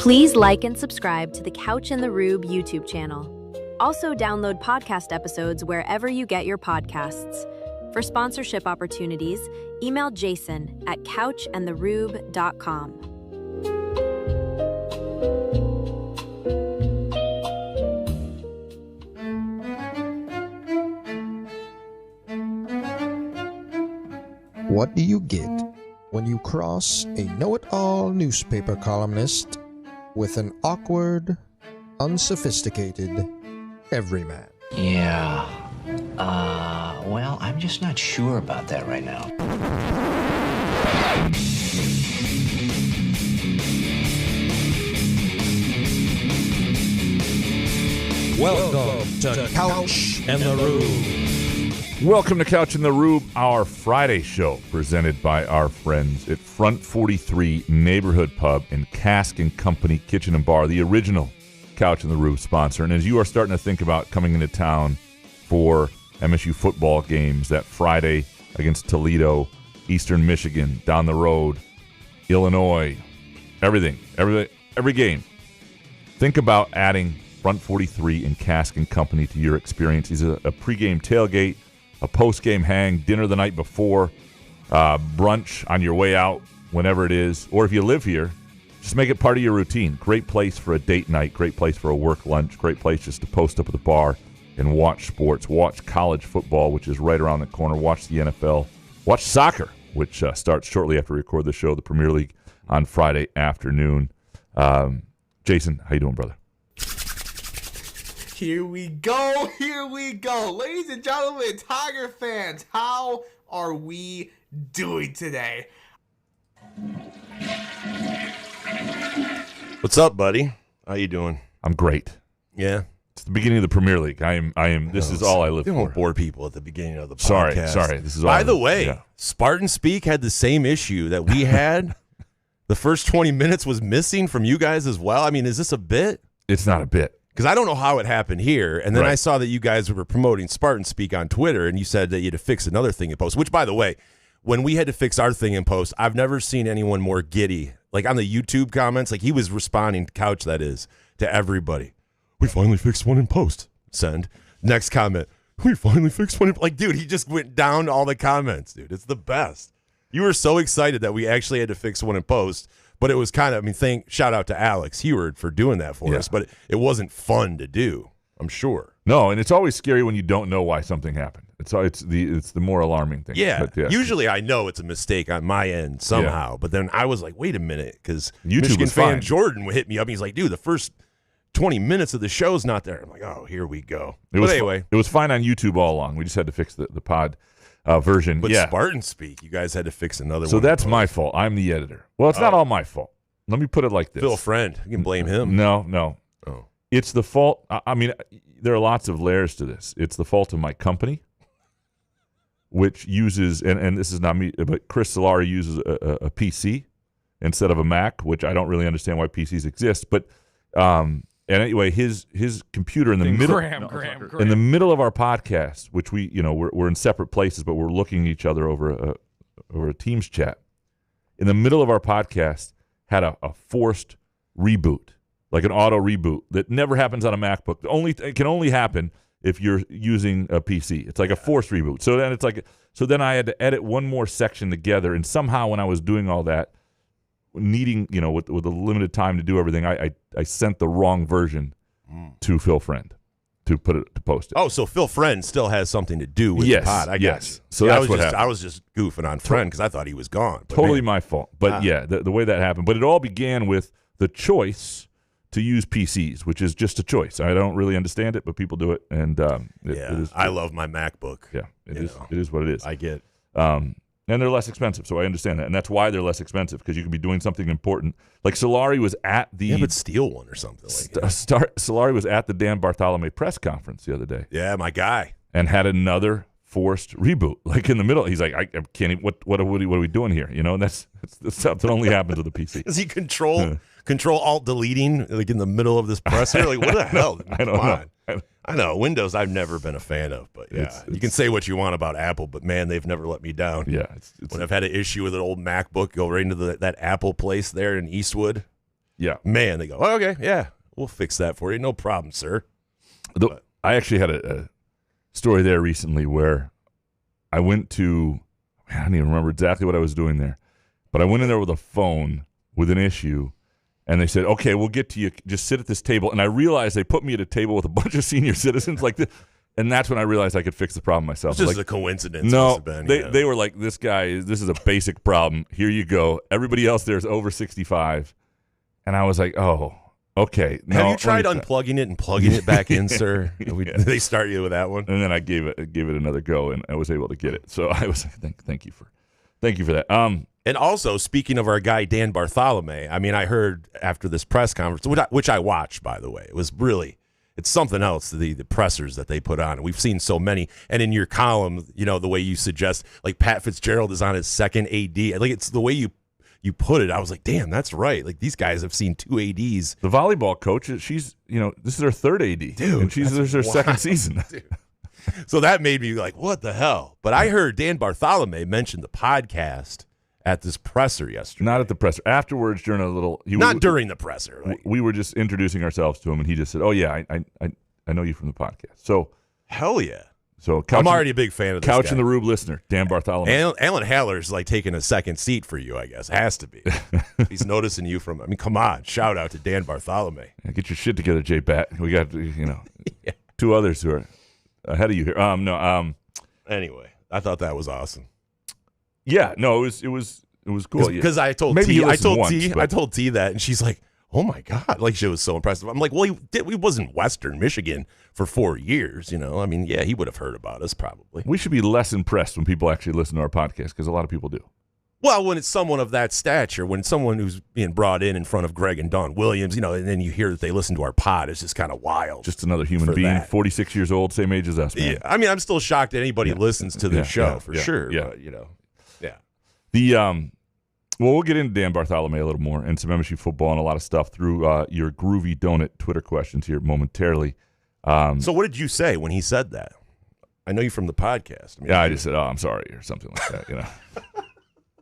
Please like and subscribe to the Couch and the Rube YouTube channel. Also download podcast episodes wherever you get your podcasts. For sponsorship opportunities, email Jason at couchandtherube.com. What do you get when you cross a know-it-all newspaper columnist with an awkward, unsophisticated everyman? Yeah. Well, I'm just not sure about that right now. Welcome to Couch and the Rube. Welcome to Couch and the Rube, our Friday show, presented by our friends at Front 43 Neighborhood Pub and Cask and Company Kitchen and Bar, the original Couch and the Rube sponsor. And as you are starting to think about coming into town for MSU football games that Friday against Toledo, Eastern Michigan, down the road, Illinois, every game, think about adding Front 43 and Cask and Company to your experience. It's a pregame tailgate, a postgame hang, dinner the night before, brunch on your way out, whenever it is. Or if you live here, just make it part of your routine. Great place for a date night, great place for a work lunch, great place just to post up at the bar and watch sports, watch college football, which is right around the corner, watch the NFL, watch soccer, which starts shortly after we record the show, the Premier League on Friday afternoon. Jason, how you doing, brother? Here we go. Ladies and gentlemen, Tiger fans, how are we doing today? What's up, buddy? How you doing? I'm great. Yeah. It's the beginning of the Premier League. I am. This is all I live You for. don't bore people at the beginning of the podcast. Sorry. This is all. By the way, Spartan Speak had the same issue that we had. The first 20 minutes was missing from you guys as well. I mean, is this a bit? It's not a bit. Because I don't know how it happened here. And then Right. I saw that you guys were promoting Spartan Speak on Twitter, and you said that you had to fix another thing in post, which, by the way, when we had to fix our thing in post, I've never seen anyone more giddy. Like on the YouTube comments, like he was responding, Couch that is, to everybody. We finally fixed one in post. Send. Next comment. We finally fixed one in like, dude, he just went down all the comments, dude. It's the best. You were so excited that we actually had to fix one in post, but it was kind of, shout out to Alex Heward for doing that for us, but it wasn't fun to do, I'm sure. No, and it's always scary when you don't know why something happened. It's the more alarming thing. Yeah. But, Usually I know it's a mistake on my end somehow, but then I was like, wait a minute, because Michigan was fan fine. Jordan hit me up. He's like, dude, the first 20 minutes of the show's not there. I'm like, oh, here we go. It was fine on YouTube all along. We just had to fix the pod version. But Spartan Speak, you guys had to fix another one. So that's my fault. I'm the editor. Well, it's not all my fault. Let me put it like this. Phil Friend. You can blame him. No. Oh. It's the fault. I mean, there are lots of layers to this. It's the fault of my company, which uses, and this is not me, but Chris Solari uses a PC instead of a Mac, which I don't really understand why PCs exist. But and anyway, his computer in the middle in the middle of our podcast, which we're in separate places, but we're looking at each other over a Teams chat. In the middle of our podcast, had a forced reboot, like an auto reboot that never happens on a MacBook. It can only happen if you're using a PC. It's like a forced reboot. So then I had to edit one more section together, and somehow when I was doing all that, needing with a limited time to do everything, I sent the wrong version to Phil Friend to post it. Oh, so Phil Friend still has something to do with the pod. I guess. So that's what happened. I was just goofing on Friend because I thought he was gone. Totally my fault. But the way that happened. But it all began with the choice to use PCs, which is just a choice. I don't really understand it, but people do it, and it is. I love my MacBook. Yeah, it is what it is. I get. And they're less expensive, so I understand that, and that's why they're less expensive, because you can be doing something important. Like Solari was at the but steal one or something like that. Solari was at the Dan Bartholomae press conference the other day. Yeah, my guy, and had another forced reboot, like in the middle. He's like, I can't even, what are we doing here? And that's stuff that only happens with a PC. Does he control alt deleting like in the middle of this presser? Like, what the hell? I don't know. I know Windows I've never been a fan of, but you can say what you want about Apple, but man, they've never let me down. Yeah, when I've had an issue with an old MacBook, go right into that Apple place there in Eastwood. Yeah. Man, they go, oh, okay, yeah, we'll fix that for you. No problem, sir. I actually had a story there recently where I went to, I don't even remember exactly what I was doing there, but I went in there with a phone with an issue, and they said, okay, we'll get to you. Just sit at this table. And I realized they put me at a table with a bunch of senior citizens like this. And that's when I realized I could fix the problem myself. It's just a coincidence. No, they were like, this is a basic problem. Here you go. Everybody else there is over 65. And I was like, oh, okay. Have you tried unplugging it and plugging it back in, sir? They start you with that one. And then I gave it another go, and I was able to get it. So I was like, thank you for that. And also, speaking of our guy, Dan Bartholomae, I mean, I heard after this press conference, which I watched, by the way, it's something else, the pressers that they put on. We've seen so many. And in your column, the way you suggest, like Pat Fitzgerald is on his second AD. Like, it's the way you put it. I was like, damn, that's right. Like, these guys have seen 2 ADs. The volleyball coach, she's, this is her third AD. Dude. And this is her second season. Dude. So that made me like, what the hell? But I heard Dan Bartholomae mention the podcast at this presser yesterday. Not at the presser. Afterwards, during a little... during the presser. Like, we were just introducing ourselves to him, and he just said, oh, yeah, I know you from the podcast. So... Hell yeah. So I'm already a big fan of this Couch guy. in the Rube listener, Dan Bartholomae. Alan Haller's like taking a second seat for you, I guess. Has to be. He's noticing you from... I mean, come on. Shout out to Dan Bartholomae. Yeah, get your shit together, J-Bat. We got, yeah. 2 others who are ahead of you here. Anyway, I thought that was awesome. Yeah, no, it was cool. Because I told T that, and she's like, "Oh my god!" Like, she was so impressed. I'm like, "Well, he was in Western Michigan for 4 years. I mean, yeah, he would have heard about us probably." We should be less impressed when people actually listen to our podcast, because a lot of people do. Well, when it's someone of that stature, when it's someone who's being brought in front of Greg and Dawn Williams, and then you hear that they listen to our pod, it's just kind of wild. Just another human being, 46 years old, same age as us, man. Yeah, I mean, I'm still shocked that anybody listens to this show, for sure. Yeah. But, yeah. Well, we'll get into Dan Bartholomae a little more and some MSU football and a lot of stuff through your Groovy Donut Twitter questions here momentarily. So what did you say when he said that? I know you from the podcast. I mean, I just said, "Oh, I'm sorry," or something like that.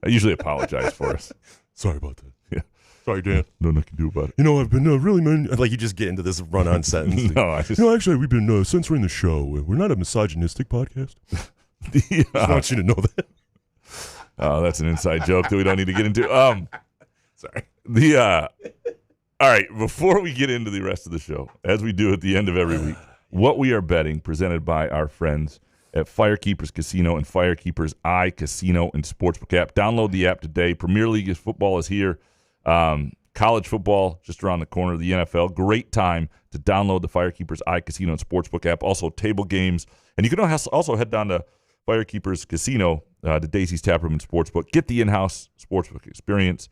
I usually apologize for us. Sorry about that. Yeah. Sorry, Dan. Nothing I can do about it. I've been really like you just get into this run-on sentence. No, actually, we've been censoring the show. We're not a misogynistic podcast. Just want you to know that. Oh, that's an inside joke that we don't need to get into. Sorry. All right, before we get into the rest of the show, as we do at the end of every week, what we are betting, presented by our friends at Firekeepers Casino and Firekeepers iCasino and Sportsbook app. Download the app today. Premier League football is here. College football just around the corner. The NFL. Great time to download the Firekeepers iCasino and Sportsbook app. Also, table games. And you can also head down to Firekeepers Casino, to Daisy's Taproom and Sportsbook. Get the in-house sportsbook experience.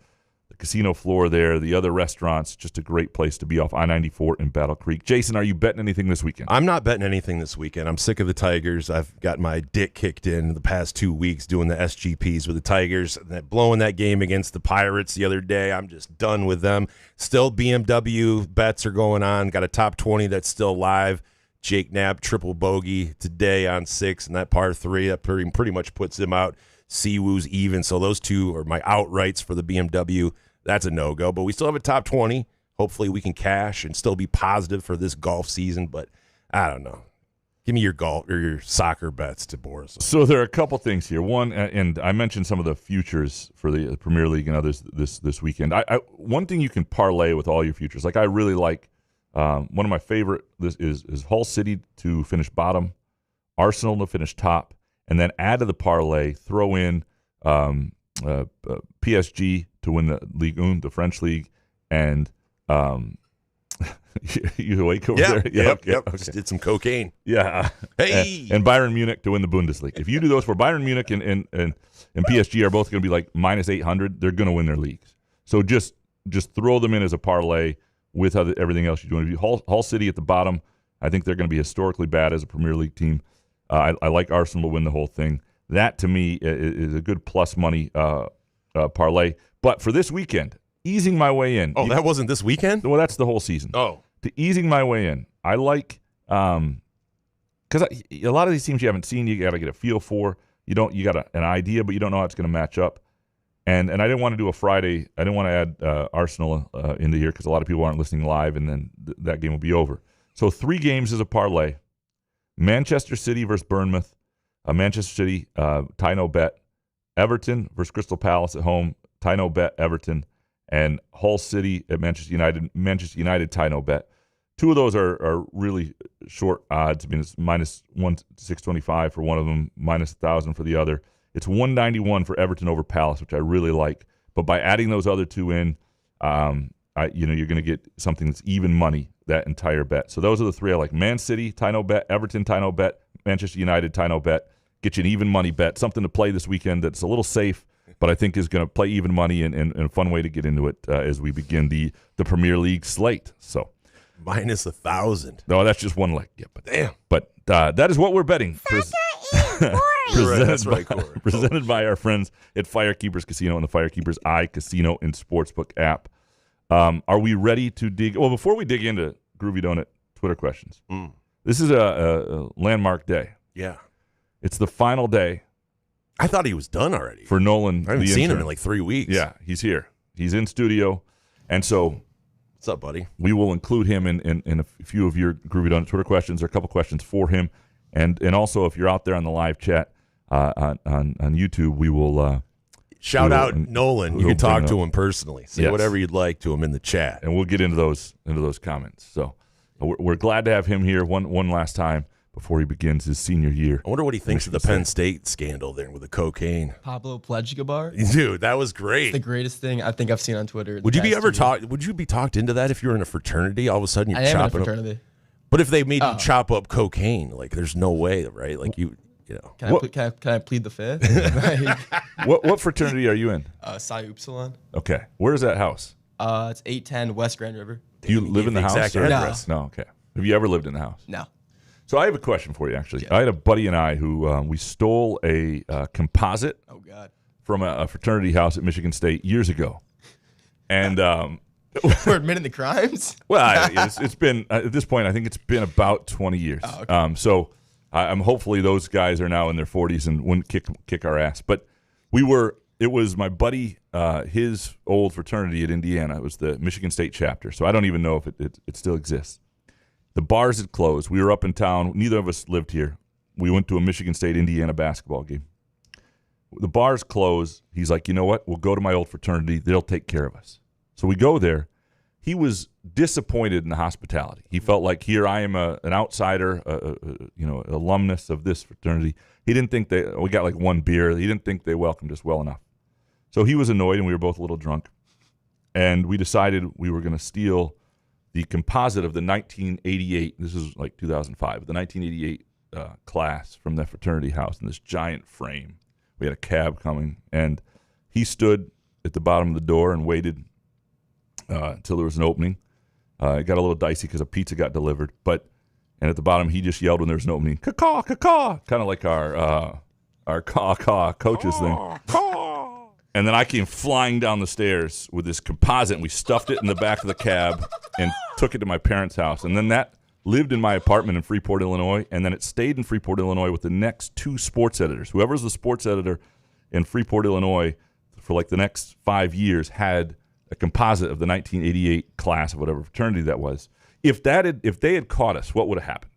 The casino floor there, the other restaurants, just a great place to be off I-94 in Battle Creek. Jason, are you betting anything this weekend? I'm not betting anything this weekend. I'm sick of the Tigers. I've got my dick kicked in the past 2 weeks doing the SGPs with the Tigers. Blowing that game against the Pirates the other day, I'm just done with them. Still BMW bets are going on. Got a top 20 that's still live. Jake Knapp triple bogey today on 6, and that par 3 that pretty much puts him out. Siwoo's even, so those two are my outrights for the BMW. That's a no-go, but we still have a top 20. Hopefully we can cash and still be positive for this golf season, but I don't know. Give me your golf or your soccer bets to Boris. So there are a couple things here. One, and I mentioned some of the futures for the Premier League and others this weekend. One thing you can parlay with all your futures, like I really like, one of my favorite is Hull City to finish bottom, Arsenal to finish top, and then add to the parlay, throw in PSG to win the Ligue 1, the French league, and you awake over there? Yep. Okay. Just did some cocaine. Yeah. Hey! And Bayern Munich to win the Bundesliga. If you do those for Bayern Munich and PSG are both going to be like minus 800, they're going to win their leagues. So just throw them in as a parlay with everything else you're doing. Hull City at the bottom, I think they're going to be historically bad as a Premier League team. I like Arsenal to win the whole thing. That, to me, is a good plus money parlay. But for this weekend, easing my way in. Oh, that wasn't this weekend? Well, that's the whole season. Oh. To easing my way in, I like because a lot of these teams you haven't seen, you got to get a feel for. You got an idea, but you don't know how it's going to match up. And I didn't want to do a Friday. I didn't want to add Arsenal into here because a lot of people aren't listening live, and then that game will be over. So 3 games is a parlay. Manchester City versus Bournemouth. Manchester City, tie no bet. Everton versus Crystal Palace at home, tie no bet, Everton. And Hull City at Manchester United, tie no bet. 2 of those are really short odds. I mean, it's minus 1,625 for one of them, minus 1,000 for the other. It's 191 for Everton over Palace, which I really like. But by adding those other 2 in, you're going to get something that's even money, that entire bet. So those are the 3 I like. Man City, tie no bet. Everton, tie no bet. Manchester United, tie no bet. Get you an even money bet, something to play this weekend that's a little safe, but I think is going to play even money and a fun way to get into it as we begin the Premier League slate. So minus 1,000. No, that's just one leg. Yeah, but damn. But that is what we're betting. Presented by our friends at Firekeepers Casino and the Firekeepers iCasino and Sportsbook app. Are we ready to dig? Well, before we dig into Groovy Donut Twitter questions, this is a landmark day. Yeah. It's the final day. I thought he was done already. For Nolan the Intern. I haven't seen him in like 3 weeks. Yeah, he's here. He's in studio. And so, what's up, buddy? We will include him in a few of your Groovy Donut Twitter questions, or a couple questions for him. And also, if you're out there on the live chat on YouTube, we will shout out Nolan. You can talk to him personally. Say whatever you'd like to him in the chat, and we'll get into those comments. So we're glad to have him here one last time before he begins his senior year. I wonder what he thinks of the Penn State scandal there with the cocaine. Pablo Plejgabar. Dude, that was great. It's the greatest thing I think I've seen on Twitter. Would you be talked into that if you were in a fraternity? All of a sudden you're chopping I am in a fraternity. up. But if they made you chop up cocaine, like there's no way, right? Like you know. Can I plead the fifth? What fraternity are you in? Psi Upsilon. Okay. Where's that house? It's 810 West Grand River. Do you live in the house? Address. No. Okay. Have you ever lived in the house? No. So I have a question for you, actually. Yeah. I had a buddy and I who we stole a composite from a fraternity house at Michigan State years ago. And we're admitting the crimes? Well, it's been, at this point, I think it's been about 20 years. Oh, okay. So I'm hopefully those guys are now in their 40s and wouldn't kick our ass. But it was my buddy, his old fraternity at Indiana. It was the Michigan State chapter. So I don't even know if it still exists. The bars had closed. We were up in town. Neither of us lived here. We went to a Michigan State-Indiana basketball game. The bars closed. He's like, you know what? We'll go to my old fraternity. They'll take care of us. So we go there. He was disappointed in the hospitality. He felt like, here I am an outsider, alumnus of this fraternity. He didn't think we got like one beer. He didn't think they welcomed us well enough. So he was annoyed, and we were both a little drunk. And we decided we were going to steal the composite of the 1988, this is like 2005, the 1988 class from that fraternity house in this giant frame. We had a cab coming, and he stood at the bottom of the door and waited until there was an opening. It got a little dicey because a pizza got delivered, and at the bottom he just yelled when there was an opening, caw, caw, kind of like our caw coaches thing. And then I came flying down the stairs with this composite, and we stuffed it in the back of the cab and took it to my parents' house. And then that lived in my apartment in Freeport, Illinois, and then it stayed in Freeport, Illinois with the next 2 sports editors. Whoever's the sports editor in Freeport, Illinois, for like the next 5 years had a composite of the 1988 class of whatever fraternity that was. If they had caught us, what would have happened?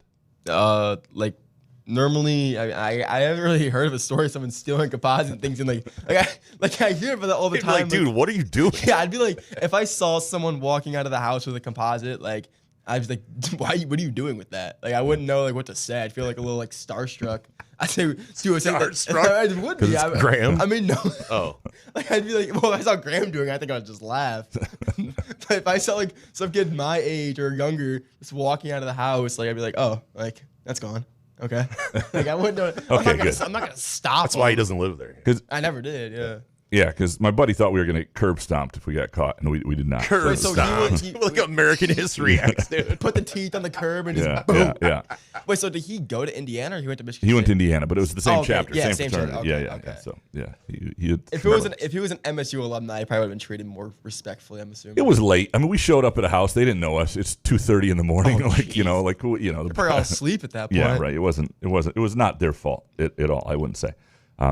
Normally, I haven't really heard of a story of someone stealing composite and things, and I hear about that all the time. Like, dude, what are you doing? Yeah, I'd be like, if I saw someone walking out of the house with a composite, like, I was like, what are you doing with that? Like, I wouldn't know like what to say. I'd feel like a little like starstruck. I'd say, starstruck. I would be. Graham. I mean, no. Oh. Like, I'd be like, well, if I saw Graham doing it, I think I'd just laugh. But if I saw like some kid my age or younger just walking out of the house, like I'd be like, oh, like that's gone. Okay. Like I wouldn't know. I'm not gonna stop. That's why he doesn't live there. Because I never did. Yeah. Yeah, because my buddy thought we were going to curb stomped if we got caught, and we did not. Curb stomped. Like American History X, dude. Put the teeth on the curb and just boom. Yeah. Wait, so did he go to Indiana or he went to Michigan? He went to Indiana, but it was the same chapter, yeah, same fraternity. Okay, Yeah. So yeah, he had if he was an MSU alumni, he probably would have been treated more respectfully. I'm assuming. It was late. I mean, we showed up at a house. They didn't know us. It's 2:30 in the morning. They're They're probably all asleep at that point. Yeah, right. It was not their fault at all. I wouldn't say.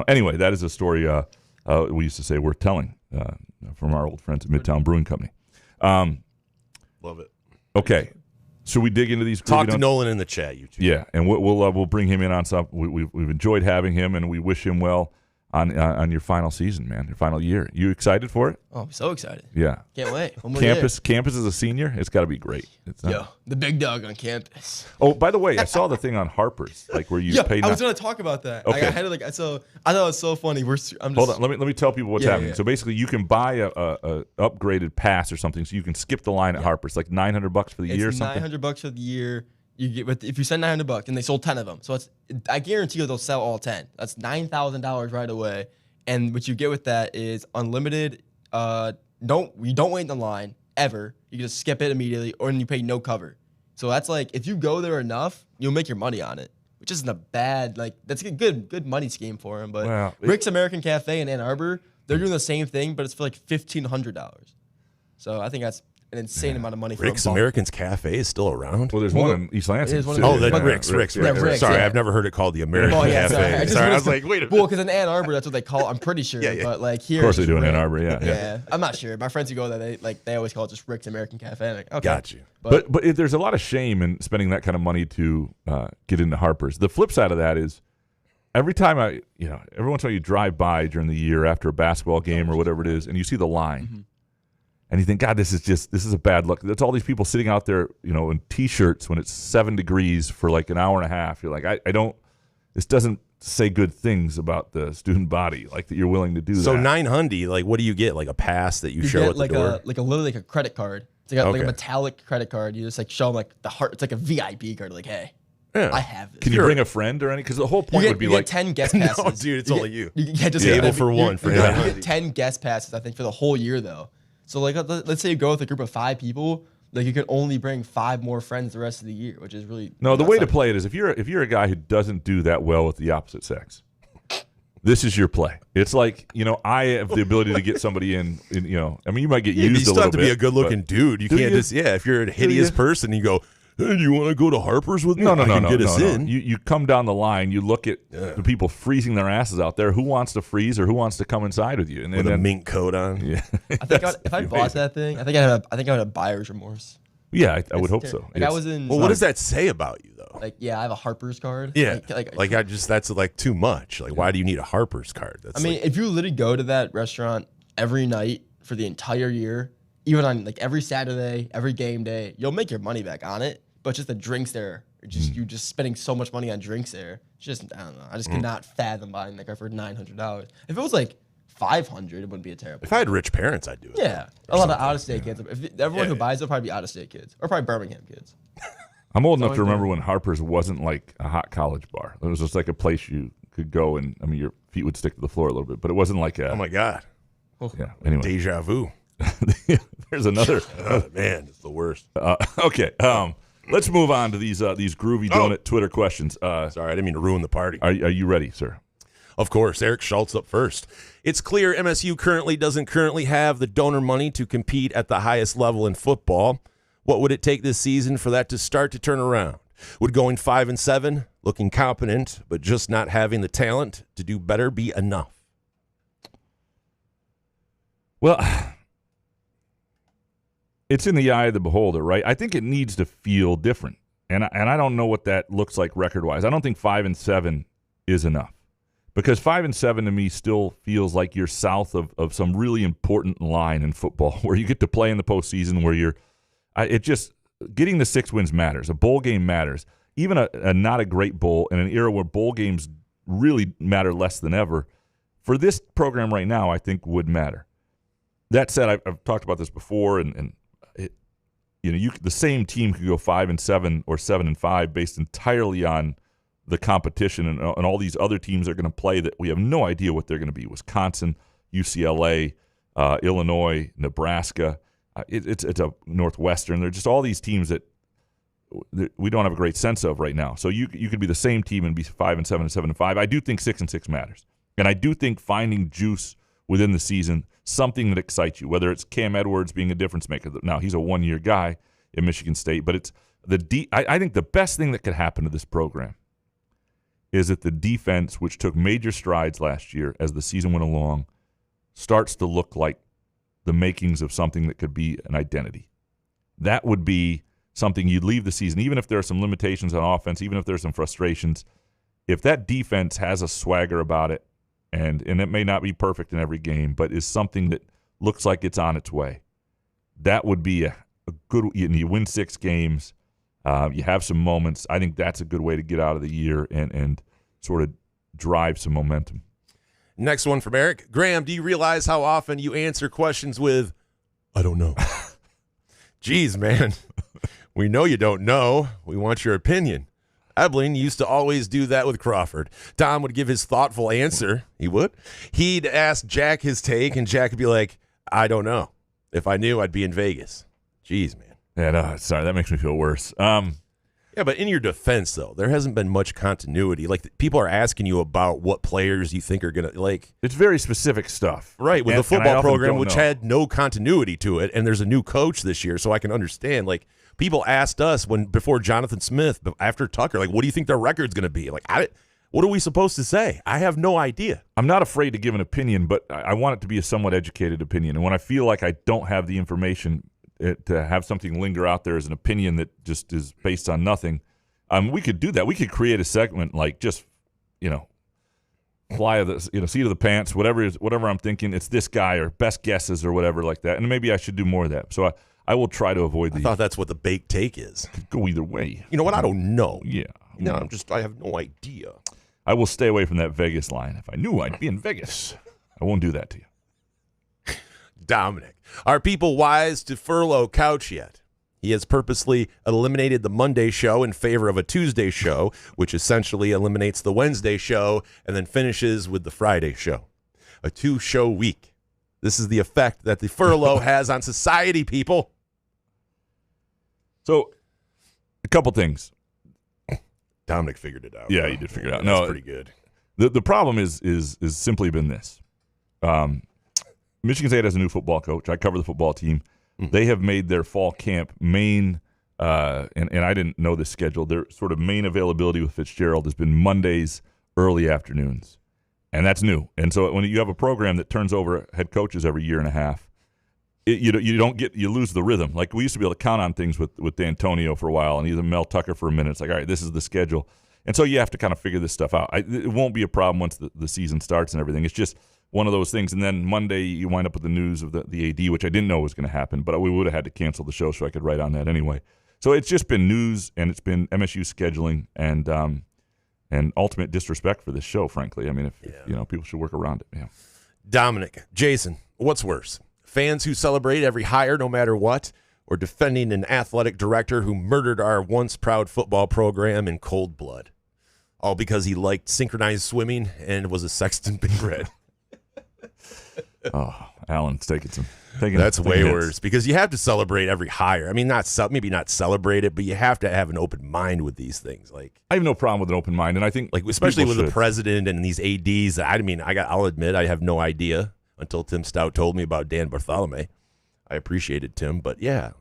Anyway, that is a story. We used to say we're telling from our old friends at Midtown Brewing Company. Love it. Okay. Should we dig into these? Talk to Nolan in the chat, YouTube. Yeah, and we'll bring him in on some. We've enjoyed having him, and we wish him well on your final season, man, your final year. You excited for it? Oh, I'm so excited. Yeah. Can't wait. One more Campus as a senior, it's got to be great. Yo, the big dog on campus. Oh, by the way, I saw the thing on Harper's, like where you pay. I was gonna talk about that. Okay. I had I thought it was so funny. Hold on. Let me tell people what's happening. So basically, you can buy a upgraded pass or something, so you can skip the line at Harper's, like $900 for the year or something. $900 for the year. You get if you send $900, and they sold 10 of them, so I guarantee you they'll sell all 10. That's $9,000 right away. And what you get with that is unlimited. You don't wait in the line ever. You can just skip it immediately, or you pay no cover. So that's like if you go there enough, you'll make your money on it, which isn't a bad that's a good money scheme for him. But Rick's American Cafe in Ann Arbor, they're doing the same thing, but it's for like $1,500. So I think that's an insane amount of money for Rick's American's Cafe is still around. Well, there's one in East Lansing. Rick's. Rick's, Sorry, I've never heard it called the American Cafe. Sorry, I was like, wait a minute. Well, because in Ann Arbor, that's what they call it. I'm pretty sure. But like here, of course they do in Ann Arbor. Yeah. I'm not sure. My friends who go there, they always call it just Rick's American Cafe. I'm like, okay. Got you. But there's a lot of shame in spending that kind of money to get into Harper's. The flip side of that is every time every once in a while you drive by during the year after a basketball game or whatever it is, and you see the line. Mm-hmm. And you think, God, this is a bad look. There's all these people sitting out there, in T-shirts when it's 7 degrees for like an hour and a half. You're like, this doesn't say good things about the student body, like that you're willing to do that. So $900, like what do you get? Like a pass that you show at the door? Literally like a credit card. It's like a metallic credit card. You just like show them like the heart. It's like a VIP card. Like, hey, I have this. Can you bring a friend or any? Because the whole point would be you like get 10 guest passes. No, dude, it's only you. You get just table for one for you get 10 guest passes, I think, for the whole year though. So like, let's say you go with a group of 5 people, like you can only bring 5 more friends the rest of the year, which is really the way to play it is if you're a guy who doesn't do that well with the opposite sex, this is your play. It's like I have the ability to get somebody in. I mean, you might get used. You still have to be a good-looking dude. You can't just if you're a hideous person, you go. Hey, do you want to go to Harper's with me? No. Get us in. You come down the line. You look at the people freezing their asses out there. Who wants to freeze or who wants to come inside with you? And with a mink coat on. Yeah. I think if I bought that thing, I think I would have buyer's remorse. Yeah, I would hope so. Like I was in. Well, what does that say about you though? Like, I have a Harper's card. Yeah, that's like too much. Like, why do you need a Harper's card? I mean, if you literally go to that restaurant every night for the entire year, even on like every Saturday, every game day, you'll make your money back on it. But just the drinks there, you're just spending so much money on drinks there. Just I don't know. I just could not fathom buying that car for $900. If it was like $500, it wouldn't be a terrible. If I had rich parents, I'd do it. Yeah, a lot of out-of-state kids. Everyone who buys it will probably be out-of-state kids, or probably Birmingham kids. I'm old enough to remember when Harper's wasn't like a hot college bar. It was just like a place you could go and your feet would stick to the floor a little bit, but it wasn't like a. Oh my God. Yeah. Anyway, deja vu. There's another. Man, it's the worst. Okay. Let's move on to these groovy donut Twitter questions. Sorry, I didn't mean to ruin the party. Are you ready, sir? Of course. Eric Schultz up first. It's clear MSU doesn't currently have the donor money to compete at the highest level in football. What would it take this season for that to start to turn around? Would going 5-7, looking competent, but just not having the talent to do better be enough? Well, it's in the eye of the beholder, right? I think it needs to feel different. And I don't know what that looks like record-wise. I don't think 5-7 is enough. Because 5-7 to me still feels like you're south of some really important line in football where you get to play in the postseason where getting the 6 wins matters. A bowl game matters. Even a not a great bowl in an era where bowl games really matter less than ever. For this program right now, I think would matter. That said, I've talked about this before, and the same team could go 5-7 or 7-5 based entirely on the competition and all these other teams are going to play that we have no idea what they're going to be. Wisconsin, UCLA, Illinois, Nebraska. It's a Northwestern. They're just all these teams that we don't have a great sense of right now. So you could be the same team and be 5-7 and 7-5. I do think 6-6 matters, and I do think finding juice within the season, something that excites you, whether it's Cam Edwards being a difference maker. Now he's a 1-year guy in Michigan State, but it's I think the best thing that could happen to this program is that the defense, which took major strides last year as the season went along, starts to look like the makings of something that could be an identity. That would be something you'd leave the season, even if there are some limitations on offense, even if there's some frustrations. If that defense has a swagger about it, and it may not be perfect in every game, but is something that looks like it's on its way, that would be a good. You win 6 games, you have some moments. I think that's a good way to get out of the year and sort of drive some momentum. Next one from Eric. Graham, do you realize how often you answer questions with, I don't know? Jeez, man. We know you don't know. We want your opinion. Ebling used to always do that with Crawford. Tom would give his thoughtful answer. He would. He'd ask Jack his take, and Jack would be like, I don't know. If I knew, I'd be in Vegas. Jeez, man. Yeah, no, sorry, that makes me feel worse. Yeah, but in your defense, though, there hasn't been much continuity. Like, people are asking you about what players you think are going to, like... It's very specific stuff. Right, with the football program, which had no continuity to it, and there's a new coach this year, so I can understand. Like, people asked us before Jonathan Smith, after Tucker, like, what do you think their record's going to be? Like, what are we supposed to say? I have no idea. I'm not afraid to give an opinion, but I want it to be a somewhat educated opinion. And when I feel like I don't have the information to have something linger out there as an opinion that just is based on nothing, we could do that. We could create a segment like just, fly of the, seat of the pants, whatever I'm thinking. It's this guy or best guesses or whatever like that. And maybe I should do more of that. So I will try to avoid I thought that's what the baked take is. Could go either way. You know what? I don't know. Yeah. No, I have no idea. I will stay away from that Vegas line. If I knew, I'd be in Vegas. I won't do that to you. Dominic, are people wise to furlough Couch yet? He has purposely eliminated the Monday show in favor of a Tuesday show, which essentially eliminates the Wednesday show and then finishes with the Friday show. A 2-show week. This is the effect that the furlough has on society, people. So, a couple things. Dominic figured it out. Yeah, he did figure it out. That's No, pretty good. The problem is simply been this. Michigan State has a new football coach. I cover the football team. Mm-hmm. They have made their fall camp main, and I didn't know this schedule, their sort of main availability with Fitzgerald has been Mondays, early afternoons. And that's new. And so when you have a program that turns over head coaches every year and a half, you lose the rhythm. Like we used to be able to count on things with D'Antonio for a while and either Mel Tucker for a minute. It's like, all right, this is the schedule. And so you have to kind of figure this stuff out. It won't be a problem once the season starts and everything. It's just one of those things. And then Monday you wind up with the news of the AD, which I didn't know was going to happen, but we would have had to cancel the show so I could write on that anyway. So it's just been news, and it's been MSU scheduling and ultimate disrespect for this show, frankly. I mean, if people should work around it. Yeah. Dominic, Jason, what's worse? Fans who celebrate every hire no matter what, or defending an athletic director who murdered our once proud football program in cold blood? All because he liked synchronized swimming and was a Sexton Big Red. Oh, Alan's taking That's way hits. worse because you have to celebrate every hire. I mean, maybe not celebrate it, but you have to have an open mind with these things. Like, I have no problem with an open mind, and I think especially with the president and these ADs. I'll admit I have no idea until Tim Stout told me about Dan Bartholomae. I appreciated Tim, but yeah,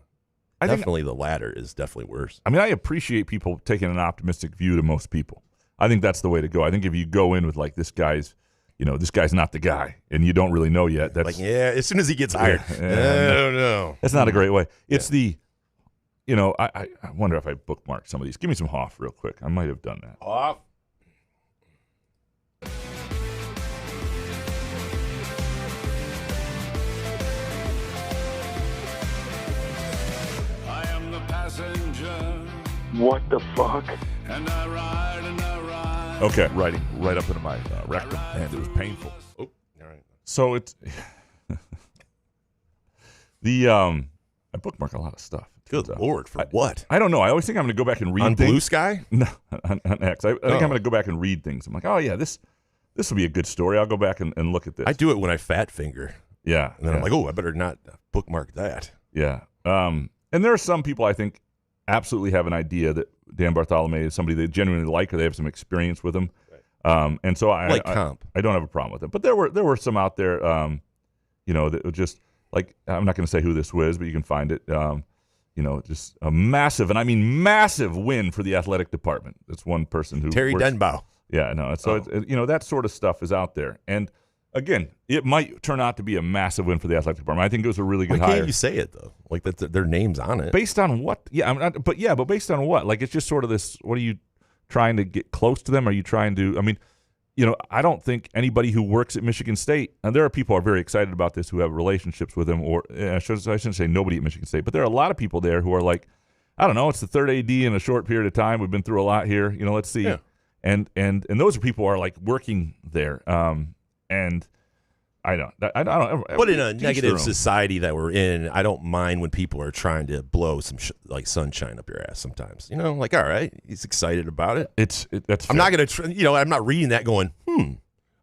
definitely the latter is definitely worse. I mean, I appreciate people taking an optimistic view to most people. I think that's the way to go. I think if you go in with like this guy's not the guy, and you don't really know yet. That's as soon as he gets hired, I don't know. That's not a great way. It's I wonder if I bookmarked some of these. Give me some Hoff real quick. I might have done that. Hoff. I am the passenger. What the fuck? And I ride and I ride. Okay, writing right up into my rectum, and it was painful. Oh, all right. So it's I bookmark a lot of stuff. Good Lord, for what? I don't know. I always think I'm going to go back and read on things. Blue Sky? No, on X. I think I'm going to go back and read things. I'm like, oh yeah, this will be a good story. I'll go back and look at this. I do it when I fat finger. Yeah, and then I'm like, oh, I better not bookmark that. Yeah. And there are some people I think absolutely have an idea that Dan Bartholomae is somebody they genuinely like, or they have some experience with him. Right. And so I don't have a problem with it. But there were some out there, that were just like, I'm not going to say who this was, but you can find it. Just a massive, and I mean massive win for the athletic department. That's one person who Terry Denbow. Yeah, no. So that sort of stuff is out there, and again, it might turn out to be a massive win for the athletic department. I think it was a really good Why hire. can't you say it though? Like that, their name's on it. Based on what? Yeah, but based on what? Like, it's just sort of this. What are you trying to get close to them? Are you trying to? I mean, I don't think anybody who works at Michigan State, and there are people who are very excited about this who have relationships with them, or I shouldn't say nobody at Michigan State, but there are a lot of people there who are like, I don't know, it's the third AD in a short period of time. We've been through a lot here. Let's see. Yeah. And those are people who are like working there. And I don't. But in a negative society that we're in, I don't mind when people are trying to blow some sunshine up your ass. Sometimes, like, all right, he's excited about it. That's. I'm not gonna. I'm not reading that going.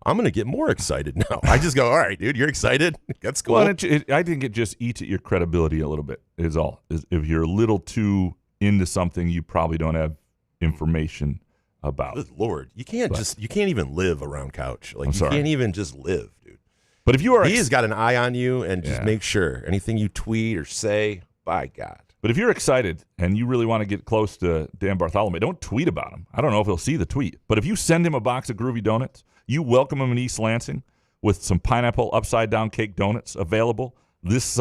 I'm gonna get more excited now. I just go, all right, dude, you're excited. That's cool. Well, I think it just eats at your credibility a little bit. Is all. If you're a little too into something, you probably don't have information about. Good Lord, you can't even live around Couch. Like, you can't even just live, dude. But if you are, he has got an eye on you, and just make sure anything you tweet or say, by God. But if you're excited and you really want to get close to Dan Bartholomae, don't tweet about him. I don't know if he'll see the tweet. But if you send him a box of Groovy Donuts, you welcome him in East Lansing with some pineapple upside-down cake donuts available this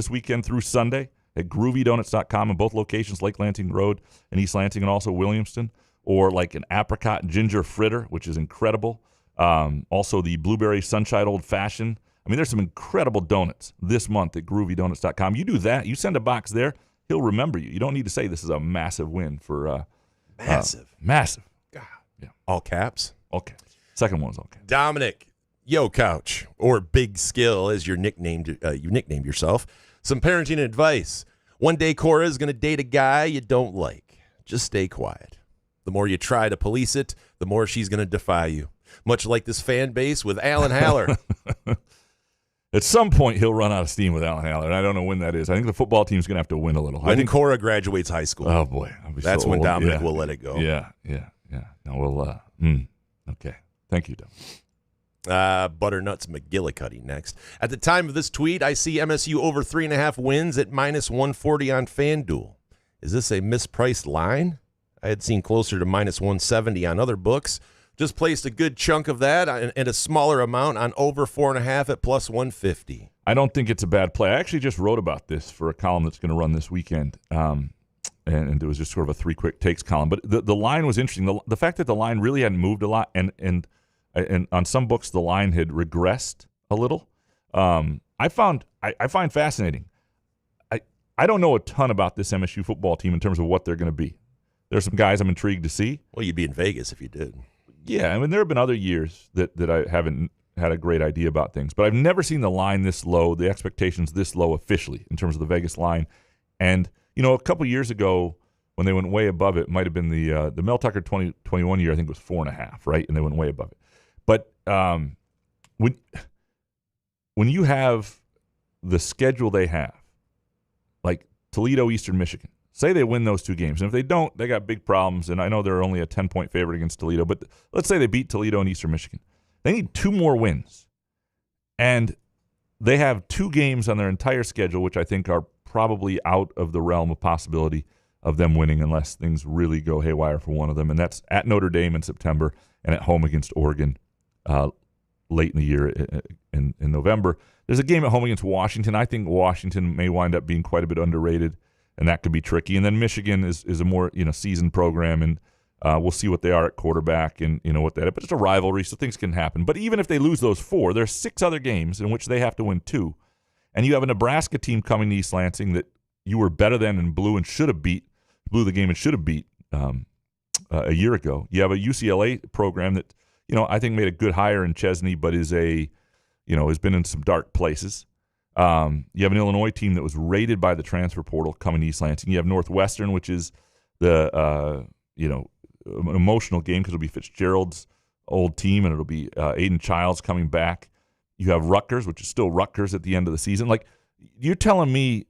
weekend through Sunday at groovydonuts.com in both locations, Lake Lansing Road and East Lansing, and also Williamston, or like an apricot ginger fritter, which is incredible. Also the blueberry sunshine old fashioned. I mean, there's some incredible donuts this month at groovydonuts.com. You do that. You send a box there, he'll remember you. You don't need to say this is a massive win for massive. God. Yeah. All caps. All caps. Second one is all caps. Dominic, Yo Couch, or Big Skill as you nicknamed yourself. Some parenting advice. One day Cora is going to date a guy you don't like. Just stay quiet. The more you try to police it, the more she's going to defy you. Much like this fan base with Alan Haller. At some point, he'll run out of steam with Alan Haller, and I don't know when that is. I think the football team's going to have to win a little. When Cora graduates high school. Oh, boy. That's when Dominic will let it go. Yeah. No, we'll, okay. Thank you, Dominic. Butternut's McGillicuddy next. At the time of this tweet, I see MSU over 3.5 wins at -140 on FanDuel. Is this a mispriced line? I had seen closer to -170 on other books. Just placed a good chunk of that and a smaller amount on over 4.5 at +150. I don't think it's a bad play. I actually just wrote about this for a column that's going to run this weekend, and it was just sort of a 3 quick takes column. But the line was interesting. The fact that the line really hadn't moved a lot, and on some books the line had regressed a little. I find fascinating. I don't know a ton about this MSU football team in terms of what they're going to be. There's some guys I'm intrigued to see. Well, you'd be in Vegas if you did. Yeah, I mean, there have been other years that I haven't had a great idea about things, but I've never seen the line this low, the expectations this low officially in terms of the Vegas line. And, a couple years ago when they went way above it, might have been the Mel Tucker 2021 year, I think it was 4.5, right? And they went way above it. But when you have the schedule they have, like Toledo, Eastern Michigan, say they win those two games. And if they don't, they got big problems. And I know they're only a 10-point favorite against Toledo, but let's say they beat Toledo and Eastern Michigan. They need 2 more wins. And they have 2 games on their entire schedule, which I think are probably out of the realm of possibility of them winning unless things really go haywire for one of them. And that's at Notre Dame in September and at home against Oregon late in the year in November. There's a game at home against Washington. I think Washington may wind up being quite a bit underrated, and that could be tricky. And then Michigan is a more seasoned program, and we'll see what they are at quarterback and what they are. But it's a rivalry, so things can happen. But even if they lose those 4, there's 6 other games in which they have to win 2. And you have a Nebraska team coming to East Lansing that you were better than and blew the game and should have beat a year ago. You have a UCLA program that I think made a good hire in Chesney, but is has been in some dark places. You have an Illinois team that was rated by the transfer portal coming to East Lansing. You have Northwestern, which is the an emotional game because it'll be Fitzgerald's old team, and it'll be Aiden Childs coming back. You have Rutgers, which is still Rutgers at the end of the season. Like, you're telling me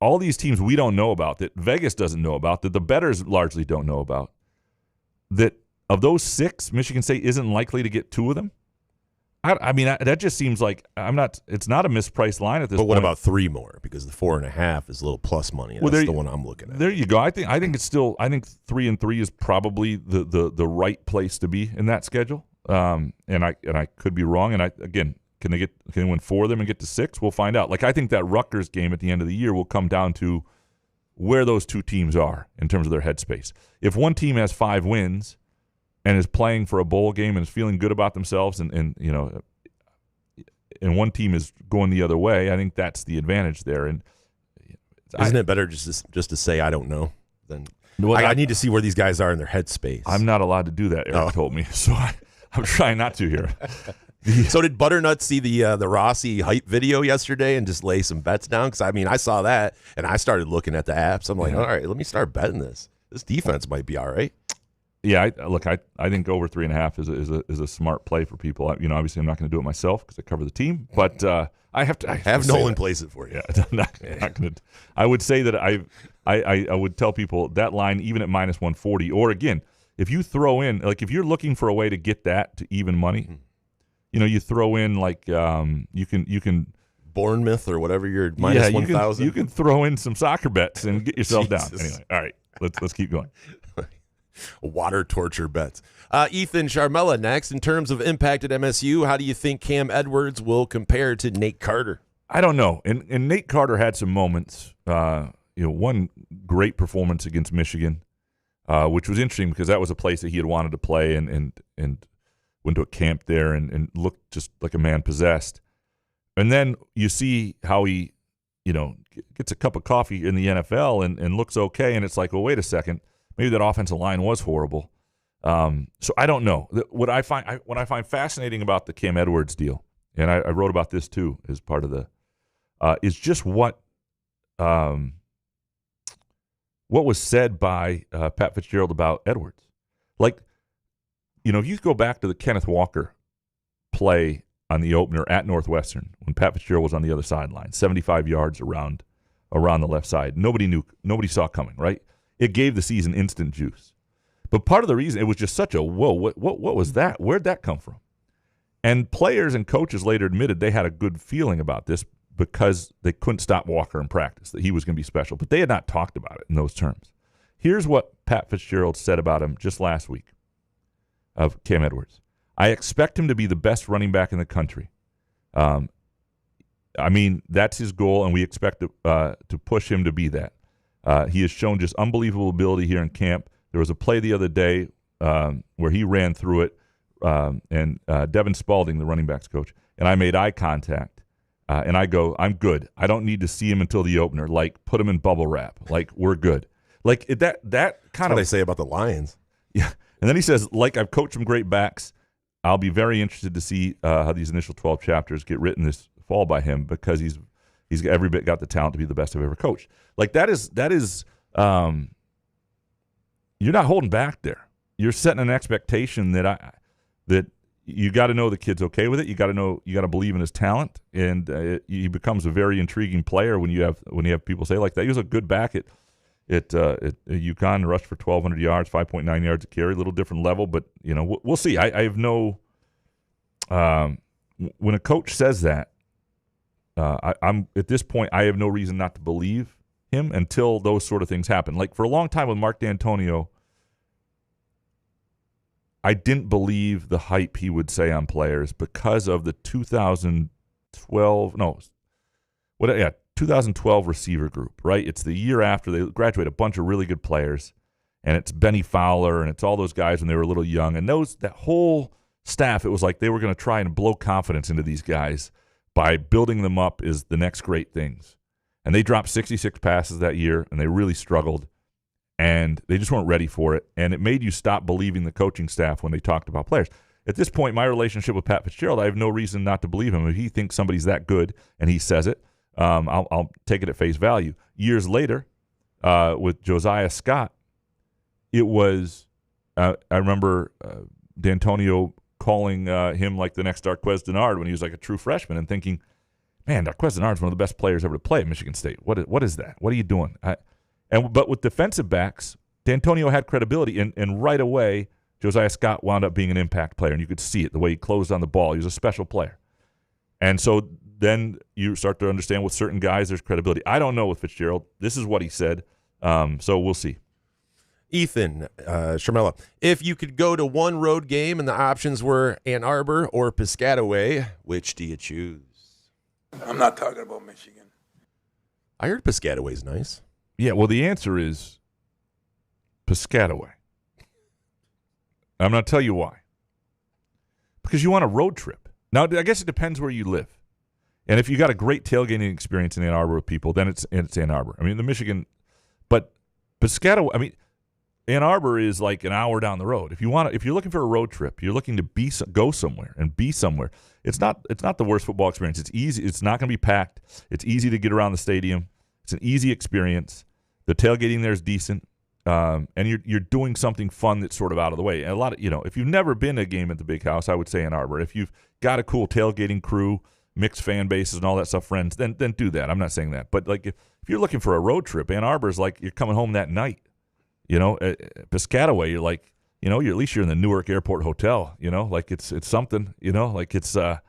all these teams we don't know about, that Vegas doesn't know about, that the bettors largely don't know about, that of those 6, Michigan State isn't likely to get 2 of them? I mean, that just seems like it's not a mispriced line at this point. But what about 3 more? Because the 4.5 is a little plus money. That's the one I'm looking at. There you go. I think it's still. I think 3 and 3 is probably the right place to be in that schedule. And I could be wrong. And again, Can they win 4 of them and get to 6? We'll find out. Like, I think that Rutgers game at the end of the year will come down to where those two teams are in terms of their headspace. If one team has 5 wins and is playing for a bowl game and is feeling good about themselves, and one team is going the other way, I think that's the advantage there. And isn't it better just to say I don't know? Then I need to see where these guys are in their headspace. I'm not allowed to do that. Eric told me, so I'm trying not to here. So did Butternut see the Rossi hype video yesterday and just lay some bets down? Because, I mean, I saw that, and I started looking at the apps. I'm like, all right, let me start betting this. This defense might be all right. Yeah, I think over 3.5 is a smart play for people. Obviously I'm not going to do it myself because I cover the team, but I have Nolan plays it for you. Yeah, I'm not going to. I would say that I would tell people that line even at minus 140, or again, if you throw in, like, if you're looking for a way to get that to even money, you throw in like you can Bournemouth or whatever your minus 1,000. You can throw in some soccer bets and get yourself down. Anyway, all right, let's keep going. Water torture bets. Ethan Sharmella next. In terms of impact at MSU, how do you think Cam Edwards will compare to Nate Carter? I don't know. And Nate Carter had some moments. One great performance against Michigan, which was interesting because that was a place that he had wanted to play and went to a camp there and looked just like a man possessed. And then you see how he, gets a cup of coffee in the NFL and looks okay, and it's like, well, wait a second. Maybe that offensive line was horrible. So I don't know. What I find fascinating about the Cam Edwards deal, and I wrote about this too as part of the, is just what was said by Pat Fitzgerald about Edwards. Like, if you go back to the Kenneth Walker play on the opener at Northwestern when Pat Fitzgerald was on the other sideline, 75 yards around the left side, nobody saw coming, right? It gave the season instant juice. But part of the reason, it was just such a, whoa, what was that? Where'd that come from? And players and coaches later admitted they had a good feeling about this because they couldn't stop Walker in practice, that he was going to be special. But they had not talked about it in those terms. Here's what Pat Fitzgerald said about him just last week of Cam Edwards. I expect him to be the best running back in the country. That's his goal, and we expect to push him to be that. He has shown just unbelievable ability here in camp. There was a play the other day where he ran through it, and Devin Spalding, the running backs coach, and I made eye contact, and I go, I'm good. I don't need to see him until the opener. Like, put him in bubble wrap. Like, we're good. Like, that kind That's of. what they say about the Lions. Yeah. And then he says, like, I've coached some great backs. I'll be very interested to see how these initial 12 chapters get written this fall by him because he's every bit got the talent to be the best I've ever coached. Like, that is you're not holding back there. You're setting an expectation that you got to know the kid's okay with it. You got to believe in his talent, and he becomes a very intriguing player when you have people say like that. He was a good back at UConn, rushed for 1,200 yards, 5.9 yards a carry, a little different level, but we'll see. I have no when a coach says that, I'm at this point I have no reason not to believe him until those sort of things happen. Like, for a long time with Mark D'Antonio, I didn't believe the hype he would say on players because of the 2012 receiver group, right? It's the year after they graduate a bunch of really good players, and it's Benny Fowler, and it's all those guys when they were a little young, and that whole staff, it was like they were going to try and blow confidence into these guys by building them up as the next great things. And they dropped 66 passes that year, and they really struggled, and they just weren't ready for it, and it made you stop believing the coaching staff when they talked about players. At this point, my relationship with Pat Fitzgerald, I have no reason not to believe him. If he thinks somebody's that good and he says it, I'll take it at face value. Years later, with Josiah Scott, it was I remember D'Antonio calling him like the next Darqueze Dennard when he was like a true freshman, and thinking, man, Darqueze Dennard's one of the best players ever to play at Michigan State. What is that? What are you doing? But with defensive backs, D'Antonio had credibility, and right away, Josiah Scott wound up being an impact player, and you could see it, the way he closed on the ball. He was a special player. And so then you start to understand with certain guys there's credibility. I don't know with Fitzgerald. This is what he said, so we'll see. Ethan Shermella, if you could go to one road game and the options were Ann Arbor or Piscataway, which do you choose? I'm not talking about Michigan. I heard Piscataway's nice. Yeah, well, the answer is Piscataway. I'm going to tell you why. Because you want a road trip. Now, I guess it depends where you live. And if you got a great tailgating experience in Ann Arbor with people, then it's Ann Arbor. I mean, the Michigan, but Piscataway, I mean, Ann Arbor is like an hour down the road. If you're looking for a road trip, you're looking to go somewhere and be somewhere. It's not the worst football experience. It's easy. It's not going to be packed. It's easy to get around the stadium. It's an easy experience. The tailgating there is decent, and you're doing something fun that's sort of out of the way. And a lot of if you've never been to a game at the Big House, I would say Ann Arbor. If you've got a cool tailgating crew, mixed fan bases and all that stuff, friends, then do that. I'm not saying that, but like if you're looking for a road trip, Ann Arbor is like you're coming home that night. Piscataway, you're like, you're at least you're in the Newark Airport Hotel. Like it's something. Like it's I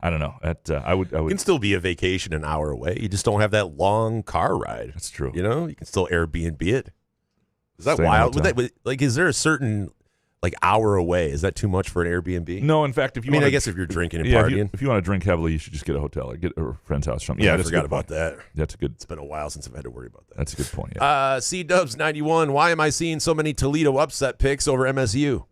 don't know. I would. It can still be a vacation an hour away. You just don't have that long car ride. That's true. You can still Airbnb it. Is that Same wild? hotel. Is there a certain hour away? Is that too much for an Airbnb? No, in fact, if you I guess if you're drinking and yeah, partying. if you want to drink heavily, you should just get a hotel or get a friend's house or something. Yeah, I forgot about that. That's a good. It's been a while since I've had to worry about that. That's a good point. Yeah. C-Dubs91, why am I seeing so many Toledo upset picks over MSU?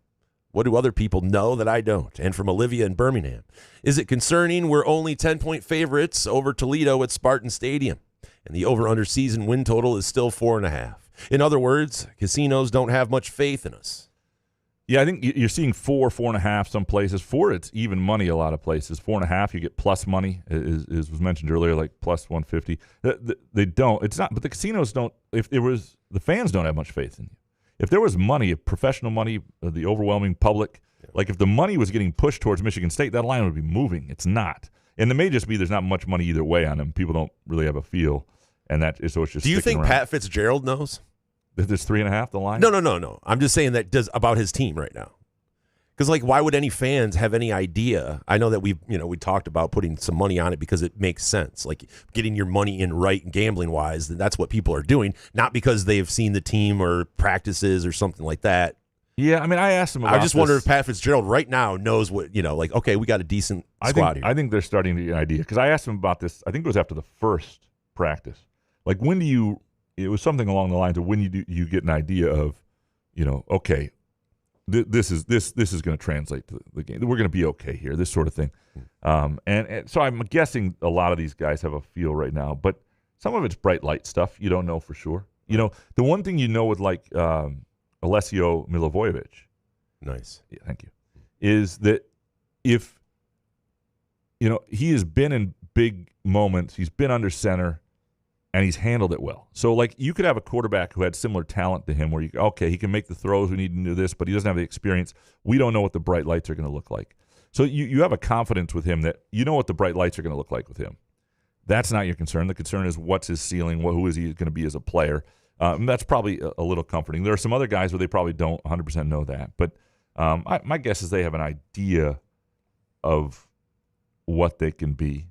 What do other people know that I don't? And from Olivia in Birmingham, is it concerning we're only 10-point favorites over Toledo at Spartan Stadium, and the over-under season win total is still 4.5? In other words, casinos don't have much faith in us. Yeah, I think you're seeing 4.5 some places. 4, it's even money a lot of places. 4.5, you get plus money, as was mentioned earlier, like plus 150. They don't. It's not. But the casinos don't. The fans don't have much faith in you. If there was money, if professional money, the overwhelming public, like if the money was getting pushed towards Michigan State, that line would be moving. It's not. And it may just be there's not much money either way on them. People don't really have a feel, and so it's just. Do you think around. Pat Fitzgerald knows? There's 3.5 the line? No. I'm just saying that about his team right now. Because why would any fans have any idea? I know that we talked about putting some money on it because it makes sense. Like getting your money in right and gambling wise, that's what people are doing. Not because they've seen the team or practices or something like that. Yeah, I mean, I asked him about I just wonder if Pat Fitzgerald right now knows what, okay, we got a decent squad here. I think they're starting to get an idea. Because I asked him about this, I think it was after the first practice. Like it was something along the lines of when you get an idea of, okay, this is going to translate to the game. We're going to be okay here, this sort of thing. And so I'm guessing a lot of these guys have a feel right now, but some of it's bright light stuff. You don't know for sure. The one thing with Alessio Milivojevic, nice, yeah, thank you, is that if he has been in big moments, he's been under center, and he's handled it well. So, you could have a quarterback who had similar talent to him where he can make the throws, we need to do this, but he doesn't have the experience. We don't know what the bright lights are going to look like. So you have a confidence with him that you know what the bright lights are going to look like with him. That's not your concern. The concern is what's his ceiling, who is he going to be as a player. And that's probably a little comforting. There are some other guys where they probably don't 100% know that. But my guess is they have an idea of what they can be.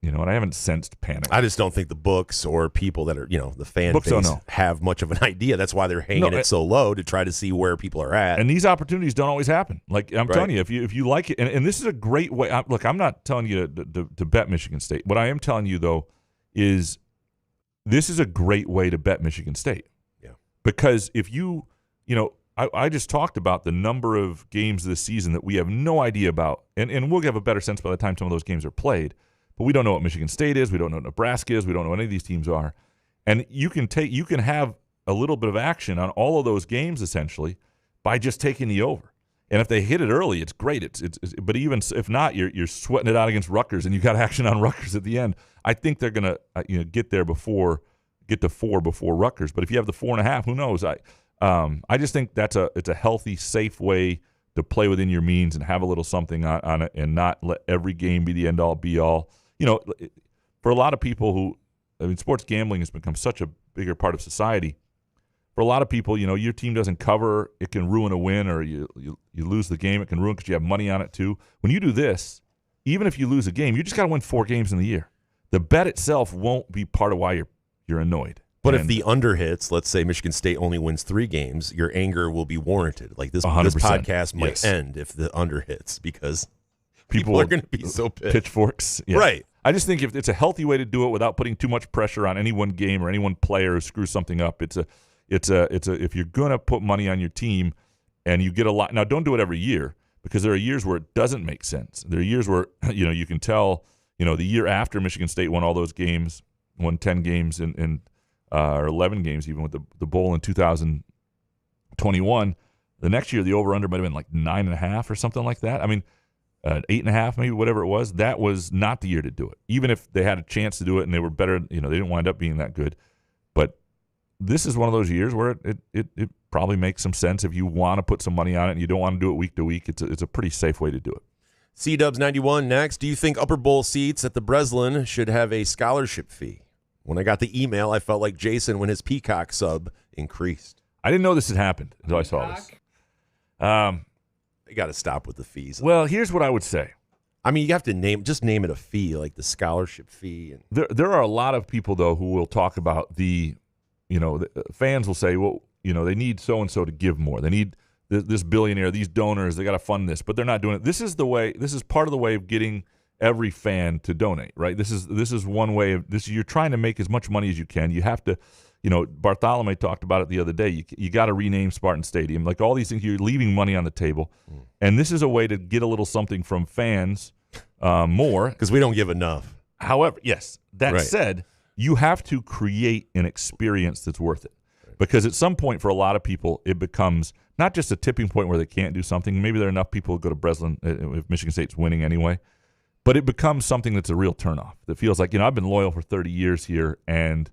And I haven't sensed panic. I just don't think the books or people that are, the fan books base have much of an idea. That's why they're hanging it so low to try to see where people are at. And these opportunities don't always happen. I'm telling you, if you like it, and this is a great way. Look, I'm not telling you to bet Michigan State. What I am telling you, though, is this is a great way to bet Michigan State. Yeah. Because if I just talked about the number of games this season that we have no idea about, and we'll have a better sense by the time some of those games are played. But we don't know what Michigan State is. We don't know what Nebraska is. We don't know what any of these teams are. And you can have a little bit of action on all of those games essentially by just taking the over. And if they hit it early, it's great. But even if not, you're sweating it out against Rutgers, and you got action on Rutgers at the end. I think they're gonna get to 4 before Rutgers. But if you have the 4.5, who knows? I just think it's a healthy, safe way to play within your means and have a little something on it, and not let every game be the end all be all. For a lot of people sports gambling has become such a bigger part of society. For a lot of people, your team doesn't cover, it can ruin a win, or you lose the game, it can ruin because you have money on it too. When you do this, even if you lose a game, you just got to win 4 games in the year. The bet itself won't be part of why you're annoyed. But if the under hits, let's say Michigan State only wins 3 games, your anger will be warranted. Like this 100%. podcast might end if the under hits because people are going to be so pissed. Pitchforks. Yeah. Right. I just think if it's a healthy way to do it without putting too much pressure on any one game or any one player who screws something up, it's a if you're going to put money on your team and you get a lot. Now, don't do it every year because there are years where it doesn't make sense. There are years where, you can tell, the year after Michigan State won all those games, won 10 games or 11 games even with the bowl in 2021. The next year, the over-under might have been like 9.5 or something like that. I mean, 8.5 maybe, whatever it was. That was not the year to do it. Even if they had a chance to do it and they were better, they didn't wind up being that good. But this is one of those years where it probably makes some sense if you want to put some money on it and you don't want to do it week to week. It's a pretty safe way to do it. C-Dubs91 next. Do you think upper bowl seats at the Breslin should have a scholarship fee? When I got the email, I felt like Jason when his Peacock sub increased. I didn't know this had happened until I saw this. You got to stop with the fees. Well, here's what I would say. I mean, you have to name it a fee, like the scholarship fee. And there are a lot of people, though, who will talk about the fans will say, well, they need so-and-so to give more. They need this billionaire, these donors, they got to fund this, but they're not doing it. This is part of the way of getting every fan to donate, right? This is one way of this. You're trying to make as much money as you can. You have to, Bartholomae talked about it the other day. You got to rename Spartan Stadium. Like all these things, you're leaving money on the table. And this is a way to get a little something from fans more. Because we don't give enough. However, yes, that Right. said, you have to create an experience that's worth it. Because at some point for a lot of people, it becomes not just a tipping point where they can't do something. Maybe there are enough people who go to Breslin if Michigan State's winning anyway. But it becomes something that's a real turnoff. That feels like, I've been loyal for 30 years here, and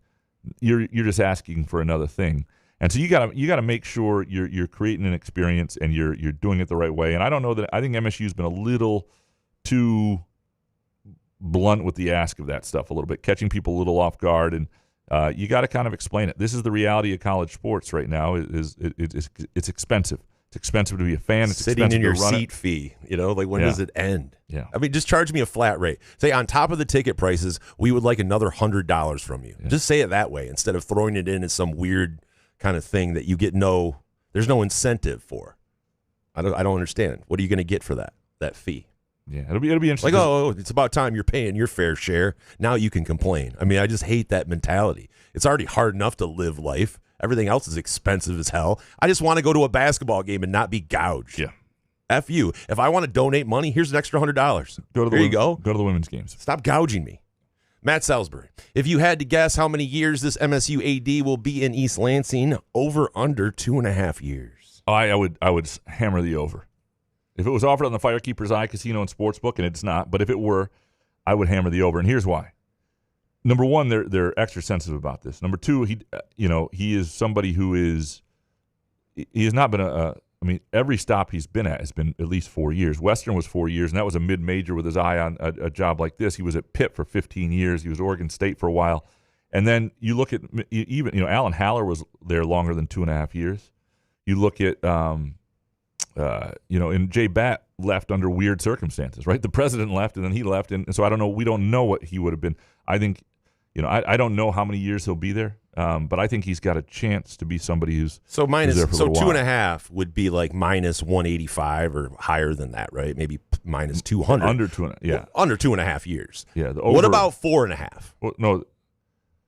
you're just asking for another thing. And so you gotta make sure you're creating an experience and you're doing it the right way. And I don't know that I think MSU's been a little too blunt with the ask of that stuff a little bit, catching people a little off guard. And you got to kind of explain it. This is the reality of college sports right now. It's expensive. It's expensive to be a fan. It's sitting expensive in your to run seat fee. When does it end? Yeah. I mean, just charge me a flat rate. Say on top of the ticket prices, we would like another $100 from you. Yeah. Just say it that way instead of throwing it in as some weird kind of thing that you get there's no incentive for. I don't understand. What are you going to get for that fee? Yeah, it'll be interesting. Like, it's about time you're paying your fair share. Now you can complain. I mean, I just hate that mentality. It's already hard enough to live life. Everything else is expensive as hell. I just want to go to a basketball game and not be gouged. Yeah. F you. If I want to donate money, here's an extra $100. There you go. Go to the women's games. Stop gouging me. Matt Salisbury, if you had to guess how many years this MSU AD will be in East Lansing, over under 2.5 years. I would hammer the over. If it was offered on the Firekeeper's Eye Casino and Sportsbook, and it's not, but if it were, I would hammer the over. And here's why. Number one, they're extra sensitive about this. Number two, he is somebody who he has not been every stop he's been at has been at least 4 years. Western was 4 years, and that was a mid-major with his eye on a job like this. He was at Pitt for 15 years. He was Oregon State for a while. And then you look at even, Alan Haller was there longer than 2.5 years. You look at, and Jay Batt left under weird circumstances, right? The president left, and then he left. And so I don't know. We don't know what he would have been. I think, I don't know how many years he'll be there. But I think he's got a chance to be somebody who's so minus. Who's there for so a little 2.5 would be like minus 185 or higher than that, right? Maybe minus 200. Under 2.5, yeah. Well, under 2.5 years. Yeah. What about 4.5? Well, no.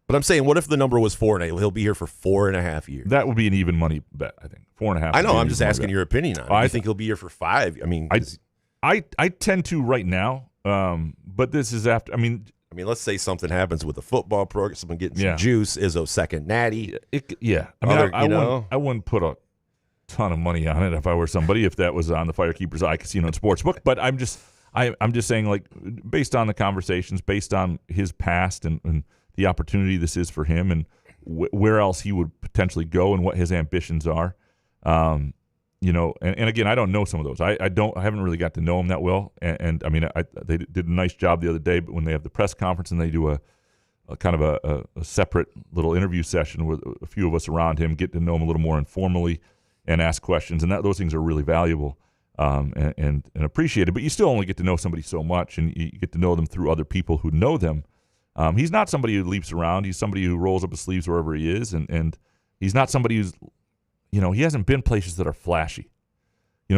But I'm saying, what if the number was 4.5? He'll be here for 4.5 years. That would be an even money bet, I think. 4.5. I know. I'm just asking your opinion on it. I think he'll be here for 5. I mean, I tend to right now. But this is after. I mean, let's say something happens with the football program, someone getting some juice, Izzo's second natty. I wouldn't put a ton of money on it if I were somebody, if that was on the Firekeeper's Eye Casino and Sportsbook. But I'm just saying, like, based on the conversations, based on his past and the opportunity this is for him and where else he would potentially go and what his ambitions are. And again, I don't know some of those. I haven't really got to know him that well. And they did a nice job the other day, but when they have the press conference and they do a kind of a separate little interview session with a few of us around him, get to know him a little more informally and ask questions. And those things are really valuable and appreciated. But you still only get to know somebody so much, and you get to know them through other people who know them. He's not somebody who leaps around. He's somebody who rolls up his sleeves wherever he is, and he's not somebody who's, he hasn't been places that are flashy.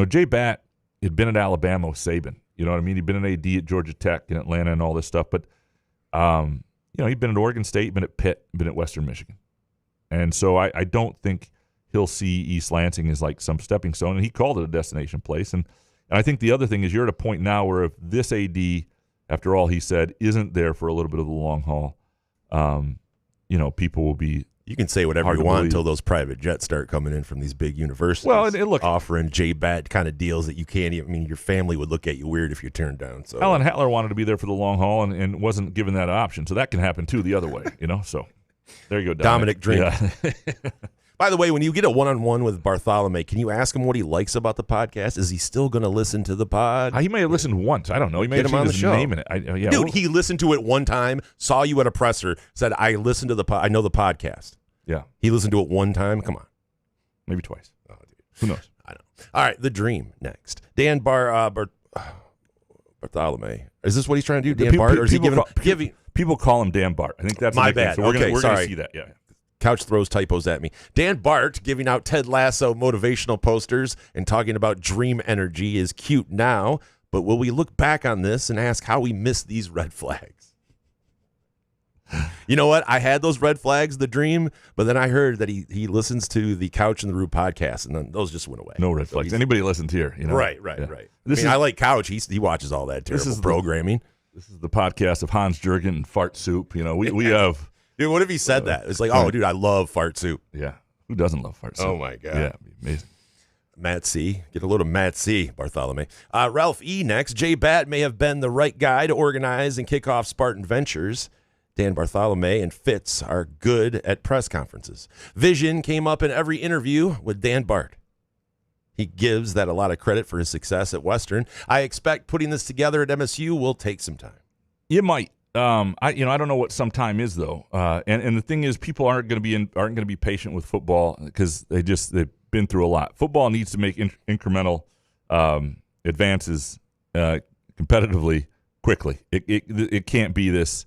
Jay Batt had been at Alabama with Saban. You know what I mean? He'd been an AD at Georgia Tech and Atlanta and all this stuff, but he'd been at Oregon State, been at Pitt, been at Western Michigan. And so I don't think he'll see East Lansing as like some stepping stone, and he called it a destination place. And I think the other thing is you're at a point now where if this AD, after all he said, isn't there for a little bit of the long haul, people will be. You can say whatever you want until those private jets start coming in from these big universities. Well, and look, offering J-Bat kind of deals that you can't even. I mean, your family would look at you weird if you turned down. So Alan Hattler wanted to be there for the long haul and wasn't given that option, so that can happen too the other way. So there you go, Dominic Dream. Yeah. By the way, when you get a one-on-one with Bartholomae, can you ask him what he likes about the podcast? Is he still going to listen to the pod? He may have listened once. I don't know. He may have seen his name in it. Dude, he listened to it one time, saw you at a presser, said, I listened to I know the podcast. Yeah. He listened to it one time? Come on. Maybe twice. Oh, dude. Who knows? I don't know. All right, the dream next. Dan Bartholomae. Is this what he's trying to do? Dan Bart? Or is he giving people call him Dan Bart. I think that's my bad. So we're okay, going to see that. Yeah. Couch throws typos at me. Dan Bart giving out Ted Lasso motivational posters and talking about dream energy is cute now, but will we look back on this and ask how we missed these red flags? You know what? I had those red flags, the dream, but then I heard that he listens to the Couch in the Room podcast, and then those just went away. No red flags. Anybody listens here, Right. I like Couch. He watches all that terrible programming. This is the podcast of Hans Jurgen and Fart Soup. We have. Dude, what if he said that? It's like, oh, dude, I love Fart Soup. Yeah. Who doesn't love Fart Soup? Oh, my God. Yeah, it'd be amazing. Matt C. Get a load of Matt C. Bartholomae. Ralph E. next. Jay Batt may have been the right guy to organize and kick off Spartan Ventures. Dan Bartholomae and Fitz are good at press conferences. Vision came up in every interview with Dan Bart. He gives that a lot of credit for his success at Western. I expect putting this together at MSU will take some time. You might. I don't know what some time is though. And the thing is, people aren't going to be patient with football because they've been through a lot. Football needs to make incremental advances competitively quickly. It can't be this.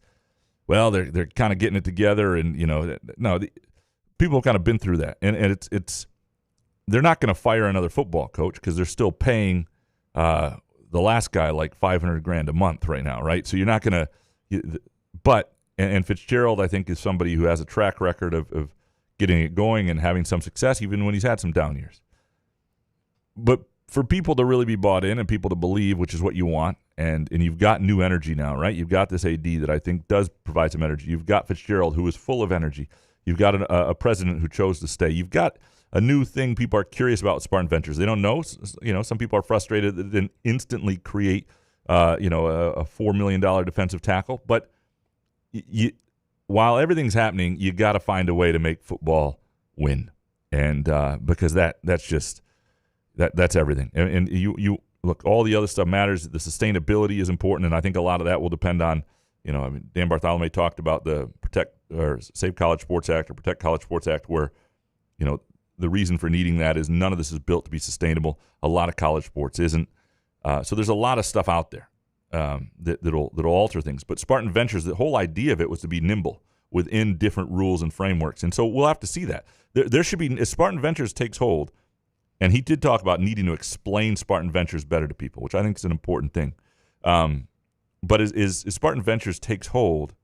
Well, they're kind of getting it together, and people have kind of been through that, and it's they're not going to fire another football coach because they're still paying the last guy like $500,000 a month right now, right? So you're not going to, but Fitzgerald I think is somebody who has a track record of getting it going and having some success even when he's had some down years. But for people to really be bought in and people to believe, which is what you want. And you've got new energy now, right? You've got this AD that I think does provide some energy. You've got Fitzgerald, who is full of energy. You've got a president who chose to stay. You've got a new thing people are curious about with Spartan Ventures. They don't know. Some people are frustrated that they didn't instantly create, a $4 million defensive tackle. But while everything's happening, you got to find a way to make football win, and because that's everything. And you. Look, all the other stuff matters. The sustainability is important, and I think a lot of that will depend on, Dan Bartholomae talked about the Save College Sports Act or Protect College Sports Act, where, the reason for needing that is none of this is built to be sustainable. A lot of college sports isn't. So there's a lot of stuff out there that'll alter things. But Spartan Ventures, the whole idea of it was to be nimble within different rules and frameworks, and so we'll have to see that. There should be, as Spartan Ventures takes hold. And he did talk about needing to explain Spartan Ventures better to people, which I think is an important thing. But as Spartan Ventures takes hold,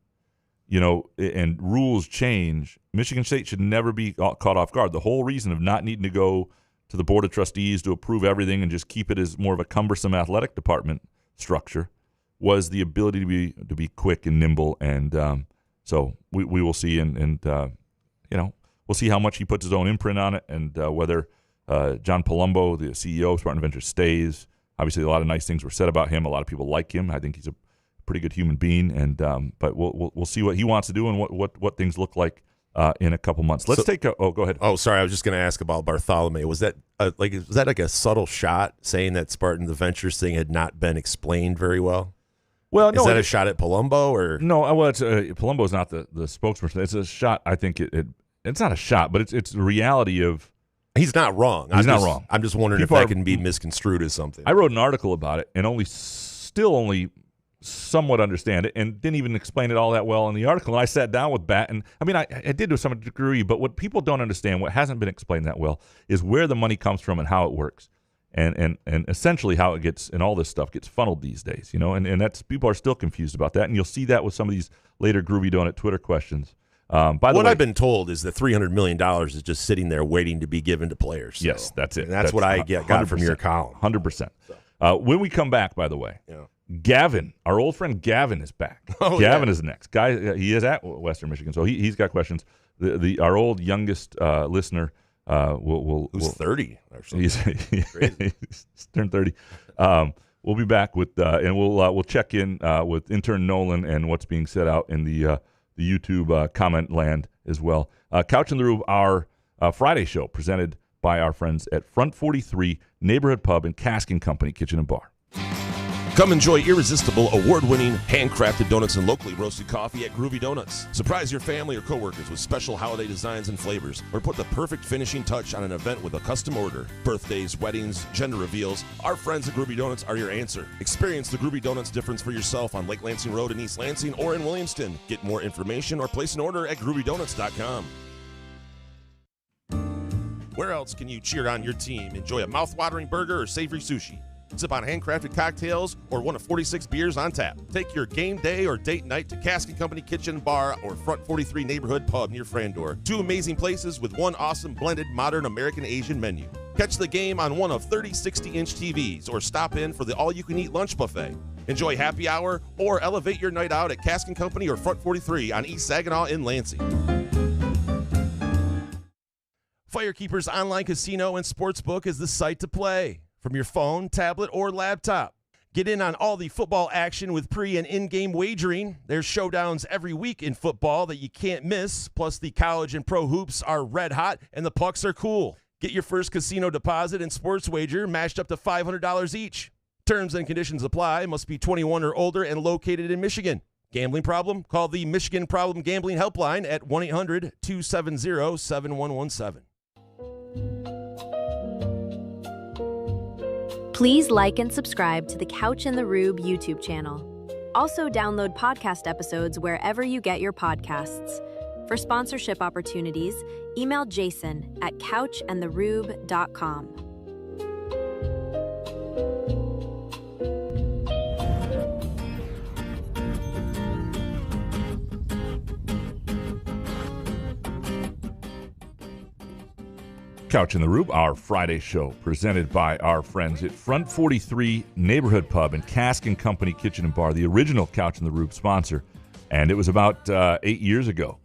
and rules change, Michigan State should never be caught off guard. The whole reason of not needing to go to the Board of Trustees to approve everything and just keep it as more of a cumbersome athletic department structure was the ability to be quick and nimble. And so we will see, and we'll see how much he puts his own imprint on it, and whether John Palumbo, the CEO of Spartan Ventures, stays. Obviously, a lot of nice things were said about him. A lot of people like him. I think he's a pretty good human being. And but we'll see what he wants to do and what things look like in a couple months. Let's take a. Oh, go ahead. Oh, sorry. I was just going to ask about Bartholomae. Was that like a subtle shot saying that Spartan the Ventures thing had not been explained very well? Well, no. Is that a shot at Palumbo or no? Well, it's Palumbo's not the spokesperson. It's a shot. I think it's not a shot, but it's the reality of. He's not wrong. He's not wrong. I'm just wondering if that can be misconstrued as something. I wrote an article about it, and only somewhat understand it and didn't even explain it all that well in the article. And I sat down with Bat, and I mean, I did to some degree, but what people don't understand, what hasn't been explained that well, is where the money comes from and how it works. And essentially how it gets, and all this stuff gets funneled these days, you know, and that's, people are still confused about that. And you'll see that with some of these later Groovy Donut Twitter questions. By the way, I've been told is that $300 million is just sitting there waiting to be given to players. So. Yes, that's it. And that's what I got from your column. 100%. When we come back, by the way, Gavin, our old friend Gavin is back. Gavin is next. Guy, he is at Western Michigan, so he's got questions. Our old youngest listener, who's 30. He's turned 30. We'll be back with and we'll check in with intern Nolan and what's being said out in the YouTube comment land as well. Couch in the Roof, our Friday show presented by our friends at Front 43 Neighborhood Pub and Cask & Company Kitchen and Bar. Come enjoy irresistible, award-winning, handcrafted donuts and locally roasted coffee at Groovy Donuts. Surprise your family or coworkers with special holiday designs and flavors, or put the perfect finishing touch on an event with a custom order. Birthdays, weddings, gender reveals, our friends at Groovy Donuts are your answer. Experience the Groovy Donuts difference for yourself on Lake Lansing Road in East Lansing or in Williamston. Get more information or place an order at groovydonuts.com. Where else can you cheer on your team? Enjoy a mouth-watering burger or savory sushi. Sip on handcrafted cocktails or one of 46 beers on tap. Take your game day or date night to Cask & Company Kitchen and Bar or Front 43 Neighborhood Pub near Frandor. 2 amazing places with one awesome blended modern American Asian menu. Catch the game on one of 30 60-inch TVs or stop in for the all-you-can-eat lunch buffet. Enjoy happy hour or elevate your night out at Cask & Company or Front 43 on East Saginaw in Lansing. Firekeeper's online casino and sportsbook is the site to play. From your phone, tablet, or laptop. Get in on all the football action with pre- and in-game wagering. There's showdowns every week in football that you can't miss. Plus, the college and pro hoops are red hot, and the pucks are cool. Get your first casino deposit and sports wager matched up to $500 each. Terms and conditions apply. Must be 21 or older and located in Michigan. Gambling problem? Call the Michigan Problem Gambling Helpline at 1-800-270-7117. Please like and subscribe to the Couch in the Rube YouTube channel. Also, download podcast episodes wherever you get your podcasts. For sponsorship opportunities, email Jason at couchandtherube.com. Couch in the Roof, our Friday show, presented by our friends at Front 43 Neighborhood Pub and Cask & Company Kitchen and Bar, the original Couch in the Roof sponsor. And it was about 8 years ago,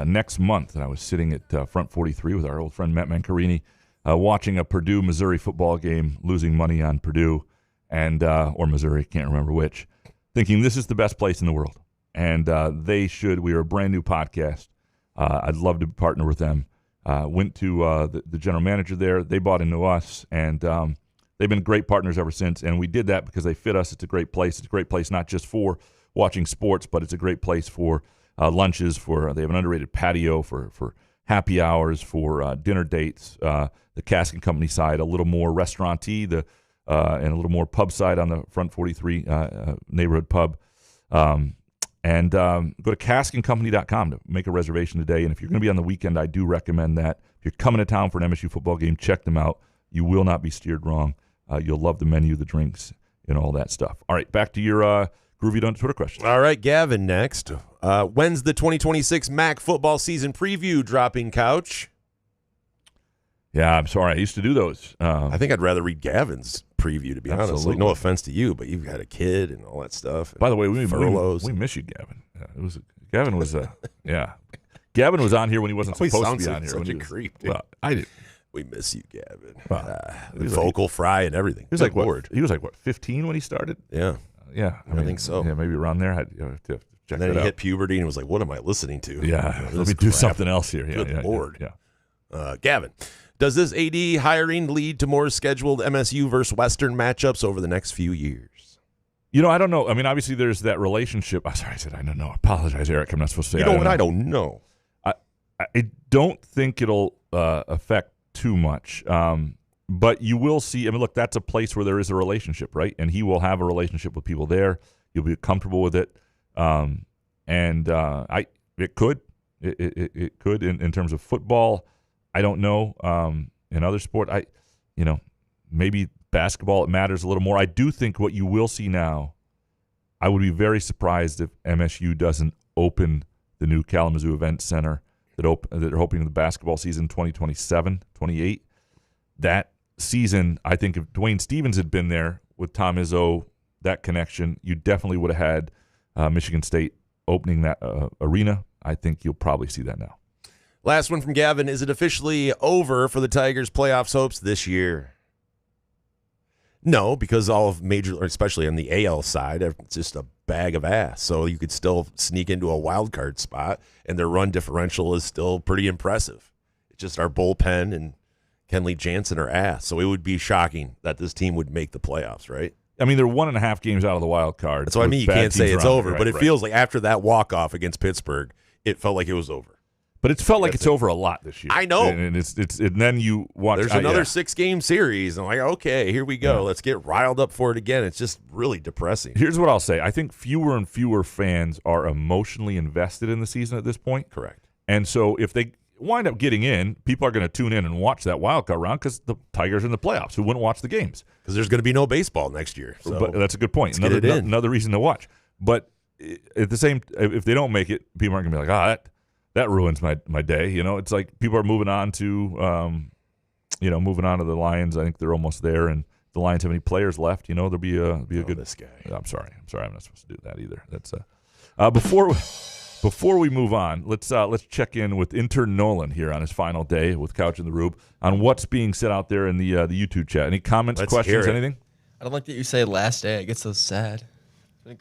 next month, and I was sitting at Front 43 with our old friend Matt Mancarini, watching a Purdue-Missouri football game, losing money on Purdue, and or Missouri, can't remember which, thinking this is the best place in the world. And we are a brand new podcast. I'd love to partner with them. Went to the general manager there. They bought into us, and they've been great partners ever since. And we did that because they fit us. It's a great place. It's a great place not just for watching sports, but it's a great place for lunches. They have an underrated patio for happy hours, for dinner dates. The Cask & Company side, a little more restaurant-y, and a little more pub side on the Front 43 Neighborhood Pub. And go to caskandcompany.com to make a reservation today. And if you're going to be on the weekend, I do recommend that. If you're coming to town for an MSU football game, check them out. You will not be steered wrong. You'll love the menu, the drinks, and all that stuff. All right, back to your Groovy Donut Twitter question. All right, Gavin next. When's the 2026 MAC football season preview dropping, Couch? Yeah, I'm sorry. I used to do those. I think I'd rather read Gavin's preview, to be honest. Absolutely. Like, no offense to you, but you've got a kid and all that stuff. By the way, we furloughs. miss you, Gavin. Gavin was Gavin was on here when he wasn't supposed to be on here. Such a creep. Dude. Well, I did. We miss you, Gavin. Well, vocal fry and everything. He was like what? He was like what? 15 when he started. Yeah. Yeah. I think so. Yeah, maybe around there. I have to check and then that he out. hit puberty and was like, "What am I listening to? Yeah. Let me do something else here." Good Lord. Yeah. Gavin. Does this AD hiring lead to more scheduled MSU versus Western matchups over the next few years? You know, I don't know. I mean, obviously, there's that relationship. I'm sorry, I said I don't know. I apologize, Eric. I'm not supposed to say I don't know. I don't think it'll affect too much. But you will see. I mean, look, that's a place where there is a relationship, right? And he will have a relationship with people there. You'll be comfortable with it, it could in terms of football. I don't know. In other sport, maybe basketball it matters a little more. I do think what you will see now. I would be very surprised if MSU doesn't open the new Kalamazoo Event Center that they're hoping the basketball season 2027, 28. That season, I think if Dwayne Stevens had been there with Tom Izzo, that connection, you definitely would have had Michigan State opening that arena. I think you'll probably see that now. Last one from Gavin. Is it officially over for the Tigers' playoffs hopes this year? No, because all of major, especially on the AL side, it's just a bag of ass. So you could still sneak into a wild card spot, and their run differential is still pretty impressive. It's just our bullpen and Kenley Jansen are ass. So it would be shocking that this team would make the playoffs, right? I mean, they're 1.5 games out of the wild card. That's what I mean. You can't say it's over, but it feels like after that walk-off against Pittsburgh, it felt like it was over. But it's felt like it's over a lot this year. I know. And then you watch. There's another 6-game series. And I'm like, okay, here we go. Yeah. Let's get riled up for it again. It's just really depressing. Here's what I'll say. I think fewer and fewer fans are emotionally invested in the season at this point. Correct. And so if they wind up getting in, people are going to tune in and watch that wild card round because the Tigers are in the playoffs. Who wouldn't watch the games? Because there's going to be no baseball next year. So but that's a good point. Another reason to watch. But at the same, if they don't make it, people aren't going to be like, that ruins my day. It's like people are moving on to, moving on to the Lions. I think they're almost there, and if the Lions have any players left, there'll be a good. This guy. I'm sorry. I'm not supposed to do that either. That's before we move on. Let's check in with intern Nolan here on his final day with Couch in the Rube on what's being said out there in the YouTube chat. Any comments, questions, anything? I don't like that you say last day. It gets so sad.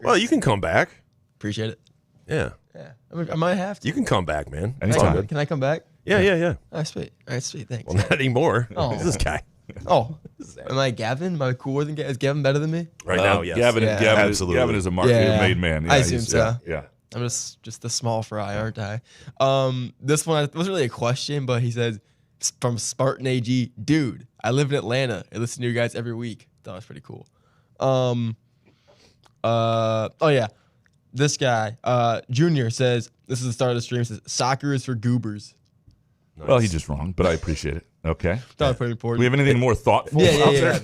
Well, you can come back. Appreciate it. Yeah. Yeah, I might have to. You can come back, man. Anytime. Can I come back? Yeah. Oh, sweet. All right, sweet. Thanks. Well, not anymore. Oh. Who's this guy? Oh, am I Gavin? Am I cooler than Gavin? Is Gavin better than me? Right now, yes. Gavin is a made man. Yeah, I assume so. Yeah. I'm just the small fry, aren't I? This one wasn't really a question, but he says from Spartan AG, dude, I live in Atlanta. I listen to you guys every week. Thought it was pretty cool. Oh yeah. This guy, Junior, says, this is the start of the stream, says, soccer is for goobers. Nice. Well, he's just wrong, but I appreciate it. Okay. That was pretty important. Do we have anything more thoughtful out there?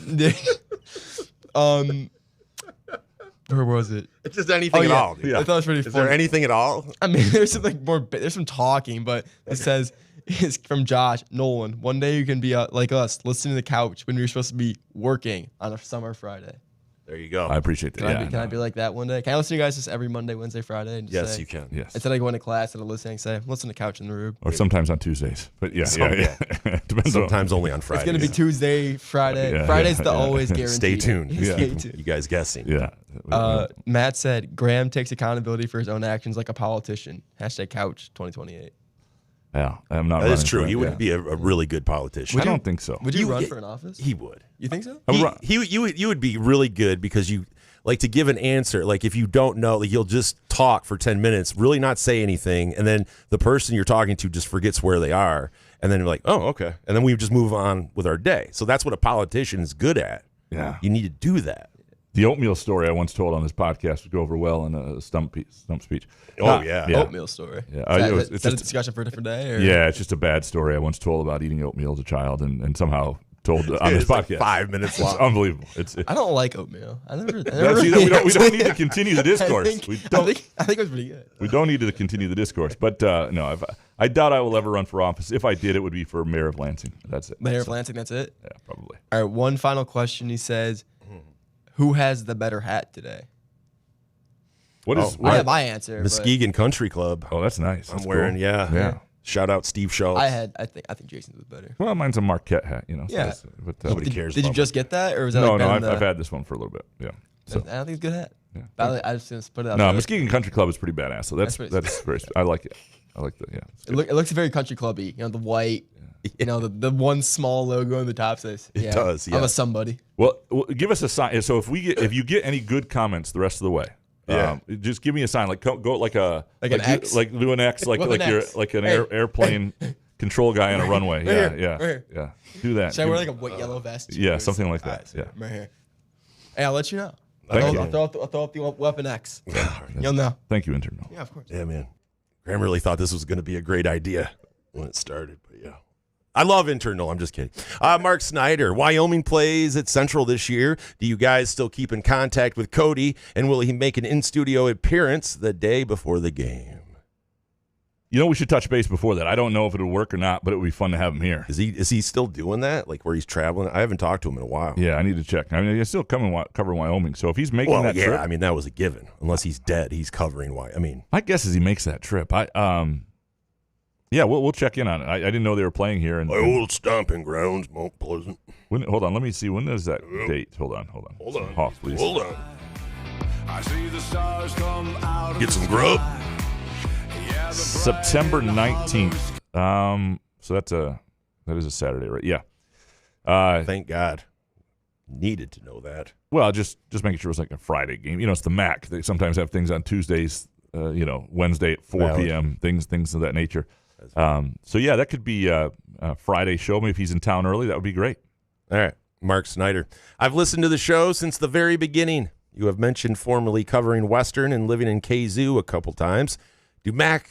Where was it? It's just anything at all. Dude. Yeah. I thought it was pretty funny. Is there anything at all? I mean, there's some there's some talking, but it says, it's from Josh, Nolan, one day you can be like us, listening to the couch when you're supposed to be working on a summer Friday. There you go. I appreciate that. Can I be like that one day? Can I listen to you guys just every Monday, Wednesday, Friday? And just yes, say, you can. Yes. Instead of going to class and listening, say, listen to Couch in the Rube. Or sometimes on Tuesdays. But yeah. Depends. Sometimes only on Fridays. It's going to be Tuesday, Friday. Friday's the always guaranteed. Stay tuned. Stay tuned. You guys guessing. Yeah. Matt said, Graham takes accountability for his own actions like a politician. #Couch 2028. Yeah, I'm not. That is true. He would be a really good politician. I don't think so. Would you run for an office? He would. You think so? You would be really good because you like to give an answer. Like if you don't know, like you'll just talk for 10 minutes, really not say anything, and then the person you're talking to just forgets where they are, and then you're like, oh, okay, and then we just move on with our day. So that's what a politician is good at. Yeah, you need to do that. The oatmeal story I once told on this podcast would go over well in a stump speech. Oatmeal story. Yeah, is that a discussion for a different day? Or? Yeah, it's just a bad story I once told about eating oatmeal as a child, and somehow told on this podcast. Like 5 minutes long. It's unbelievable. I don't like oatmeal. I never we don't need to continue the discourse. I think it was pretty good. We don't need to continue the discourse. But no, I doubt I will ever run for office. If I did, it would be for mayor of Lansing. That's it. Mayor of Lansing, that's it? Yeah, probably. All right, one final question. He says, who has the better hat today? I have my answer. Muskegon Country Club. Oh, that's nice. I'm wearing, cool. Yeah. Shout out Steve Schultz. I think Jason's was better. Well, mine's a Marquette hat, Yeah. So nobody cares. Did you just get that, or was that? No, I've had this one for a little bit. Yeah. So. I don't think it's a good hat. Yeah. I just put it out. No, Muskegon Country Club is pretty badass. So that's very. I like it. I like the It looks very country clubby. The white. The one small logo on the top says. It does. Yeah. I'm a somebody. Well, give us a sign. So if you get any good comments the rest of the way. Just give me a sign, like go like an X, like do an X, like you're like an airplane control guy on a runway. Yeah. Do that. Should I wear like a white yellow vest? Yeah, something like that. Right here. Hey, I'll let you know. Thank you. I'll throw up the Weapon X. You'll know. Thank you, Intern. Yeah, of course. Yeah, man. Graham really thought this was going to be a great idea when it started, but yeah. I love Intern. No, I'm just kidding. Mark Snyder, Wyoming plays at Central this year. Do you guys still keep in contact with Cody, and will he make an in-studio appearance the day before the game? You know, we should touch base before that. I don't know if it'll work or not, but it would be fun to have him here. Is he still doing that, like where he's traveling? I haven't talked to him in a while. Yeah, I need to check. I mean, he's still covering Wyoming, so if he's making that trip. I mean, that was a given. Unless he's dead, he's covering Wyoming. I mean, my guess is he makes that trip. Yeah, we'll check in on it. I didn't know they were playing here. My old stomping grounds, Mount Pleasant. Hold on, let me see. When is that date? Hold on. Hoff, please. Hold on. Get some grub. September 19th. So that is a Saturday, right? Yeah. Thank God. Needed to know that. Well, just making sure it's like a Friday game. You know, it's the MAC. They sometimes have things on Tuesdays. Wednesday at 4 p.m. Things of that nature. So yeah, that could be a Friday show. Maybe if he's in town early, that would be great. All right, Mark Snyder. I've listened to the show since the very beginning. You have mentioned formerly covering Western and living in KZoo a couple times. Do MAC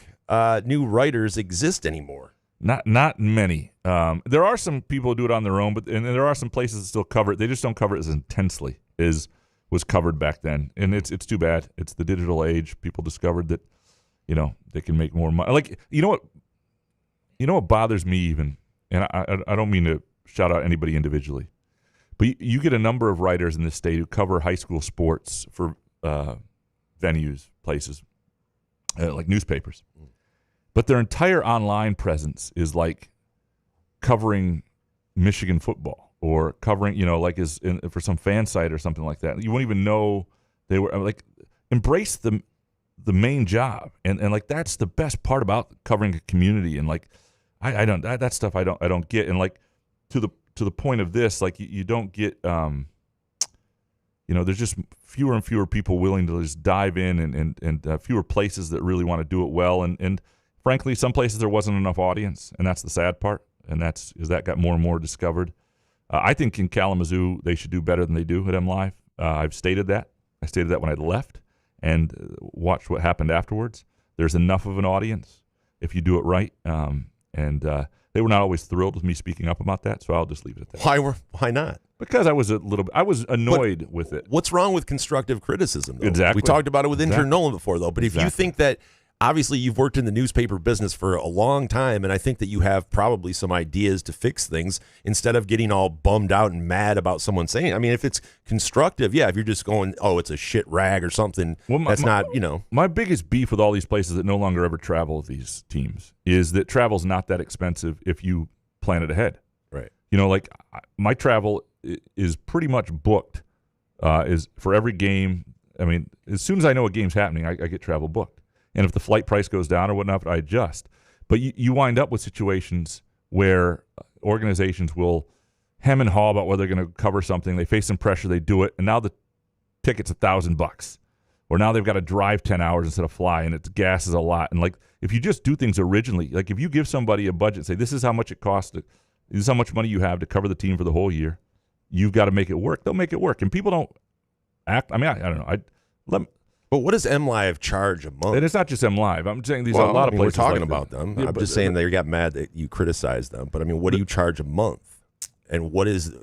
new writers exist anymore? Not many. There are some people who do it on their own, and there are some places that still cover it. They just don't cover it as intensely as was covered back then, and it's too bad. It's the digital age. People discovered that, they can make more money. Like, you know what bothers me even, and I don't mean to shout out anybody individually, but you get a number of writers in this state who cover high school sports for venues, places, like newspapers, but their entire online presence is like covering Michigan football or covering, for some fan site or something like that. You won't even know they were like, embrace the main job. And like, that's the best part about covering a community. And like, I don't, that stuff I don't get. And like, to the point of this, like you don't get, there's just fewer and fewer people willing to just dive in and fewer places that really want to do it well. And frankly, some places there wasn't enough audience, and that's the sad part. And that got more and more discovered. I think in Kalamazoo, they should do better than they do at MLive. I've stated that. I stated that when I left, and watched what happened afterwards. There's enough of an audience if you do it right. And they were not always thrilled with me speaking up about that, so I'll just leave it at that. Why not? Because I was annoyed with it. What's wrong with constructive criticism, though? Exactly. We talked about it with Intern Nolan before, though. But if you think that, obviously you've worked in the newspaper business for a long time, and I think that you have probably some ideas to fix things instead of getting all bummed out and mad about someone saying it. I mean, if it's constructive, yeah, if you're just going, oh, it's a shit rag or something, My biggest beef with all these places that no longer ever travel with these teams is that travel's not that expensive if you plan it ahead. Right. Like my travel is pretty much booked is for every game. I mean, as soon as I know a game's happening, I get travel booked. And if the flight price goes down or whatnot, I adjust. But you wind up with situations where organizations will hem and haw about whether they're going to cover something. They face some pressure, they do it, and now the ticket's $1,000. Or now they've got to drive 10 hours instead of fly, and gas is a lot. And like, if you just do things originally, like if you give somebody a budget, say this is how much it costs, this is how much money you have to cover the team for the whole year. You've got to make it work. They'll make it work, and people don't act. I mean, I don't know. But what does MLive charge a month? And it's not just MLive. I'm saying these are a lot of places. We're talking like about them. Yeah, I'm just saying they got mad that you criticized them. But I mean, what do you charge a month? And what is,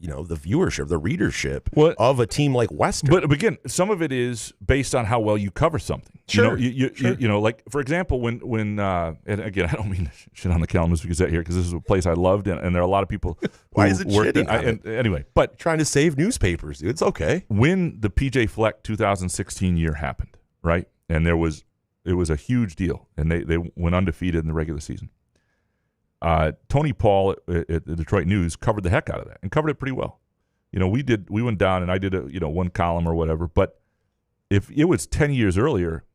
the viewership, the readership of a team like Western? But again, some of it is based on how well you cover something. Sure. You like for example, when and again, I don't mean to shit on the Kalamazoo Gazette here because this is a place I loved, and there are a lot of people. Why is it shitting? Anyway, but trying to save newspapers, dude. It's okay. When the PJ Fleck 2016 year happened, right, and it was a huge deal, and they went undefeated in the regular season. Tony Paul at the Detroit News covered the heck out of that and covered it pretty well. We went down and I did one column or whatever, but if it was 10 years earlier,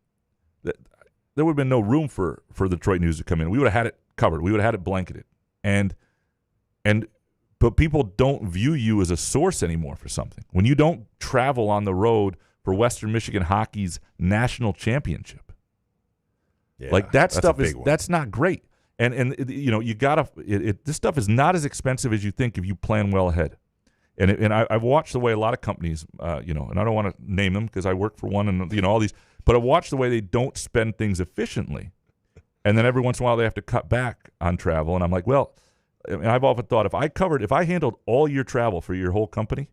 there would have been no room for the Detroit News to come in. We would have had it covered. We would have had it blanketed. But people don't view you as a source anymore for something. When you don't travel on the road for Western Michigan hockey's national championship. Yeah, like that stuff that's not great. And you gotta this stuff is not as expensive as you think if you plan well ahead. And I've watched the way a lot of companies, and I don't want to name them because I work for one and, all these, but I've watched the way they don't spend things efficiently. And then every once in a while they have to cut back on travel. And I'm like, well, I've often thought if I handled all your travel for your whole company,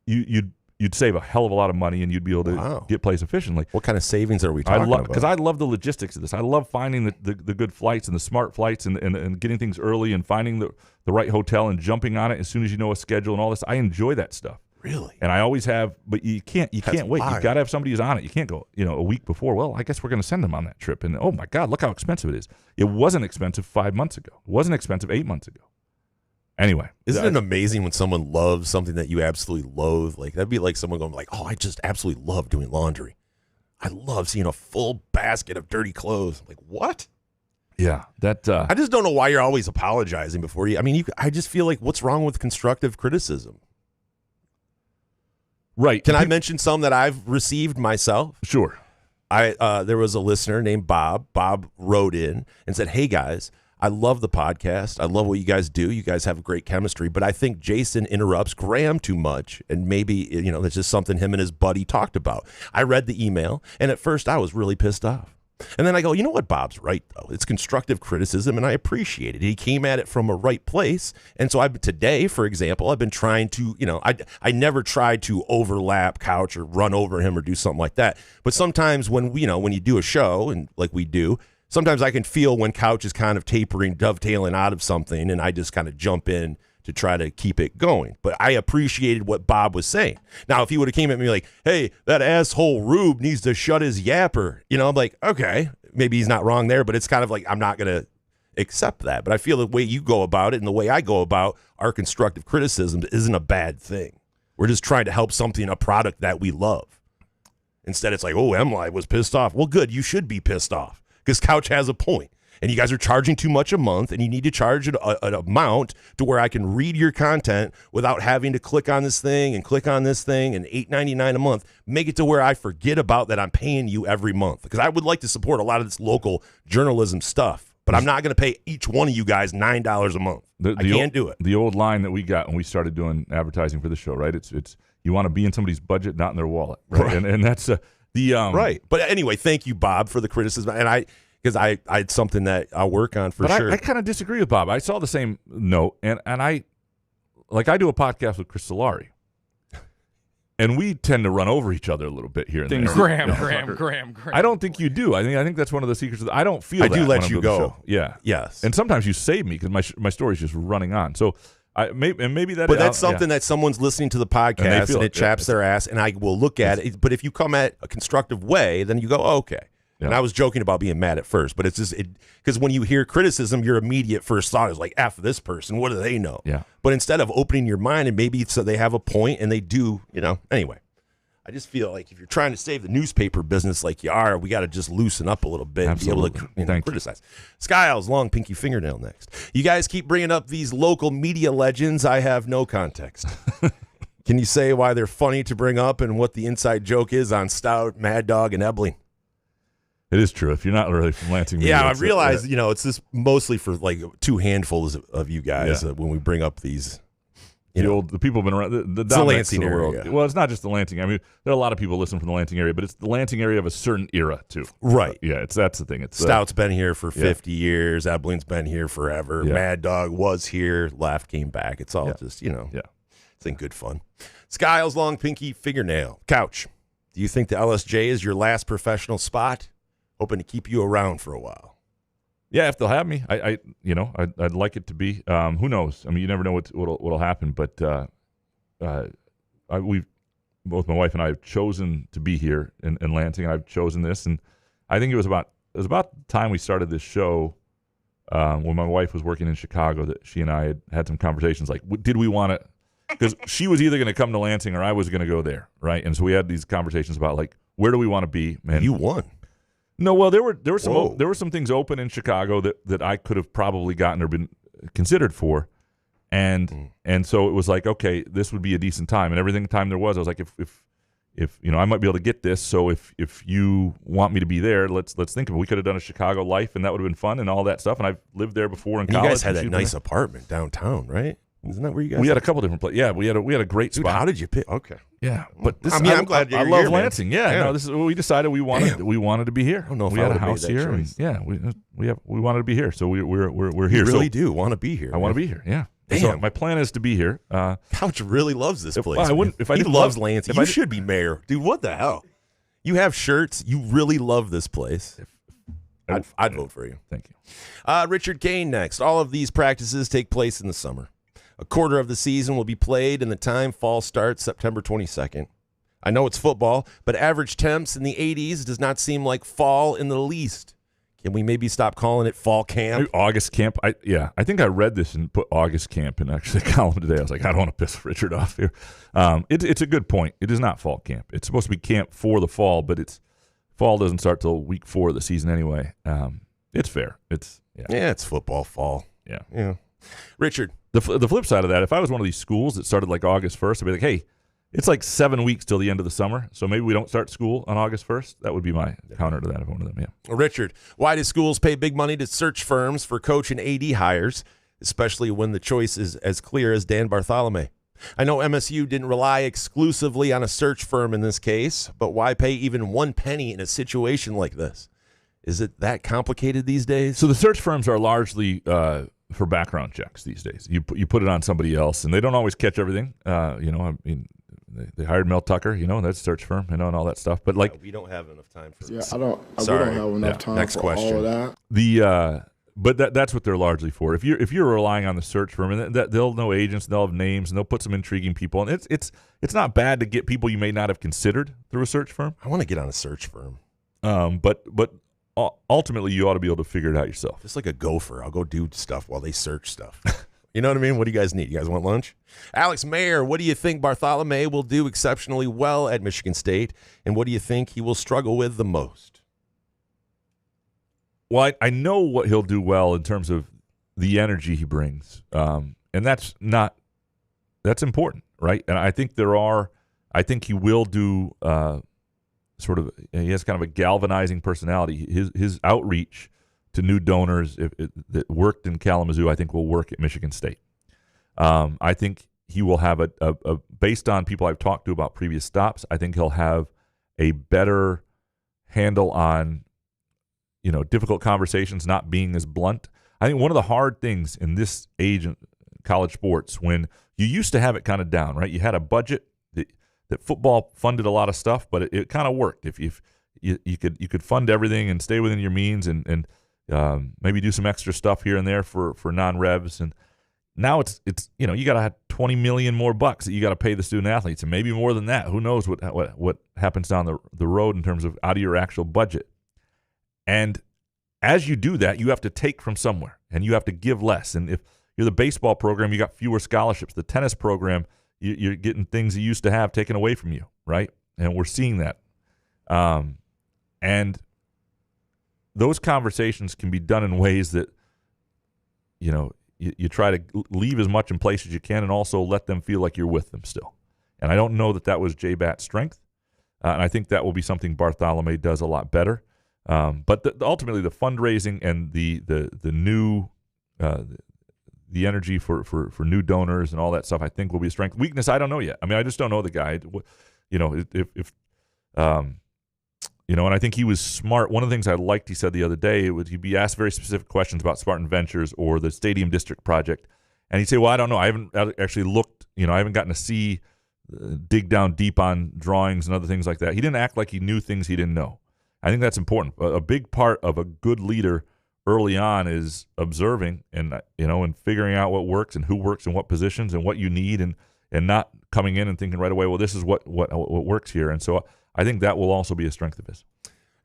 you'd save a hell of a lot of money and you'd be able to get places efficiently. What kind of savings are we talking about? Because I love the logistics of this. I love finding the good flights and the smart flights and getting things early and finding the right hotel and jumping on it as soon as you know a schedule and all this. I enjoy that stuff. Really? And I always have, but you can't wait. You've got to have somebody who's on it. You can't go, a week before. Well, I guess we're going to send them on that trip. And oh my God, look how expensive it is. It wasn't expensive 5 months ago. It wasn't expensive 8 months ago. Anyway. Isn't it amazing when someone loves something that you absolutely loathe? Like that'd be like someone going like, oh, I just absolutely love doing laundry. I love seeing a full basket of dirty clothes. I'm like, what? Yeah. I just don't know why you're always apologizing before you. I mean, I just feel like what's wrong with constructive criticism? Right. Can I mention some that I've received myself? Sure. There was a listener named Bob. Bob wrote in and said, hey, guys, I love the podcast. I love what you guys do. You guys have great chemistry, but I think Jason interrupts Graham too much, and maybe, that's just something him and his buddy talked about. I read the email, and at first I was really pissed off. And then I go, you know what? Bob's right, though. It's constructive criticism, and I appreciate it. He came at it from a right place. And so today, for example, I've been trying to, I never tried to overlap Couch or run over him or do something like that. But sometimes when you do a show, and like we do, sometimes I can feel when Couch is kind of dovetailing out of something, and I just kind of jump in to try to keep it going. But I appreciated what Bob was saying. Now, if he would have came at me like, hey, that asshole Rube needs to shut his yapper, I'm like, okay, maybe he's not wrong there, but it's kind of like I'm not going to accept that. But I feel the way you go about it and the way I go about our constructive criticism isn't a bad thing. We're just trying to help a product that we love. Instead, it's like, oh, MLive was pissed off. Well, good, you should be pissed off because Couch has a point. And you guys are charging too much a month, and you need to charge an amount to where I can read your content without having to click on this thing and click on this thing and $8.99 a month. Make it to where I forget about that I'm paying you every month, because I would like to support a lot of this local journalism stuff, but I'm not going to pay each one of you guys $9 a month. I can't do it. The old line that we got when we started doing advertising for the show, right? It's you want to be in somebody's budget, not in their wallet, right? And that's right. But anyway, thank you, Bob, for the criticism, and because I had something that I'll work on for sure. I kind of disagree with Bob. I saw the same note, and I do a podcast with Chris Solari, and we tend to run over each other a little bit here and there. Graham. I don't think you do. I think that's one of the secrets. I don't feel I that do let when you I'm doing the go. show. Yeah. Yes. And sometimes you save me because my story's just running on. So maybe that. But that's something that someone's listening to the podcast and it chaps their ass, and I will look at it. But if you come at a constructive way, then you go, oh, okay. Yeah. And I was joking about being mad at first, but it's just because when you hear criticism, your immediate first thought is like, F this person, what do they know? Yeah. But instead of opening your mind and maybe so they have a point and they do, anyway, I just feel like if you're trying to save the newspaper business like you are, we got to just loosen up a little bit and be able to criticize. Skiles, long pinky fingernail next. You guys keep bringing up these local media legends. I have no context. Can you say why they're funny to bring up and what the inside joke is on Stout, Mad Dog, and Ebling? It is true. If you're not really from Lansing, yeah, I realize it's just mostly for like two handfuls of you guys when we bring up these. The people have been around the Lansing area. World. Well, it's not just the Lansing. I mean, there are a lot of people listening from the Lansing area, but it's the Lansing area of a certain era too. Right. That's the thing. It's Stout's been here for 50 years. Ebling's been here forever. Yeah. Mad Dog was here, left, came back. It's all just it's in good fun. Skiles, long pinky fingernail. Couch. Do you think the LSJ is your last professional spot? Hoping to keep you around for a while. Yeah, if they'll have me, I'd like it to be. Who knows? I mean, you never know what'll happen. But we've both my wife and I have chosen to be here in Lansing. I've chosen this, and I think it was about the time we started this show when my wife was working in Chicago that she and I had some conversations. Like, did we want to? Because she was either going to come to Lansing or I was going to go there, right? And so we had these conversations about like, where do we want to be? Man, you won. No, well, there were some things open in Chicago that I could have probably gotten or been considered for, and so it was like, okay, this would be a decent time, and everything time there was, I was like, if I might be able to get this, so if you want me to be there, let's think of it. We could have done a Chicago life, and that would have been fun and all that stuff, and I've lived there before in college. You guys had that nice apartment downtown, right? Isn't that where you guys? We had a couple different places. Yeah, we had a great Dude, spot. how did you pick? Okay. Yeah, but this, I'm glad you're I love here, man. Lansing. Yeah, no, this is we decided we wanted to be here. I don't know if we I had a would've made house that here. And, choice. yeah, we wanted to be here, so we're You here. really So do want to be here. I want to be here. Yeah. Damn. So my plan is to be here. Couch really loves this place. I wouldn't. man. If I he didn't loves love, Lansing. if You I should be mayor, dude. What the hell? You have shirts. You really love this place. I'd vote for you. Thank you. Richard Kane next. All of these practices take place in the summer. A quarter of the season will be played, and the time fall starts September 22nd. I know it's football, but average temps in the 80s does not seem like fall in the least. Can we maybe stop calling it fall camp? Maybe August camp. I think I read this and put August camp in actually the column today. I was like, I don't want to piss Richard off here. It's a good point. It is not fall camp. It's supposed to be camp for the fall, but fall doesn't start till week 4 of the season anyway. It's fair. It's football fall. Yeah. Richard. The flip side of that, if I was one of these schools that started like August 1st, I'd be like, hey, it's like 7 weeks till the end of the summer, so maybe we don't start school on August 1st. That would be my counter to that if one of them, yeah. Richard, why do schools pay big money to search firms for coach and AD hires, especially when the choice is as clear as Dan Bartholomae? I know MSU didn't rely exclusively on a search firm in this case, but why pay even 1 penny in a situation like this? Is it that complicated these days? So the search firms are largely for background checks these days. You put it on somebody else, and they don't always catch everything. They hired Mel Tucker, that's a search firm, and all that stuff. But we don't have enough time for this. Yeah, we don't have enough time next for question. all of that. But that's what they're largely for. If you're relying on the search firm, and they'll know agents, and they'll have names, and they'll put some intriguing people, and it's not bad to get people you may not have considered through a search firm. I want to get on a search firm. But ultimately, you ought to be able to figure it out yourself. Just like a gopher, I'll go do stuff while they search stuff. You know what I mean? What do you guys need? You guys want lunch? Alex Mayer, what do you think Bartholomae will do exceptionally well at Michigan State, and what do you think he will struggle with the most? Well, I know what he'll do well in terms of the energy he brings, and that's important, right? And I think he will do he has kind of a galvanizing personality. His outreach to new donors that worked in Kalamazoo, I think will work at Michigan State. I think he will have a based on people I've talked to about previous stops, I think he'll have a better handle on difficult conversations not being as blunt. I think one of the hard things in this age in college sports, when you used to have it kind of down, right? You had a budget that football funded a lot of stuff, but it kind of worked. If you could fund everything and stay within your means and maybe do some extra stuff here and there for non-revs. And now it's you got to have $20 million more bucks that you got to pay the student athletes, and maybe more than that. Who knows what happens down the road in terms of out of your actual budget. And as you do that, you have to take from somewhere, and you have to give less. And if you're the baseball program, you got fewer scholarships. The tennis program, you're getting things you used to have taken away from you, right? And we're seeing that. And those conversations can be done in ways that, you try to leave as much in place as you can and also let them feel like you're with them still. And I don't know that was J-Bat's strength. And I think that will be something Bartholomae does a lot better. But ultimately, the fundraising and the new the energy for new donors and all that stuff, I think will be a strength. Weakness, I don't know yet. I mean, I just don't know the guy. And I think he was smart. One of the things I liked he said the other day was he'd be asked very specific questions about Spartan Ventures or the Stadium District project, and he'd say, "Well, I don't know. I haven't actually looked. I haven't gotten to see, dig down deep on drawings and other things like that." He didn't act like he knew things he didn't know. I think that's important. A big part of a good leader early on is observing and figuring out what works and who works in what positions and what you need, and not coming in and thinking right away, well, this is what works here. And so I think that will also be a strength of his.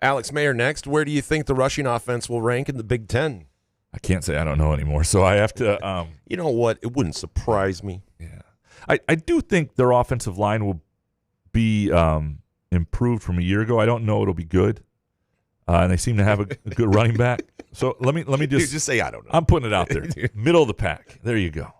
Alex Mayer next. Where do you think the rushing offense will rank in the Big Ten? I can't say I don't know anymore, so I have to. You know what? It wouldn't surprise me. Yeah, I do think their offensive line will be improved from a year ago. I don't know it'll be good. And they seem to have a good running back. So let me just say I don't know. I'm putting it out there. Middle of the pack. There you go.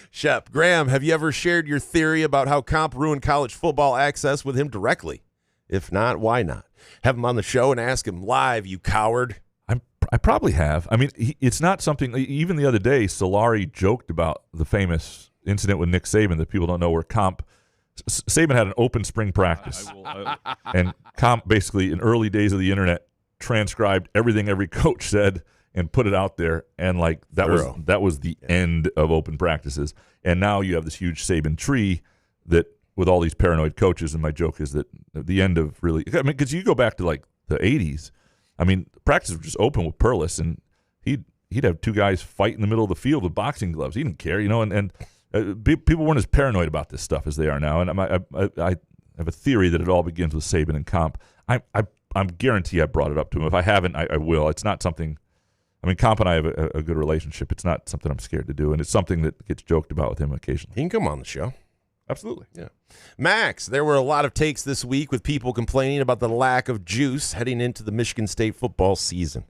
Shep, Graham, have you ever shared your theory about how comp ruined college football access with him directly? If not, why not? Have him on the show and ask him live, you coward. I probably have. I mean, it's not something. Even the other day, Solari joked about the famous incident with Nick Saban that people don't know, where Saban had an open spring practice, and Comp basically in early days of the internet transcribed everything every coach said and put it out there, and like that was the end of open practices. And now you have this huge Saban tree that with all these paranoid coaches. And my joke is that the end of really, I mean, because you go back to like the 80s. I mean, practices were just open with Perlis, and he'd have two guys fight in the middle of the field with boxing gloves. He didn't care, and people weren't as paranoid about this stuff as they are now. And I have a theory that it all begins with Saban and Comp. I'm guarantee I brought it up to him. If I haven't, I will. It's not something. I mean, Comp and I have a good relationship. It's not something I'm scared to do, and it's something that gets joked about with him occasionally. He can come on the show. Absolutely. Yeah. Max, there were a lot of takes this week with people complaining about the lack of juice heading into the Michigan State football season.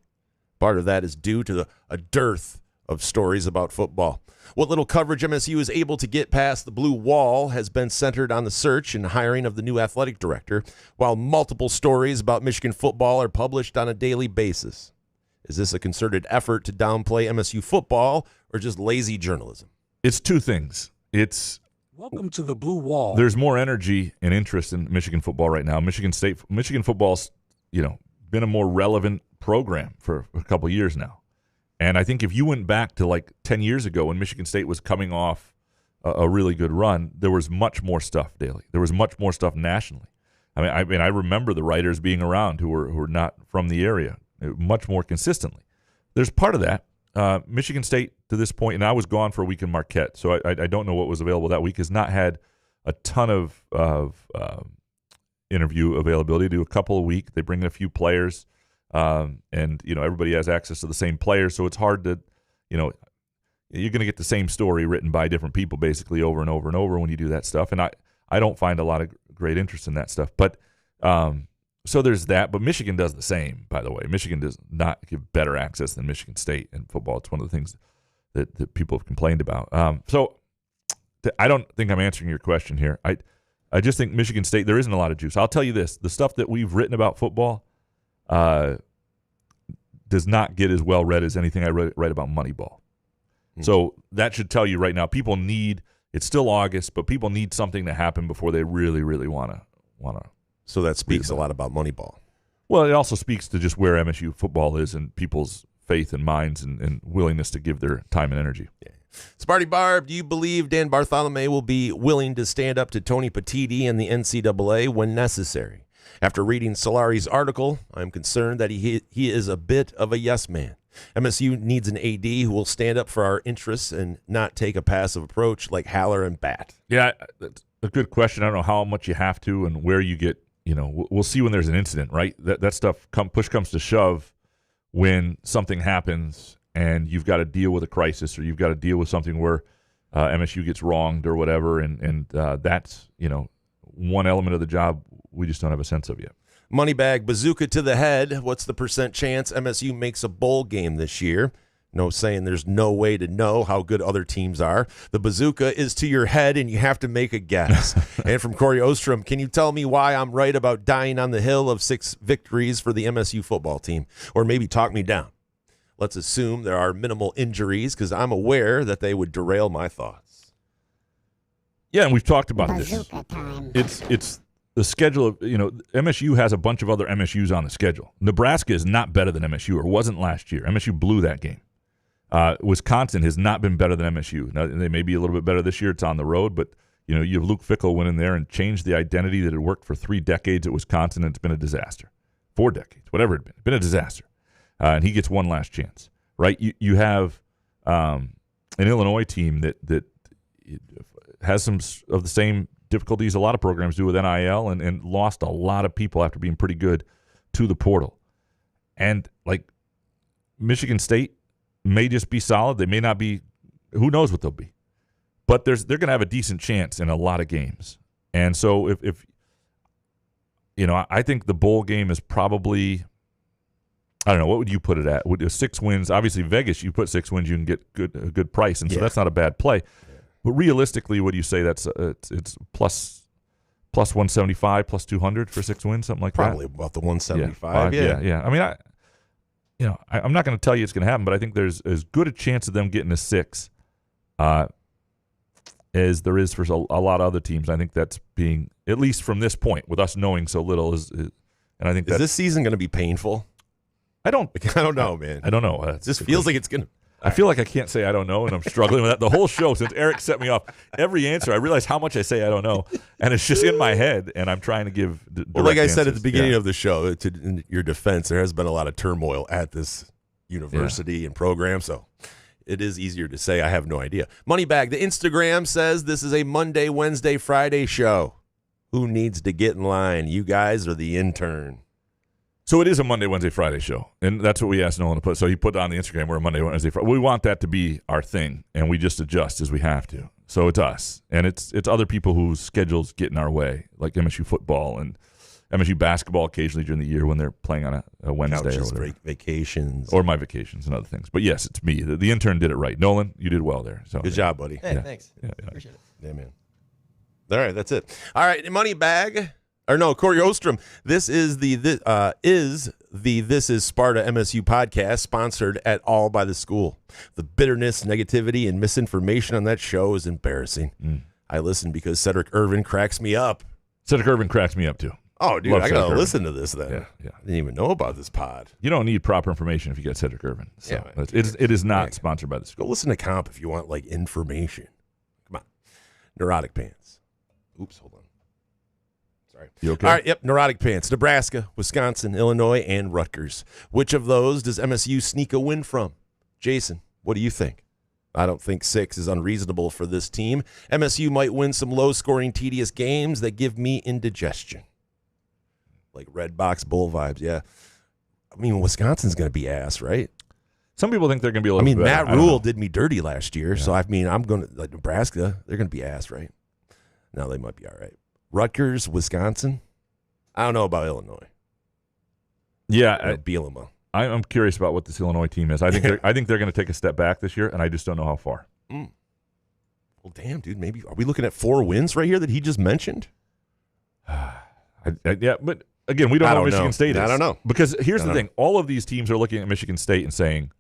Part of that is due to a dearth of stories about football. What little coverage MSU is able to get past the blue wall has been centered on the search and hiring of the new athletic director, while multiple stories about Michigan football are published on a daily basis. Is this a concerted effort to downplay MSU football or just lazy journalism? It's two things. Welcome to the blue wall. There's more energy and interest in Michigan football right now. Michigan football's, been a more relevant program for a couple of years now. And I think if you went back to like 10 years ago when Michigan State was coming off a really good run, there was much more stuff daily. There was much more stuff nationally. I remember the writers being around who were not from the area much more consistently. There's part of that. Michigan State to this point, and I was gone for a week in Marquette, so I don't know what was available that week, has not had a ton of interview availability. They do a couple a week. They bring in a few players, and everybody has access to the same players, so it's hard to, you're going to get the same story written by different people basically over and over and over when you do that stuff, and I don't find a lot of great interest in that stuff. But so there's that, but Michigan does the same, by the way. Michigan does not give better access than Michigan State in football. It's one of the things that people have complained about. So I don't think I'm answering your question here. I just think Michigan State, there isn't a lot of juice. I'll tell you this. The stuff that we've written about football does not get as well read as anything I write about Moneyball. So that should tell you right now, people need, it's still August, but people need something to happen before they really, really want to. So that speaks a lot about Moneyball. Well, it also speaks to just where MSU football is and people's faith and minds and willingness to give their time and energy. Yeah. Sparty Barb, do you believe Dan Bartholomae will be willing to stand up to Tony Petitti and the NCAA when necessary? After reading Solari's article, I'm concerned that he is a bit of a yes man. MSU needs an AD who will stand up for our interests and not take a passive approach like Haller and Bat. Yeah, that's a good question. I don't know how much you have to and where you get. We'll see when there's an incident, right? That stuff, push comes to shove when something happens and you've got to deal with a crisis or you've got to deal with something where MSU gets wronged or whatever, and that's, one element of the job we just don't have a sense of yet. Moneybag bazooka to the head. What's the % chance MSU makes a bowl game this year? No saying there's no way to know how good other teams are. The bazooka is to your head, and you have to make a guess. And from Corey Ostrom, can you tell me why I'm right about dying on the hill of 6 victories for the MSU football team? Or maybe talk me down. Let's assume there are minimal injuries, because I'm aware that they would derail my thoughts. Yeah, and we've talked about this. It's the schedule of, MSU has a bunch of other MSUs on the schedule. Nebraska is not better than MSU, or wasn't last year. MSU blew that game. Wisconsin has not been better than MSU. Now, they may be a little bit better this year. It's on the road, but you have Luke Fickell went in there and changed the identity that had worked for 3 decades at Wisconsin, and it's been a disaster. 4 decades, whatever it's been a disaster. And he gets one last chance, right? You have an Illinois team that has some of the same difficulties a lot of programs do with NIL and lost a lot of people after being pretty good to the portal. And like Michigan State may just be solid. They may not be. Who knows what they'll be? But they're going to have a decent chance in a lot of games. And so if I think the bowl game is probably, I don't know, what would you put it at? Would 6 wins? Obviously, Vegas, you put 6 wins, you can get a good price, and so that's not a bad play. Yeah. But realistically, what do you say? That's it's plus 175, plus 200 for 6 wins, something like Probably that. About the 175. Yeah. I mean, I'm not going to tell you it's going to happen, but I think there's as good a chance of them getting a 6 as there is for a lot of other teams. I think that's being, at least from this point, with us knowing so little, and I think is this season going to be painful? I don't know, man. I don't know. It just feels like it's going to. I feel like I can't say I don't know, and I'm struggling with that. The whole show, since Eric set me off, every answer, I realize how much I say I don't know, and it's just in my head, and I'm trying to give well, like I said at answers. the beginning of the show, in your defense, there has been a lot of turmoil at this university and program, so it is easier to say I have no idea. Moneybag, the Instagram says this is a Monday, Wednesday, Friday show. Who needs to get in line? You guys or the intern? So it is a Monday, Wednesday, Friday show, and that's what we asked Nolan to put. So he put on the Instagram, we're a Monday, Wednesday, Friday. We want that to be our thing, and we just adjust as we have to. So it's us, and it's other people whose schedules get in our way, like MSU football and MSU basketball occasionally during the year when they're playing on a Wednesday Couches, or whatever. Vacations. Or my vacations and other things. But yes, it's me. The intern did it right. Nolan, you did well there. So good job, buddy. Hey, thanks. Yeah. Appreciate it. Yeah, man. All right, that's it. All right, Moneybag. Or no, Corey Ostrom. This is the This is Sparta MSU podcast, sponsored at all by the school. The bitterness, negativity, and misinformation on that show is embarrassing. I listen because Cedric Irvin cracks me up. Cedric Irvin cracks me up too. Oh, dude, Love I gotta Cedric listen to this then. Yeah. I didn't even know about this pod. You don't need proper information if you get Cedric Irvin. So it is not sponsored by the school. Go listen to Comp if you want like information. Come on. Neurotic Pants. Oops, hold on. Sorry. You okay? All right, yep, Neurotic Pants. Nebraska, Wisconsin, Illinois, and Rutgers. Which of those does MSU sneak a win from? Jason, what do you think? I don't think 6 is unreasonable for this team. MSU might win some low-scoring, tedious games that give me indigestion. Like Red Box Bull vibes, yeah. I mean, Wisconsin's going to be ass, right? Some people think they're going to be a little bit better. Matt Rule did me dirty last year, so I mean, I'm going to, like, Nebraska, they're going to be ass, right? No, they might be all right. Rutgers, Wisconsin, I don't know about Illinois. Yeah. Bielema. I'm curious about what this Illinois team is. I think they're going to take a step back this year, and I just don't know how far. Well, damn, dude. Maybe are we looking at 4 wins right here that he just mentioned? Yeah, but again, we don't know what Michigan State is. I don't know. Because here's the thing. All of these teams are looking at Michigan State and saying,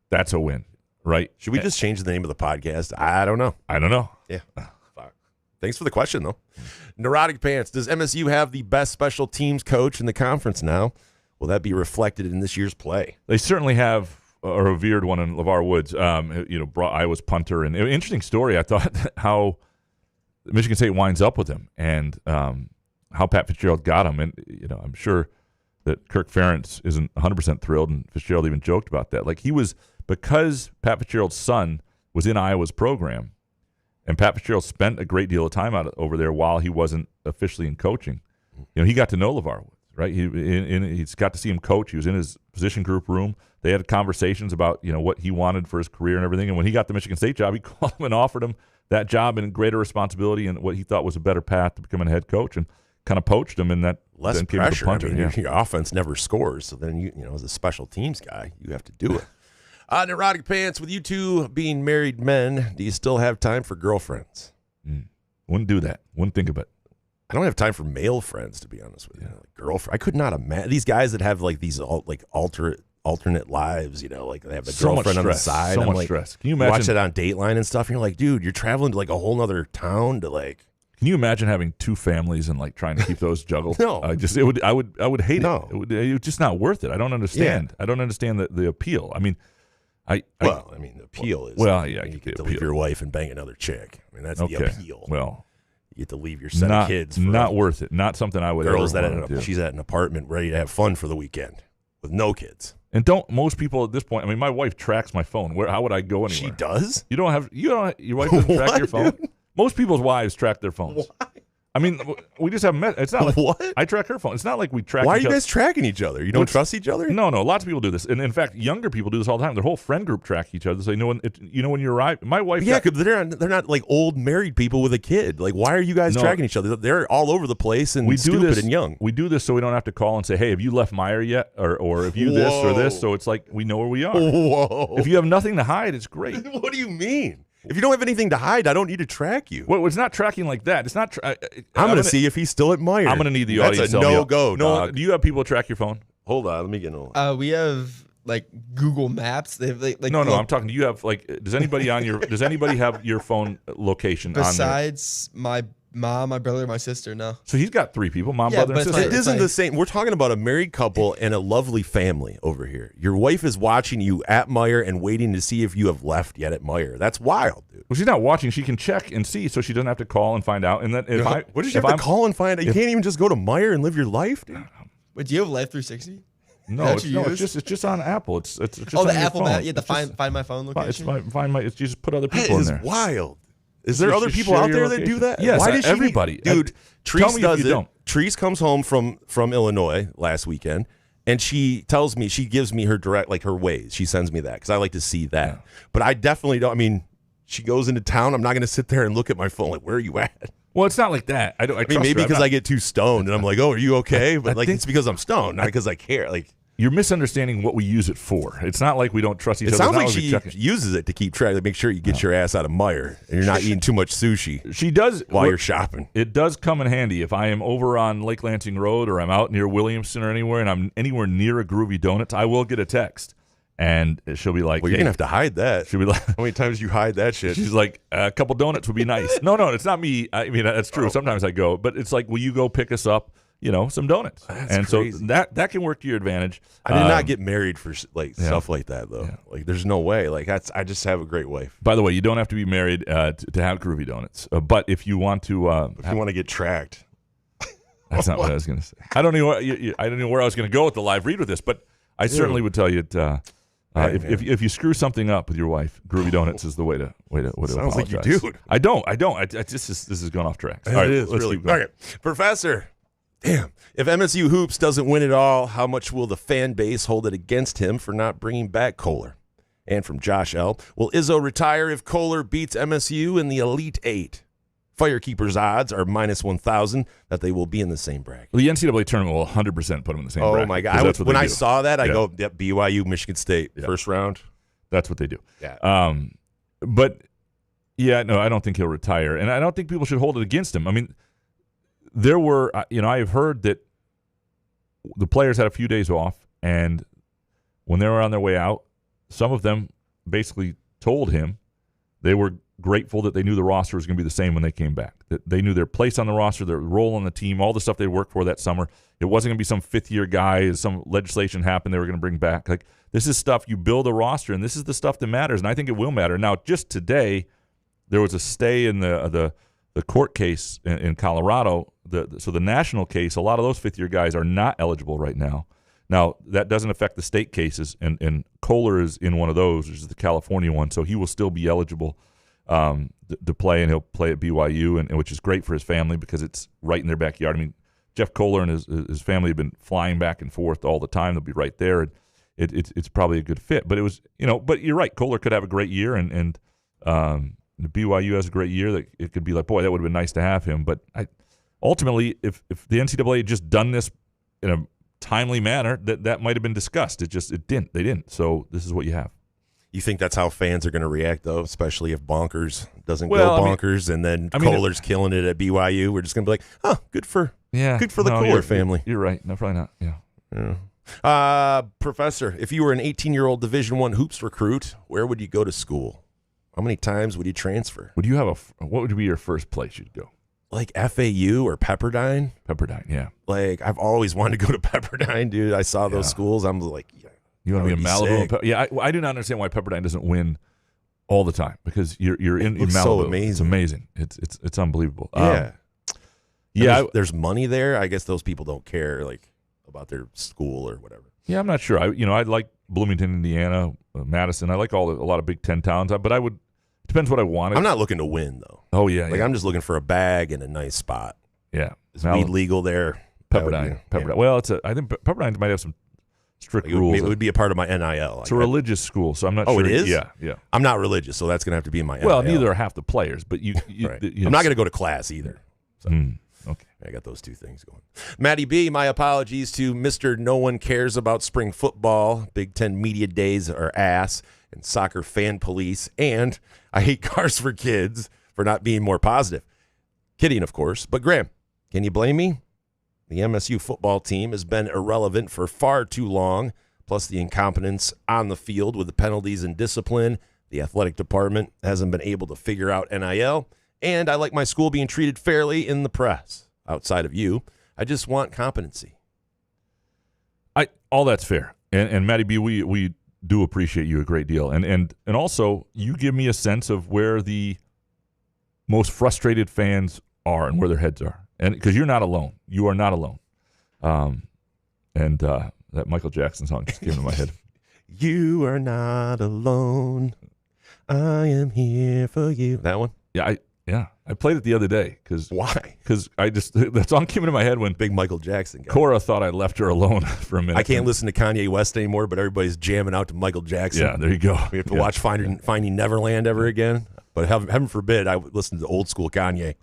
that's a win, right? Should we just change the name of the podcast? I don't know. Yeah. Thanks for the question, though. Neurotic Pants. Does MSU have the best special teams coach in the conference now? Will that be reflected in this year's play? They certainly have a revered one in LeVar Woods. Brought Iowa's punter. And interesting story, I thought, how Michigan State winds up with him and how Pat Fitzgerald got him. And, I'm sure that Kirk Ferentz isn't 100% thrilled, and Fitzgerald even joked about that. Like, because Pat Fitzgerald's son was in Iowa's program, and Pat Fitzgerald spent a great deal of time over there while he wasn't officially in coaching. He got to know LeVar Woods, right? He's got to see him coach. He was in his position group room. They had conversations about what he wanted for his career and everything. And when he got the Michigan State job, he called him and offered him that job and greater responsibility and what he thought was a better path to becoming a head coach, and kind of poached him in that. Less pressure. Your offense never scores, so then as a special teams guy, you have to do it. Neurotic Pants, with you two being married men, do you still have time for girlfriends? Wouldn't do that. Wouldn't think of it. I don't have time for male friends, to be honest with you. Like girlfriend. I could not imagine these guys that have like these alternate lives. Like they have a girlfriend on the side. So much stress. Can you imagine? Watch it on Dateline and stuff. And you're like, dude, you're traveling to like a whole other town to like. Can you imagine having 2 families and like trying to keep those juggled? No, I would hate it. It's just not worth it. I don't understand. Yeah. I don't understand the appeal. I mean. The appeal is you get to leave your wife and bang another chick. I mean, that's the appeal. Well, you get to leave your set of kids. Not worth it. Not something I would. Girls she's at an apartment ready to have fun for the weekend with no kids. And don't most people at this point? I mean, my wife tracks my phone. How would I go anywhere? She does. Your wife doesn't track your phone. Dude? Most people's wives track their phones. Why? I mean, we just haven't met. It's not like what? I track her phone. It's not like we track. Why are you guys tracking each other? You don't trust each other? No. Lots of people do this, and in fact, younger people do this all the time. Their whole friend group track each other, so when you arrive. My wife, because they're not like old married people with a kid. Like, why are you guys tracking each other? They're all over the place and stupid and young. We do this so we don't have to call and say, "Hey, have you left Meyer yet?" or "Have you this or this?" So it's like we know where we are. Whoa! If you have nothing to hide, it's great. What do you mean? If you don't have anything to hide, I don't need to track you. Well, it's not tracking like that. It's not. I'm going to see if he's still at Meyer. I'm going to need the audience. That's a no-go, No, dog. do you have people track your phone? Hold on, let me get on. We have like Google Maps. They have like no. I'm talking. Do you have like? Does anybody have your phone location besides my mom, my brother, my sister? No. So he's got 3 people: mom, brother, and sister. It isn't the same. We're talking about a married couple and a lovely family over here. Your wife is watching you at Meijer and waiting to see if you have left yet at Meijer. That's wild, dude. Well, she's not watching. She can check and see, so she doesn't have to call and find out. And that what does she have to call and find out? You can't even just go to Meijer and live your life, dude. Wait, do you have Life 360? No, it's just on Apple. It's just the on Apple phone. Map. Yeah, the find my phone location. You just put other people in there. That is wild. Is there other people out there that do that? Yes, why does everybody. Dude, Treese does it. Don't. Treese comes home from Illinois last weekend, and she tells me, she gives me her direct, like her ways. She sends me that because I like to see that. Yeah. But I definitely don't. I mean, she goes into town. I'm not going to sit there and look at my phone like, where are you at? Well, it's not like that. I mean, maybe because I get too stoned and I'm like, oh, are you okay? But it's because I'm stoned, not because I care. Like, you're misunderstanding what we use it for. It's not like we don't trust each other. It sounds like she uses it to keep track, to make sure you get your ass out of Meijer and you're not eating too much sushi. She does while you're shopping. It does come in handy if I am over on Lake Lansing Road or I'm out near Williamston or anywhere, and I'm anywhere near a Groovy Donuts. I will get a text, and she'll be like, "Well, you're gonna have to hide that." She'll be like, "How many times you hide that shit?" She's like, "A couple donuts would be nice." No, it's not me. I mean, that's true. Sometimes I go, but it's like, will you go pick us up? Some donuts. That's crazy. So that can work to your advantage. I did not get married for stuff like that, though. Yeah. Like, there's no way. Like, I just have a great wife. By the way, you don't have to be married to have Groovy Donuts. But if you want to, if you want to get tracked, that's not what I was going to say. I don't know where I was going to go with the live read with this, but I certainly would tell you if you screw something up with your wife, Groovy Donuts is the way to Sounds apologize. like you do. I don't. This is going off track. All right, let's really keep going. Okay, Professor. Damn. If MSU Hoops doesn't win it all, how much will the fan base hold it against him for not bringing back Kohler? And from Josh L., will Izzo retire if Kohler beats MSU in the Elite Eight? Firekeeper's odds are -1,000 that they will be in the same bracket. Well, the NCAA tournament will 100% put them in the same bracket. Oh, my God. When I saw that, I go, yep, BYU, Michigan State, first round. That's what they do. Yeah. But, yeah, no, I don't think he'll retire. And I don't think people should hold it against him. I mean, there were, I have heard that the players had a few days off, and when they were on their way out, some of them basically told him they were grateful that they knew the roster was going to be the same when they came back. That they knew their place on the roster, their role on the team, all the stuff they worked for that summer. It wasn't going to be some fifth-year guy, some legislation happened they were going to bring back. Like, this is stuff you build a roster, and this is the stuff that matters, and I think it will matter. Now, just today, there was a stay in the court case in Colorado. So the national case, a lot of those fifth-year guys are not eligible right now. Now, that doesn't affect the state cases, and Kohler is in one of those, which is the California one, so he will still be eligible to play, and he'll play at BYU, and which is great for his family because it's right in their backyard. I mean, Jeff Kohler and his family have been flying back and forth all the time. They'll be right there, and it's probably a good fit. But it was, but you're right. Kohler could have a great year, and the BYU has a great year. That it could be like, boy, that would have been nice to have him. But ultimately, if the NCAA had just done this in a timely manner, that might have been discussed. It didn't. They didn't. So this is what you have. You think that's how fans are going to react, though, especially if Bonkers doesn't go bonkers, and then Kohler's killing it at BYU? We're just going to be like, oh, good for the Kohler family. You're right. No, probably not. Yeah. Professor, if you were an 18-year-old Division I hoops recruit, where would you go to school? How many times would you transfer? Would you have what would be your first place you'd go? Like FAU or Pepperdine? Pepperdine, yeah. Like, I've always wanted to go to Pepperdine, dude. I saw those schools. I'm like, yeah. You want to be in Malibu? Yeah, I do not understand why Pepperdine doesn't win all the time, because you're in Malibu. So amazing. It's amazing. It's unbelievable. Yeah. There's money there. I guess those people don't care about their school or whatever. Yeah, I'm not sure. I like Bloomington, Indiana, Madison. I like a lot of Big Ten towns, but it depends what I wanted. I'm not looking to win, though. Oh, yeah. I'm just looking for a bag and a nice spot. Yeah. Is weed legal there? Pepperdine. Yeah. Well, I think Pepperdine might have some strict rules. It would be a part of my NIL. It's a religious school, so I'm not sure. Oh, it is? Yeah. I'm not religious, so that's going to have to be in my NIL. Well, neither are half the players, but right. I'm not going to go to class either. So. Okay. I got those two things going. Matty B, my apologies to Mr. No One Cares About Spring Football. Big Ten Media Days are ass, and Soccer Fan Police, and I Hate Cars for Kids for not being more positive. Kidding, of course. But Graham, can you blame me? The MSU football team has been irrelevant for far too long, plus the incompetence on the field with the penalties and discipline. The athletic department hasn't been able to figure out NIL, and I like my school being treated fairly in the press. Outside of you, I just want competency. All that's fair, and Matty B, we do appreciate you a great deal, and also you give me a sense of where the most frustrated fans are and where their heads are, and because you're not alone, you are not alone, and that Michael Jackson song just came into my head. You are not alone. I am here for you. That one? Yeah, I played it the other day. Why? Because that song came into my head when big Michael Jackson guy. Cora thought I left her alone for a minute. I can't listen to Kanye West anymore, but everybody's jamming out to Michael Jackson. Yeah, there you go. We have to watch Finding Neverland ever again. But heaven forbid I would listen to old school Kanye.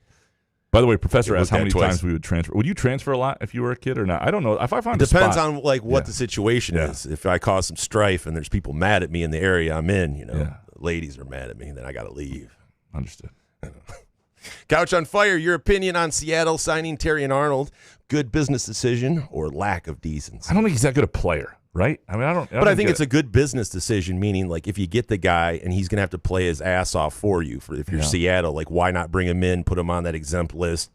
By the way, Professor asked how many times we would transfer. Would you transfer a lot if you were a kid or not? I don't know. If I found it depends on what the situation is. If I cause some strife and there's people mad at me in the area I'm in, ladies are mad at me, then I got to leave. Understood. Couch on Fire, your opinion on Seattle signing Terrion Arnold. Good business decision or lack of decency? I don't think he's that good a player, right? I mean, I don't. But I think it's a good business decision, meaning like if you get the guy and he's going to have to play his ass off for you, if you're Seattle, like why not bring him in, put him on that exempt list?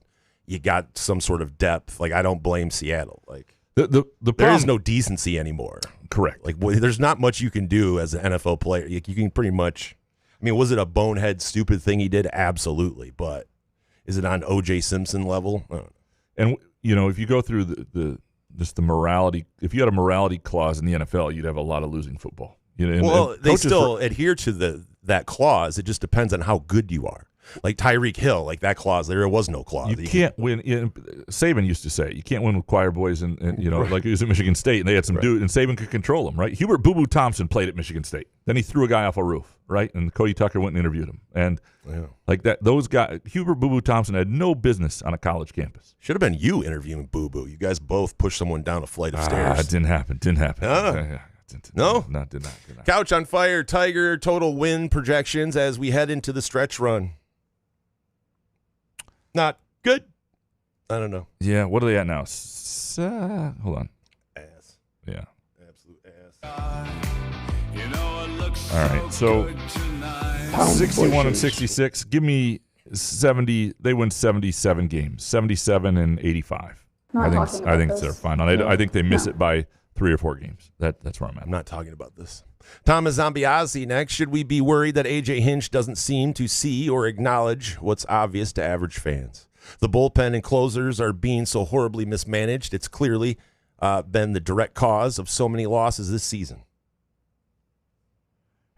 You got some sort of depth. Like I don't blame Seattle. Like the there is no decency anymore. Correct. Like there's not much you can do as an NFL player. You can pretty much. I mean, was it a bonehead, stupid thing he did? Absolutely. But is it on O.J. Simpson level? I don't know. And, if you go through the morality, if you had a morality clause in the NFL, you'd have a lot of losing football. They still adhere to that clause. It just depends on how good you are. Like Tyreek Hill, like that clause, there was no clause. You can't win. Saban used to say, you can't win with choir boys, and like he was at Michigan State, and they had some dude, and Saban could control them, right? Hubert Boo Boo Thompson played at Michigan State. Then he threw a guy off a roof, right? And Cody Tucker went and interviewed him. And like that, those guys, Hubert Boo Boo Thompson had no business on a college campus. Should have been you interviewing Boo Boo. You guys both pushed someone down a flight of stairs. It didn't happen. No? Did not. Couch on Fire, Tiger total win projections as we head into the stretch run. Not good. I don't know. Yeah, what are they at now? Hold on. Ass. Yeah. Absolute ass. All right, so 61 and 66. Give me 70. They win 77 games. 77 and 85. I think they're fine. I think they miss it by 3 or 4 games. That's where I'm at. I'm not talking about this. Thomas Zambiazzi next. Should we be worried that A.J. Hinch doesn't seem to see or acknowledge what's obvious to average fans? The bullpen and closers are being so horribly mismanaged. It's clearly been the direct cause of so many losses this season.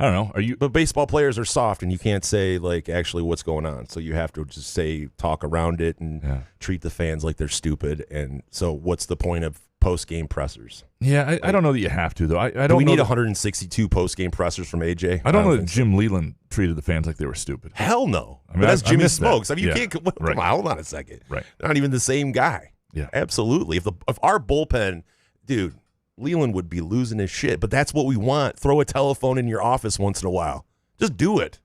I don't know. But baseball players are soft, and you can't say like actually what's going on. So you have to just talk around it and treat the fans like they're stupid. And so, what's the point of post-game pressers? Yeah, I don't know that you have to though. I don't. Do we need 162 post-game pressers from AJ? I don't know that Jim Leland treated the fans like they were stupid. Hell no. I mean, but that's Jimmy Smokes. That. I mean, you can't. Come on, hold on a second. Right. Not even the same guy. Yeah. Absolutely. If our bullpen, dude, Leland would be losing his shit. But that's what we want. Throw a telephone in your office once in a while. Just do it.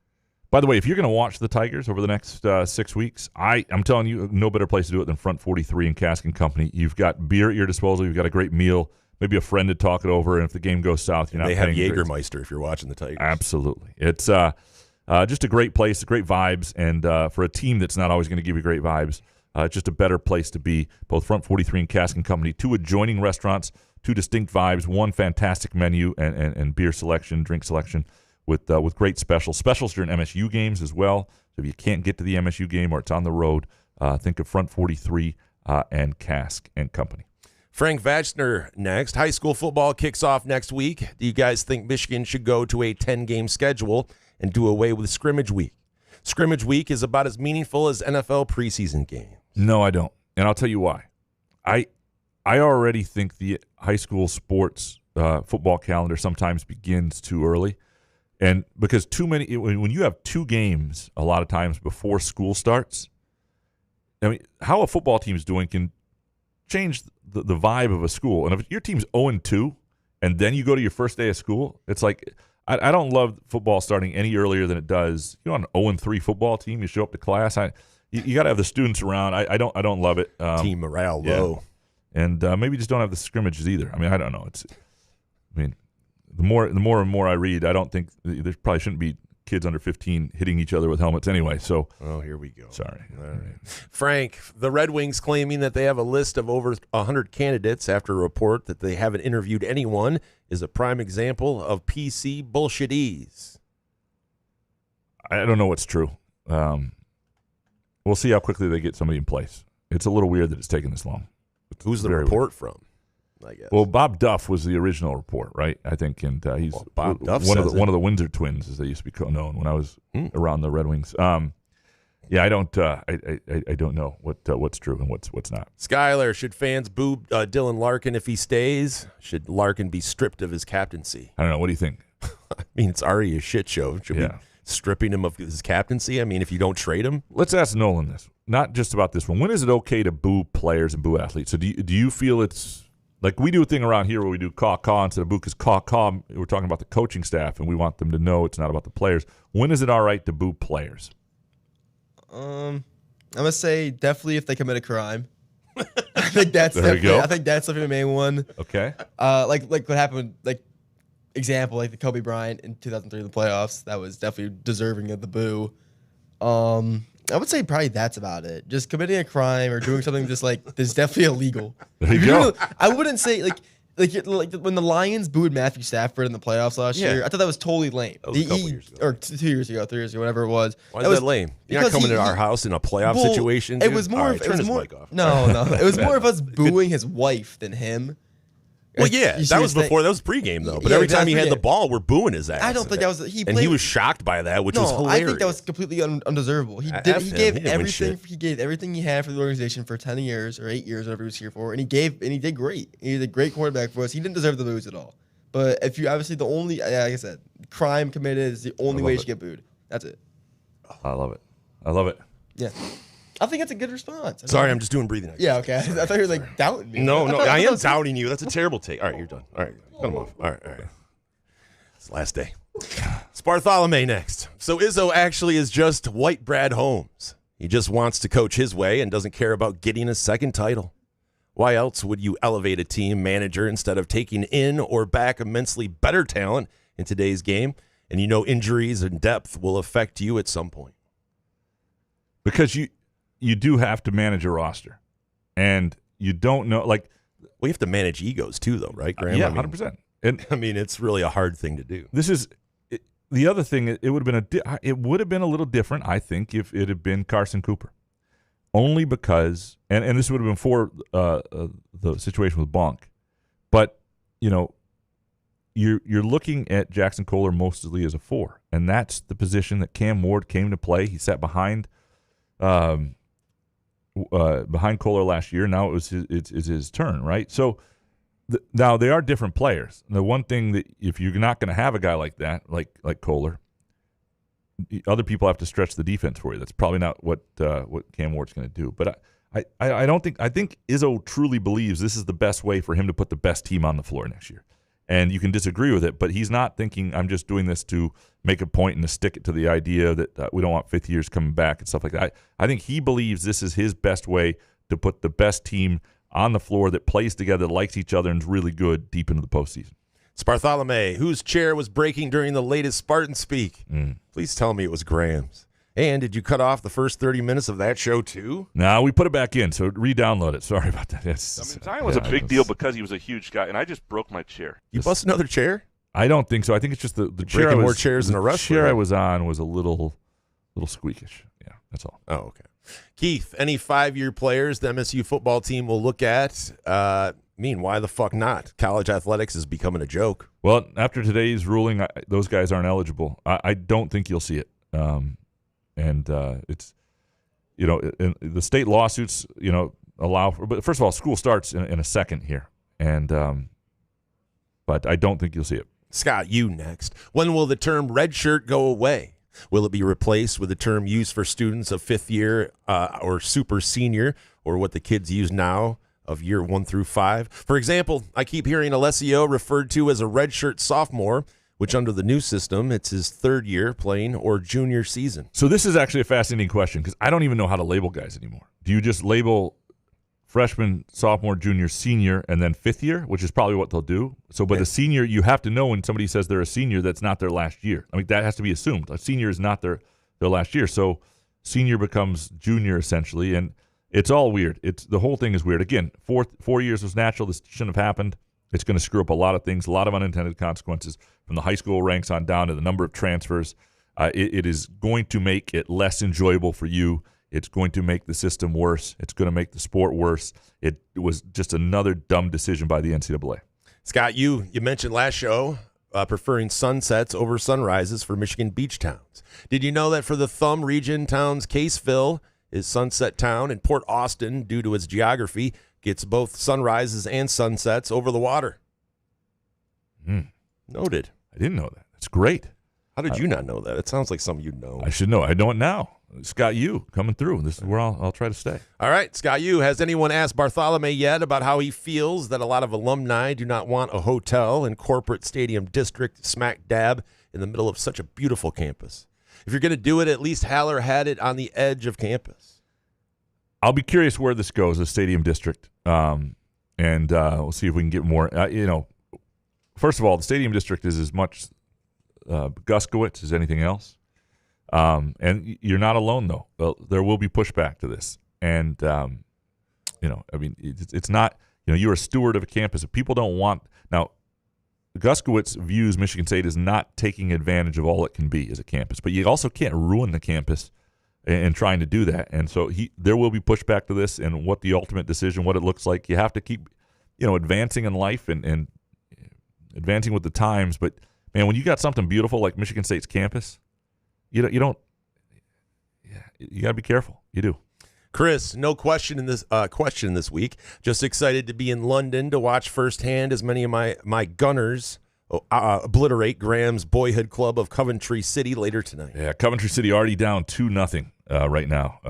By the way, if you're going to watch the Tigers over the next 6 weeks, I'm telling you, no better place to do it than Front 43 and Cask and Company. You've got beer at your disposal. You've got a great meal, maybe a friend to talk it over, and if the game goes south, you're not paying. They have Jägermeister if you're watching the Tigers. Absolutely. It's just a great place, great vibes, and for a team that's not always going to give you great vibes, it's just a better place to be. Both Front 43 and Cask and Company, 2 adjoining restaurants, 2 distinct vibes, 1 fantastic menu and beer selection, drink selection. With great specials during MSU games as well. So if you can't get to the MSU game or it's on the road, think of Front 43 and Cask and Company. Frank Vachner next. High school football kicks off next week. Do you guys think Michigan should go to a 10-game schedule and do away with scrimmage week? Scrimmage week is about as meaningful as NFL preseason games. No, I don't. And I'll tell you why. I already think the high school sports football calendar sometimes begins too early. And because too many, when you have 2 games a lot of times before school starts, I mean, how a football team is doing can change the vibe of a school. And if your team's 0-2 and then you go to your first day of school, it's like, I don't love football starting any earlier than it does. You know, on an 0-3 football team, you show up to class. You got to have the students around. I don't love it. Team morale low. And maybe just don't have the scrimmages either. I mean, I don't know. I mean, the more and more I read, I don't think there probably shouldn't be kids under 15 hitting each other with helmets anyway. So, here we go. Sorry. All right. Frank, the Red Wings claiming that they have a list of over 100 candidates after a report that they haven't interviewed anyone is a prime example of PC bullshitese. I don't know what's true. We'll see how quickly they get somebody in place. It's a little weird that it's taken this long. Who's the report from? I guess. Well, Bob Duff was the original report, right? I think, and he's Bob Duff one of the Windsor twins, as they used to be known when I was around the Red Wings. Yeah, I don't know what's true and what's not. Skyler, should fans boo Dylan Larkin if he stays? Should Larkin be stripped of his captaincy? I don't know. What do you think? I mean, it's already a shit show. Should we stripping him of his captaincy? I mean, if you don't trade him, let's ask Nolan this. Not just about this one. When is it okay to boo players and boo athletes? So do you feel it's like we do a thing around here where we do caw instead of boo, because caw, we're talking about the coaching staff and we want them to know it's not about the players. When is it all right to boo players? I'm gonna say definitely if they commit a crime. I think that's definitely the main one. Okay. Like what happened, like example, like the Kobe Bryant in 2003 in the playoffs, that was definitely deserving of the boo. I would say probably that's about it. Just committing a crime or doing something just like that's definitely illegal. There you go. I wouldn't say like when the Lions booed Matthew Stafford in the playoffs last year. I thought that was totally lame. That was a couple years ago. Or 2 years ago, 3 years ago, whatever it was. Why is that lame? You're not coming to our house in a playoff situation. It was more. Turn his mic off. No. It was more of us booing his wife than him. Well, yeah, that was before. That was pregame though. But every time he had the ball, we're booing his ass. I don't think that was. He was shocked by that, which was hilarious. I think that was completely undeservable. He gave everything. He gave everything he had for the organization for 10 years or 8 years, whatever he was here for, and he did great. He was a great quarterback for us. He didn't deserve the boos at all. But if you obviously like I said, crime committed is the only way you should get booed. That's it. I love it. Yeah. I think that's a good response. Sorry, I'm just doing breathing exercises. Yeah, okay. I thought you were like doubting me. No, I am doubting you. That's a terrible take. All right, you're done. All right, cut him off. All right. It's the last day. It's Bartholomae next. So Izzo actually is just white Brad Holmes. He just wants to coach his way and doesn't care about getting a second title. Why else would you elevate a team manager instead of taking in or back immensely better talent in today's game? And injuries and depth will affect you at some point. Because you do have to manage a roster, and you don't know. Like, we have to manage egos too, though, right, Graham? Yeah, 100%. And I mean, it's really a hard thing to do. This is the other thing. It would have been a little different, I think, if it had been Carson Cooper, only because, and this would have been before the situation with Bonk, but you're looking at Jaxon Kohler mostly as a 4, and that's the position that Cam Ward came to play. He sat behind Kohler last year. Now it's his turn, right? So now they are different players. The one thing that if you're not going to have a guy like that, like Kohler, other people have to stretch the defense for you. That's probably not what Cam Ward's going to do. But I don't think. I think Izzo truly believes this is the best way for him to put the best team on the floor next year. And you can disagree with it, but he's not thinking, I'm just doing this to make a point and to stick it to the idea that we don't want fifth years coming back and stuff like that. I think he believes this is his best way to put the best team on the floor that plays together, likes each other, and is really good deep into the postseason. Bartholomae, whose chair was breaking during the latest Spartan Speak? Please tell me it was Graham's. And did you cut off the first 30 minutes of that show too? No, we put it back in, so re-download it. Sorry about that. Zion was a big deal because he was a huge guy, and I just broke my chair. You bust another chair? I don't think so. I think it's just the chair. Breaking more chairs than a wrestler. The chair I was on was a little squeakish. Yeah, that's all. Oh, okay. Keith, any 5-year players the MSU football team will look at? Why the fuck not? College athletics is becoming a joke. Well, after today's ruling, those guys aren't eligible. I don't think you'll see it. And it's, the state lawsuits, allow for, but first of all, school starts in a second here. And, but I don't think you'll see it. Scott, you next. When will the term red shirt go away? Will it be replaced with the term used for students of 5th year or super senior, or what the kids use now of year 1 through 5? For example, I keep hearing Alessio referred to as a redshirt sophomore, which under the new system, it's his 3rd year playing or junior season. So this is actually a fascinating question because I don't even know how to label guys anymore. Do you just label freshman, sophomore, junior, senior, and then fifth year, which is probably what they'll do. So, but a senior, you have to know when somebody says they're a senior, that's not their last year. I mean, that has to be assumed. A senior is not their last year. So, senior becomes junior essentially, and it's all weird. The whole thing is weird. Again, 4 years was natural. This shouldn't have happened. It's going to screw up a lot of things, a lot of unintended consequences from the high school ranks on down to the number of transfers. It is going to make it less enjoyable for you. It's going to make the system worse. It's going to make the sport worse. It was just another dumb decision by the NCAA. Scott, you mentioned last show preferring sunsets over sunrises for Michigan beach towns. Did you know that for the Thumb region towns, Caseville is Sunset Town, and Port Austin, due to its geography, gets both sunrises and sunsets over the water? Noted. I didn't know that. That's great. How did you not know that? It sounds like something you'd know. I should know. I know it now. Scott Yu coming through. This is where I'll try to stay. All right, Scott Yu. Has anyone asked Bartholomae yet about how he feels that a lot of alumni do not want a hotel in corporate stadium district smack dab in the middle of such a beautiful campus? If you're going to do it, at least Haller had it on the edge of campus. I'll be curious where this goes, the stadium district, and we'll see if we can get more. First of all, the stadium district is as much Guskowitz as anything else. And you're not alone, though. Well, there will be pushback to this. And, it's not, you're a steward of a campus. If people don't want, now, Guskowitz views Michigan State as not taking advantage of all it can be as a campus, but you also can't ruin the campus in trying to do that. And so there will be pushback to this, and what the ultimate decision, what it looks like. You have to keep, advancing in life and advancing with the times. But, man, when you got something beautiful like Michigan State's campus, you got to be careful. You do. Chris, no question in this week. Just excited to be in London to watch firsthand as many of my Gunners obliterate Graham's boyhood club of Coventry City later tonight. Yeah, Coventry City already down 2-0 right now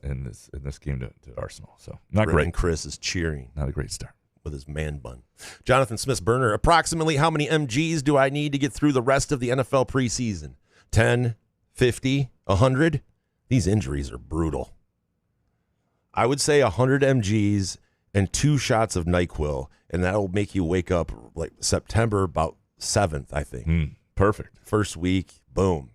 in this game to Arsenal. So not great. And Chris is cheering. Not a great start. With his man bun. Jonathan Smith's burner. Approximately how many MGs do I need to get through the rest of the NFL preseason? 10, 50, 100? These injuries are brutal. I would say 100 MGs and 2 shots of NyQuil, and that'll make you wake up like September about 7th, I think. Perfect. First week, boom.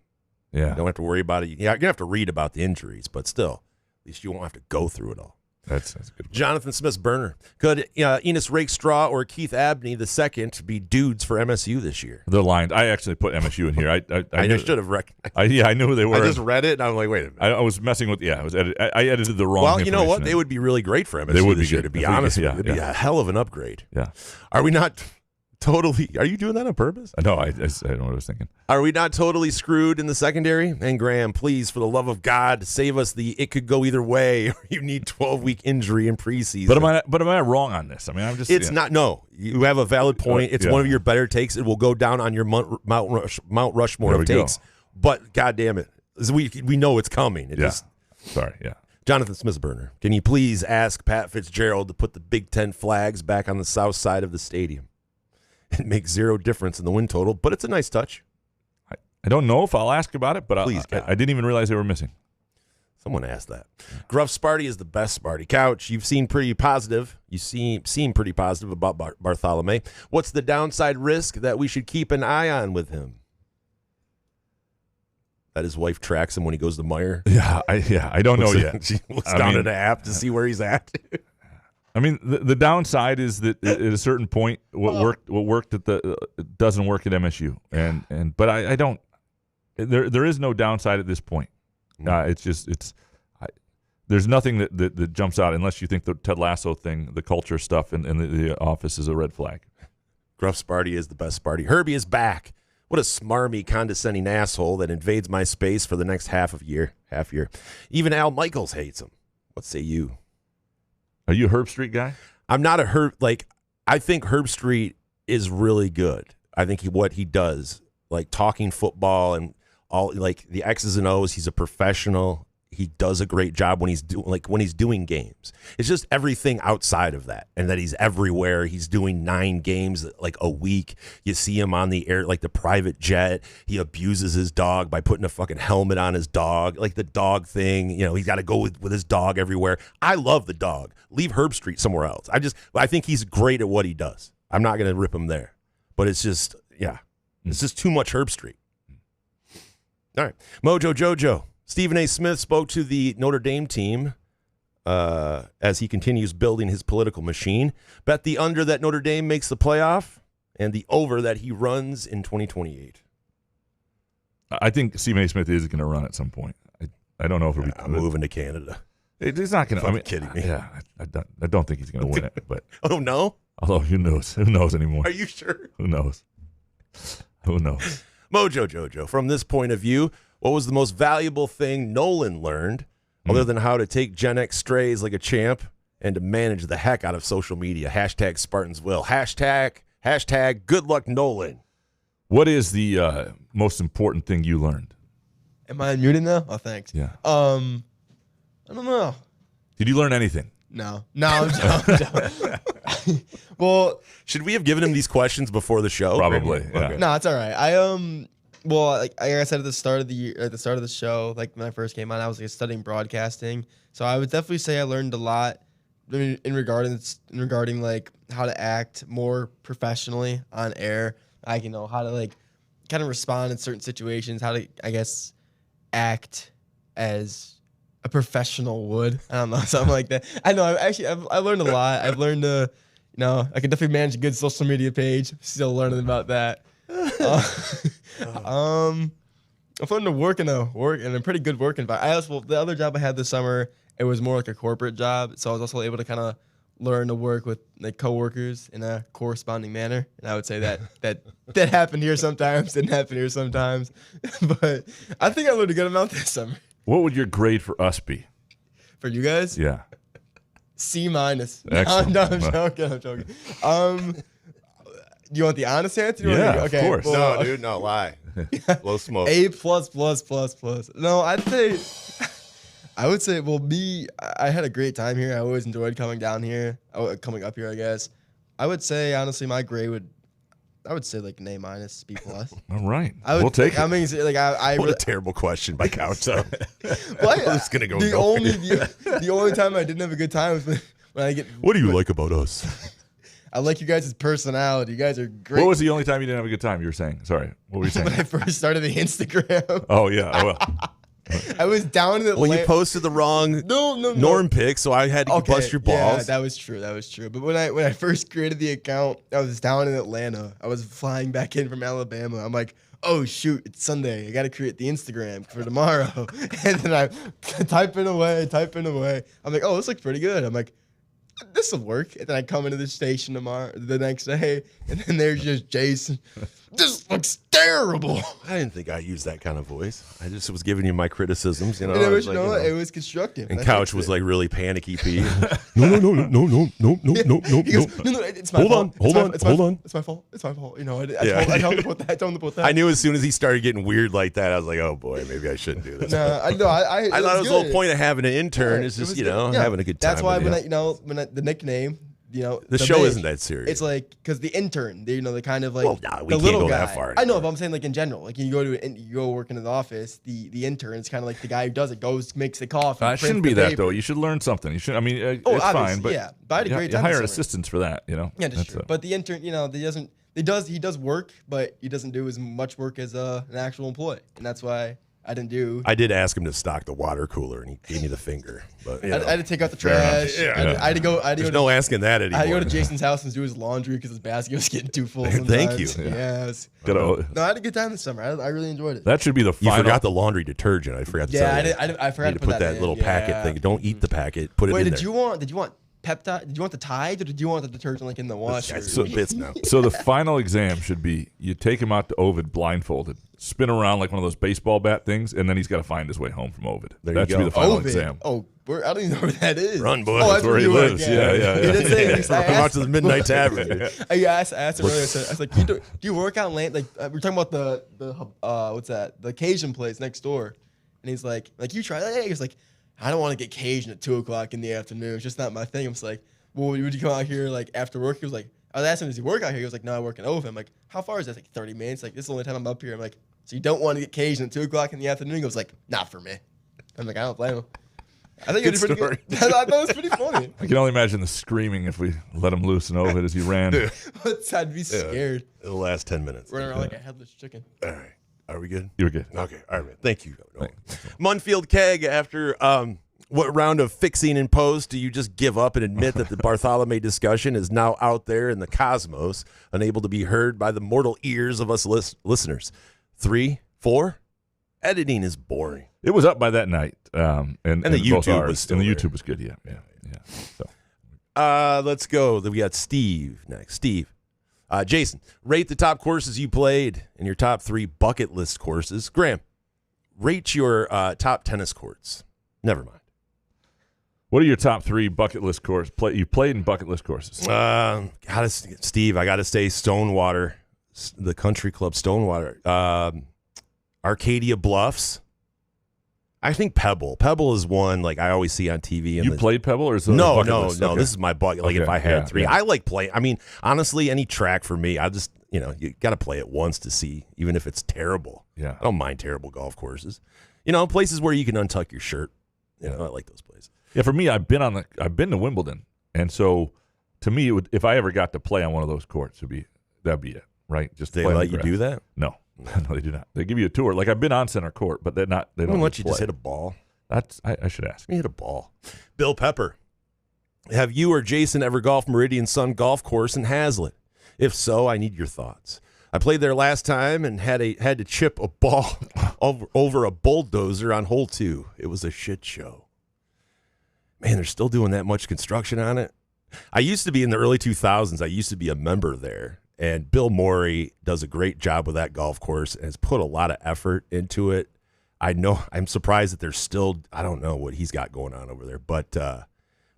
Yeah. You don't have to worry about it. Yeah, you're going to have to read about the injuries, but still, at least you won't have to go through it all. That's a good point. Jonathan Smith's burner. Could Enos Rakestraw or Keith Abney II be dudes for MSU this year? They're lined. I actually put MSU in here. I should have recognized. I knew who they were. I just read it, and I'm like, wait a minute. I was messing with, I edited the wrong Well, you know what? They would be really great for MSU they would this be year, good. to be honest with you. It'd be a hell of an upgrade. Yeah. Are we not totally... Are you doing that on purpose? No, I don't know what I was thinking. Are we not totally screwed in the secondary? And Graham, please, for the love of God, save us the it could go either way, or you need 12-week injury in preseason. But am I wrong on this? I mean, I'm just... It's not... No. You have a valid point. It's one of your better takes. It will go down on your Mount Rushmore of takes. But, God damn it. We know it's coming. Sorry, yeah. Jonathan Smithburner, can you please ask Pat Fitzgerald to put the Big Ten flags back on the south side of the stadium? It makes zero difference in the win total, but it's a nice touch. I don't know if I'll ask about it, but please, I didn't even realize they were missing. Someone asked that. Gruff Sparty is the best Sparty. Couch, you've seen pretty positive. You seem pretty positive about Bartholomae. What's the downside risk that we should keep an eye on with him? That his wife tracks him when he goes to Meyer? Yeah, I don't know yet. She looks down at the app to see where he's at. I mean, the downside is that at a certain point, what worked at doesn't work at MSU, but I don't. There is no downside at this point. There's nothing that jumps out unless you think the Ted Lasso thing, the culture stuff, and the office is a red flag. Gruff Sparty is the best Sparty. Herbie is back. What a smarmy, condescending asshole that invades my space for the next half year. Even Al Michaels hates him. What say you? Are you a Herb Street guy? I'm not a Herb. I think Herb Street is really good. I think what he does, like talking football and all, like the X's and O's, he's a professional. he does a great job when he's doing games. It's just everything outside of that, and that he's everywhere. He's doing 9 games like a week. You see him on the air, like the private jet. He abuses his dog by putting a fucking helmet on his dog, like the dog thing. You know, he's got to go with his dog everywhere. I love the dog. Leave Herb Street somewhere else. I think he's great at what he does. I'm not going to rip him there, but it's just it's just too much Herb Street. All right, Mojo Jojo. Stephen A. Smith spoke to the Notre Dame team as he continues building his political machine. Bet the under that Notre Dame makes the playoff and the over that he runs in 2028. I think Stephen A. Smith is going to run at some point. I don't know if I'm moving to Canada. It's not going to. You're kidding me. Yeah, I don't think he's going to win it. But oh no. Although who knows? Who knows anymore? Are you sure? Who knows? Who knows? Mojo Jojo. From this point of view, what was the most valuable thing Nolan learned, other than how to take Gen X strays like a champ and to manage the heck out of social media? Hashtag Spartans will. Hashtag good luck Nolan. What is the most important thing you learned? Am I unmuted now? Oh, thanks. Yeah. I don't know. Did you learn anything? No. Well, should we have given him these questions before the show? Probably. Yeah. Okay. No, it's all right. Well, like I said at the start of the year, at the start of the show, like when I first came on, I was studying broadcasting. So I would definitely say I learned a lot in regarding like how to act more professionally on air. How to like kind of respond in certain situations, how to, I guess, act as a professional would. I don't know, something like that. I know. I learned a lot. I've learned to, I can definitely manage a good social media page. Still learning about that. I'm fun to work in a pretty good work environment. The other job I had this summer, it was more like a corporate job, so I was also able to kind of learn to work with like coworkers in a corresponding manner. And I would say that happened here sometimes, didn't happen here sometimes, but I think I learned a good amount this summer. What would your grade for us be? For you guys? Yeah. C-. No, I'm joking. Do you want the honest answer? Yeah, okay, of course. Well, no, dude, no, lie. Blow smoke. A++++. No, I would say, well, I had a great time here. I always enjoyed coming up here, I guess. I would say, honestly, my grade I would say like an A-, B+. All right. We'll take it. I mean, like what a terrible question by Couch. Well, I was gonna go. The only time I didn't have a good time was when I get. What do you like about us? I like you guys' personality. You guys are great. What was the only time you didn't have a good time? You were saying. Sorry. What were you saying? When I first started the Instagram. Oh yeah. Well. I was down in the. Well, you posted the wrong norm pic, so I had to bust your balls. Yeah, that was true. But when I first created the account, I was down in Atlanta. I was flying back in from Alabama. I'm like, oh shoot, it's Sunday. I got to create the Instagram for tomorrow. And then I typing away. I'm like, oh, this looks pretty good. I'm like, this will work. And then I come into the station the next day, and then there's just Jason. This looks terrible. I didn't think I used that kind of voice. I just was giving you my criticisms, And it was constructive. And Couch was like really panicky. No. He goes, no, it's my fault. Hold on. It's my fault. I told him to put that. I knew as soon as he started getting weird like that, I was like, oh boy, maybe I shouldn't do this. I thought it was the whole point of having an intern is just, having a good time. That's why the nickname, the show isn't that serious. It's like, because the intern, they kind of like, we the can't little go guy. that far. I know, but I'm saying like in general, like you go work in the office, the intern is kind of like the guy who does it, makes the coffee. It shouldn't be that though. You should learn something. You should. I mean, it's fine, but but I had a great time. You hire assistants for that, Yeah, that's true. But the intern, he does work, but he doesn't do as much work as an actual employee, and that's why I didn't do. I did ask him to stock the water cooler, and he gave me the finger. But I had to take out the trash. I had to go. There's no asking that anymore. I had to go to Jason's house and do his laundry because his basket was getting too full. Thank you. Yes. No, I had a good time this summer. I really enjoyed it. That should be the final. You forgot the laundry detergent. I forgot to tell you. I forgot to put that little packet thing. Don't eat the packet. Put it in there. Did you want Peptide? Did you want the Tide, or did you want the detergent like in the washer? So the final exam should be you take him out to Ovid blindfolded, spin around like one of those baseball bat things, and then he's got to find his way home from Ovid. That should be the final exam. Oh, I don't even know where that is. Run, boy. That's where he lives. Yeah. He didn't say. I'm out to the Midnight Tavern. I asked him earlier. I was like, do you work out late? Like we're talking about the what's that? The Cajun place next door. And he's like you try that? He was like, I don't want to get caged at 2:00 in the afternoon. It's just not my thing. I was like, well, would you come out here like after work? He was like, I was asking him, does he work out here? He was like, no, I work in Oven. I'm like, how far is that? Like 30 minutes. Like, this is the only time I'm up here. I'm like, so you don't want to get caged at 2:00 in the afternoon? He goes like, not for me. I'm like, I don't blame him. I think it's pretty good. I thought it was pretty funny. I can only imagine the screaming if we let him loose and Ovid as he ran. I'd be scared. It'll last 10 minutes. Running around like a headless chicken. All right. Are we good? You're good. Okay. All right, man. Thank you. Munfield Keg, after what round of fixing in post do you just give up and admit that the Bartholomae discussion is now out there in the cosmos, unable to be heard by the mortal ears of us listeners? 3, 4? Editing is boring. It was up by that night. And the YouTube was still and the there. YouTube was good, yeah. So. Let's go. Then we got Steve next. Steve. Jason, rate the top courses you played and your top 3 bucket list courses. Graham, rate your top tennis courts. Never mind. What are your top 3 bucket list courses you played in bucket list courses? Steve, I got to say Stonewater, the country club Stonewater. Arcadia Bluffs. I think Pebble. Pebble is one like I always see on TV. You played Pebble, or is it no? List? Okay. This is my bucket. Like if I had 3, I like playing. I mean, honestly, any track for me, I just you got to play it once to see, even if it's terrible. Yeah, I don't mind terrible golf courses. Places where you can untuck your shirt. I like those places. Yeah, for me, I've been to Wimbledon, and so to me, if I ever got to play on one of those courts, that'd be it, right? Just they let you do that? No. No, they do not. They give you a tour. Like I've been on center court, but they're not. They don't let you just hit a ball. I should ask. You hit a ball. Bill Pepper, have you or Jason ever golfed Meridian Sun Golf Course in Hazlitt? If so, I need your thoughts. I played there last time and had to chip a ball over a bulldozer on hole 2. It was a shit show. Man, they're still doing that much construction on it. I used to be in the early 2000s. I used to be a member there. And Bill Morey does a great job with that golf course and has put a lot of effort into it. I'm surprised that there's still, I don't know what he's got going on over there. But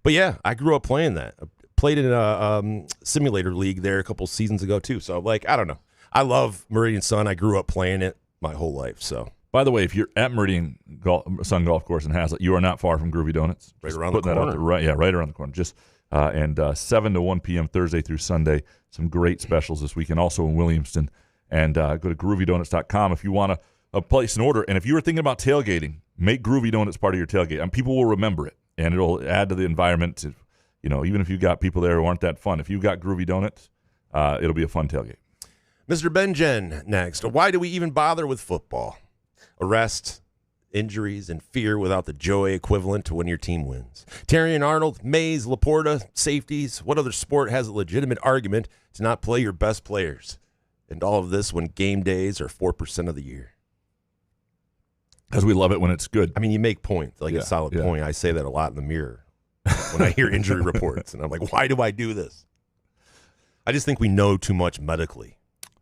yeah, I grew up playing that. I played in a simulator league there a couple seasons ago too. So I don't know. I love Meridian Sun. I grew up playing it my whole life. So, by the way, if you're at Meridian Sun Golf Course in Hazlitt, you are not far from Groovy Donuts. Right around the corner. Right around the corner. Just and 7 to 1 p.m. Thursday through Sunday. Some great specials this weekend, also in Williamston. And go to groovydonuts.com if you want to place an order. And if you were thinking about tailgating, make Groovy Donuts part of your tailgate. And people will remember it, and it'll add to the environment. Even if you've got people there who aren't that fun, if you've got Groovy Donuts, it'll be a fun tailgate. Mr. Benjen next. Why do we even bother with football? Arrest, injuries, and fear without the joy equivalent to when your team wins. Terry and Arnold, Mays, Laporta, safeties. What other sport has a legitimate argument to not play your best players? And all of this when game days are 4% of the year. Because we love it when it's good. I mean, you make points, a solid point. I say that a lot in the mirror when I hear injury reports. And I'm like, why do I do this? I just think we know too much medically,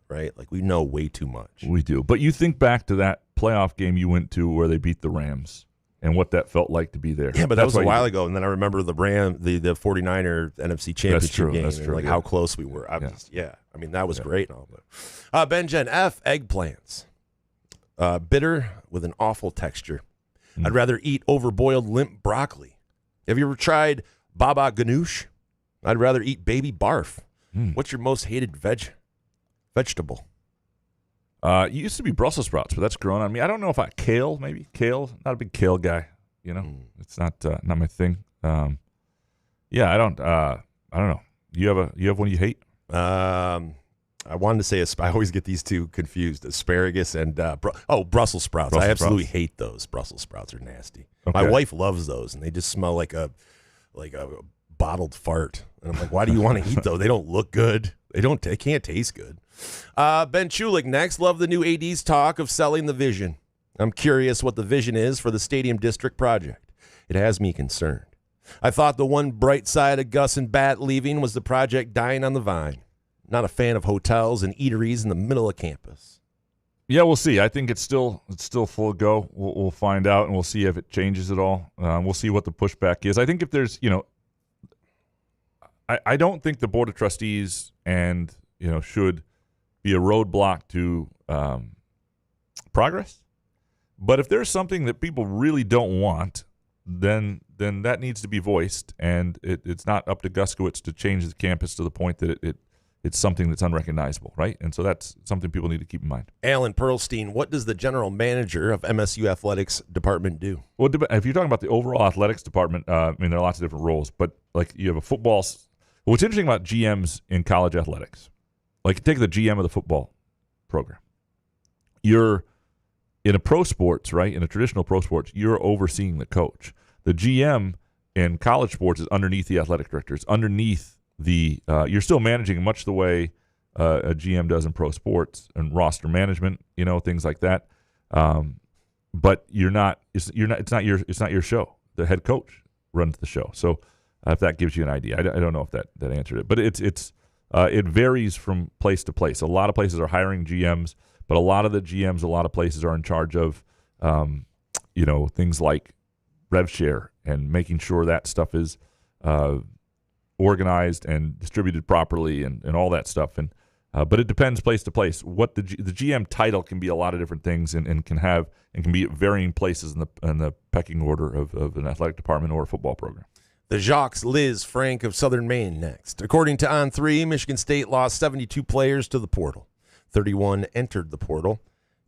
right? Like we know way too much. We do. But you think back to that playoff game you went to where they beat the Rams and what that felt like to be there. Yeah, but that was a while ago. And then I remember the 49er NFC Championship game. That's true. How close we were. I mean, that was great and all. But Benjen F, eggplants. Bitter with an awful texture. I'd rather eat overboiled limp broccoli. Have you ever tried baba ganoush? I'd rather eat baby barf. What's your most hated vegetable? It used to be Brussels sprouts, but that's grown on me. I don't know if kale, maybe. Kale, not a big kale guy. It's not my thing. I don't know. You have one you hate? I wanted to say I always get these two confused: asparagus and Brussels sprouts. I absolutely hate those. Brussels sprouts are nasty. Okay. My wife loves those, and they just smell like a bottled fart. And I'm like, why do you want to eat those? They don't look good. They can't taste good. Ben Chulik next. Love the new AD's talk of selling the vision. I'm curious what the vision is for the Stadium District project. It has me concerned. I thought the one bright side of Gus and Bat leaving was the project dying on the vine. Not a fan of hotels and eateries in the middle of campus. Yeah, we'll see. I think it's still full go. We'll find out, and we'll see if it changes at all. We'll see what the pushback is. I think if there's, I don't think the Board of Trustees and should be a roadblock to progress. But if there's something that people really don't want, then that needs to be voiced, and it's not up to Guskowitz to change the campus to the point that it's something that's unrecognizable, right? And so that's something people need to keep in mind. Alan Pearlstein, what does the general manager of MSU Athletics Department do? Well, if you're talking about the overall athletics department, I mean, there are lots of different roles, but like you have a football. What's interesting about GMs in college athletics, like take the GM of the football program. You're in a pro sports, right? In a traditional pro sports, you're overseeing the coach. The GM in college sports is underneath the athletic director. It's underneath you're still managing much the way a GM does in pro sports and roster management, things like that. But you're not. It's not your show. The head coach runs the show. So if that gives you an idea, I don't know if that answered it, but it varies from place to place. A lot of places are hiring GMs, but a lot of the GMs, a lot of places are in charge of, things like rev share and making sure that stuff is organized and distributed properly and all that stuff. And but it depends place to place. What the GM title can be a lot of different things and can be at varying places in the pecking order of an athletic department or a football program. The Jacques Liz Frank of Southern Maine next. According to On3, Michigan State lost 72 players to the portal. 31 entered the portal.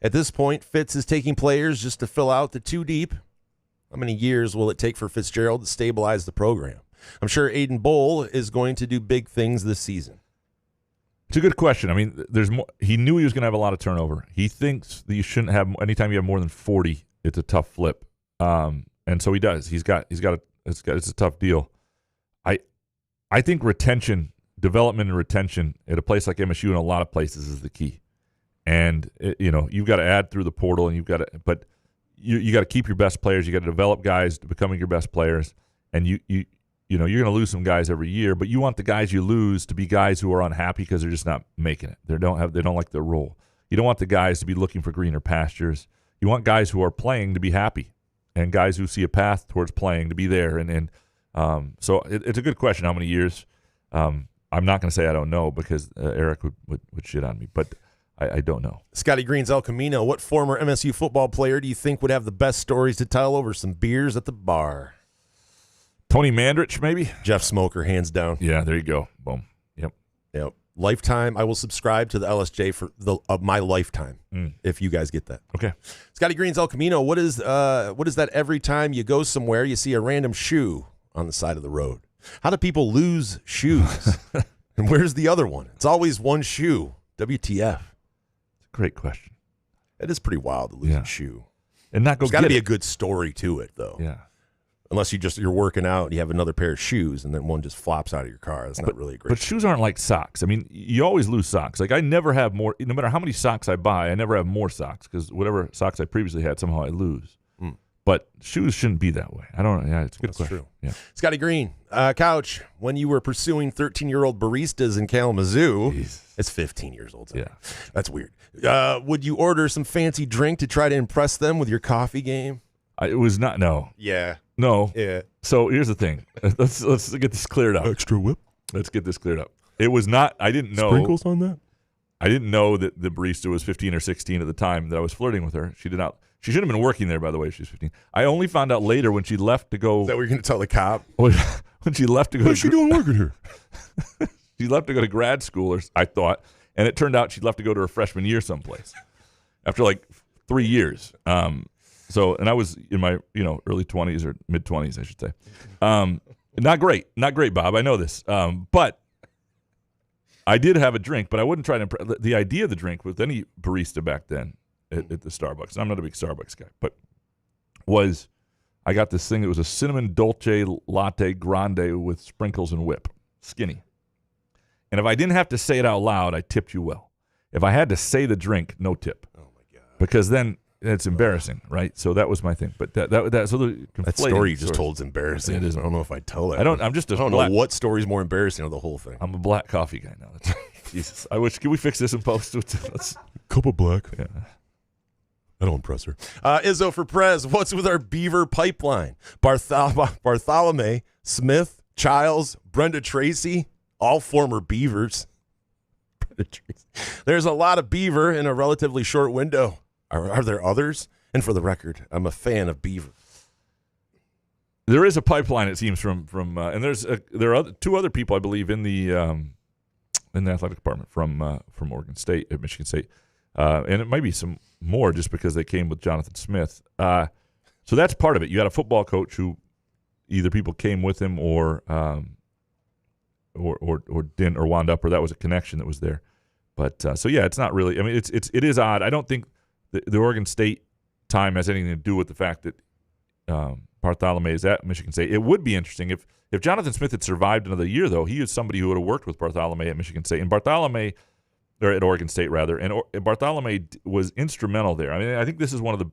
At this point, Fitz is taking players just to fill out the too deep. How many years will it take for Fitzgerald to stabilize the program? I'm sure Aiden Bowl is going to do big things this season. It's a good question. I mean, there's more. He knew he was going to have a lot of turnover. He thinks that you shouldn't have, anytime you have more than 40, it's a tough flip. And so he does. It's a tough deal. I think development and retention at a place like MSU and a lot of places is the key. And you've got to add through the portal, and you got to keep your best players. You got to develop guys to becoming your best players, and you're going to lose some guys every year. But you want the guys you lose to be guys who are unhappy because they're just not making it. They don't like their role. You don't want the guys to be looking for greener pastures. You want guys who are playing to be happy, and guys who see a path towards playing to be there. And so it's a good question. How many years? I'm not going to say I don't know because Eric would shit on me, but I don't know. Scotty Green's El Camino. What former MSU football player do you think would have the best stories to tell over some beers at the bar? Tony Mandrich, maybe? Jeff Smoker, hands down. Yeah, there you go. Boom. Yep. Lifetime. I will subscribe to the LSJ for my lifetime if you guys get that. Okay. Scotty Green's El Camino. What is that every time you go somewhere, you see a random shoe on the side of the road? How do people lose shoes? And where's the other one? It's always one shoe. WTF? Great question. It is pretty wild to lose a shoe. And not go There's got to be a good story to it, though. Yeah. Unless you're working out and you have another pair of shoes and then one just flops out of your car. That's not really great. But shoes aren't like socks. I mean, you always lose socks. Like I never have more, no matter how many socks I buy, I never have more socks because whatever socks I previously had, somehow I lose. But shoes shouldn't be that way. I don't know. Yeah, it's a good question. True. Yeah. Scotty Green, Couch, when you were pursuing 13-year-old baristas in Kalamazoo, it's 15 years old. Yeah. That's weird. Would you order some fancy drink to try to impress them with your coffee game? It was not, no. Yeah. No. Yeah. So here's the thing. Let's get this cleared up. Extra whip. Let's get this cleared up. It was not, I didn't know. Sprinkles on that? I didn't know that the barista was 15 or 16 at the time that I was flirting with her. She did not. She should have been working there, by the way, if she was 15. I only found out later when she left to go. Is that what you're going to tell the cop? When she left to go. What's she doing working here? She left to go to grad school, or I thought, and it turned out she left to go to her freshman year someplace after like 3 years. So, and I was in my early 20s or mid 20s, I should say. Not great, Bob. I know this, but I did have a drink, but I wouldn't try to impress. The idea of the drink with any barista back then at the Starbucks, and I'm not a big Starbucks guy, but I got this thing that was a cinnamon dolce latte grande with sprinkles and whip, skinny. And if I didn't have to say it out loud, I tipped you well. If I had to say the drink, no tip. Oh my God! Because then it's embarrassing, right? So that was my thing. But that story you just told is embarrassing. It is. I don't know if I'd tell that. I don't know what story's more embarrassing of the whole thing. I'm a black coffee guy now. Jesus, can we fix this in post? Cup of black. Yeah. I don't impress her. Izzo for Prez, what's with our Beaver pipeline? Bartholomae, Smith, Childs, Brenda Tracy, all former Beavers. There's a lot of Beaver in a relatively short window. Are there others? And for the record, I'm a fan of beaver. There is a pipeline, it seems, from and there are two other people, I believe, in the athletic department from Oregon State, at Michigan State, and it might be some more just because they came with Jonathan Smith. So that's part of it. You got a football coach who either people came with him or didn't, or wound up, or that was a connection that was there. But so yeah, it's not really. I mean, it is odd. I don't think the Oregon State time has anything to do with the fact that Bartholomae is at Michigan State. It would be interesting if Jonathan Smith had survived another year, though. He is somebody who would have worked with Bartholomae at Michigan State, and Bartholomae, or at Oregon State rather, and Bartholomae was instrumental there. I mean, I think this is one of the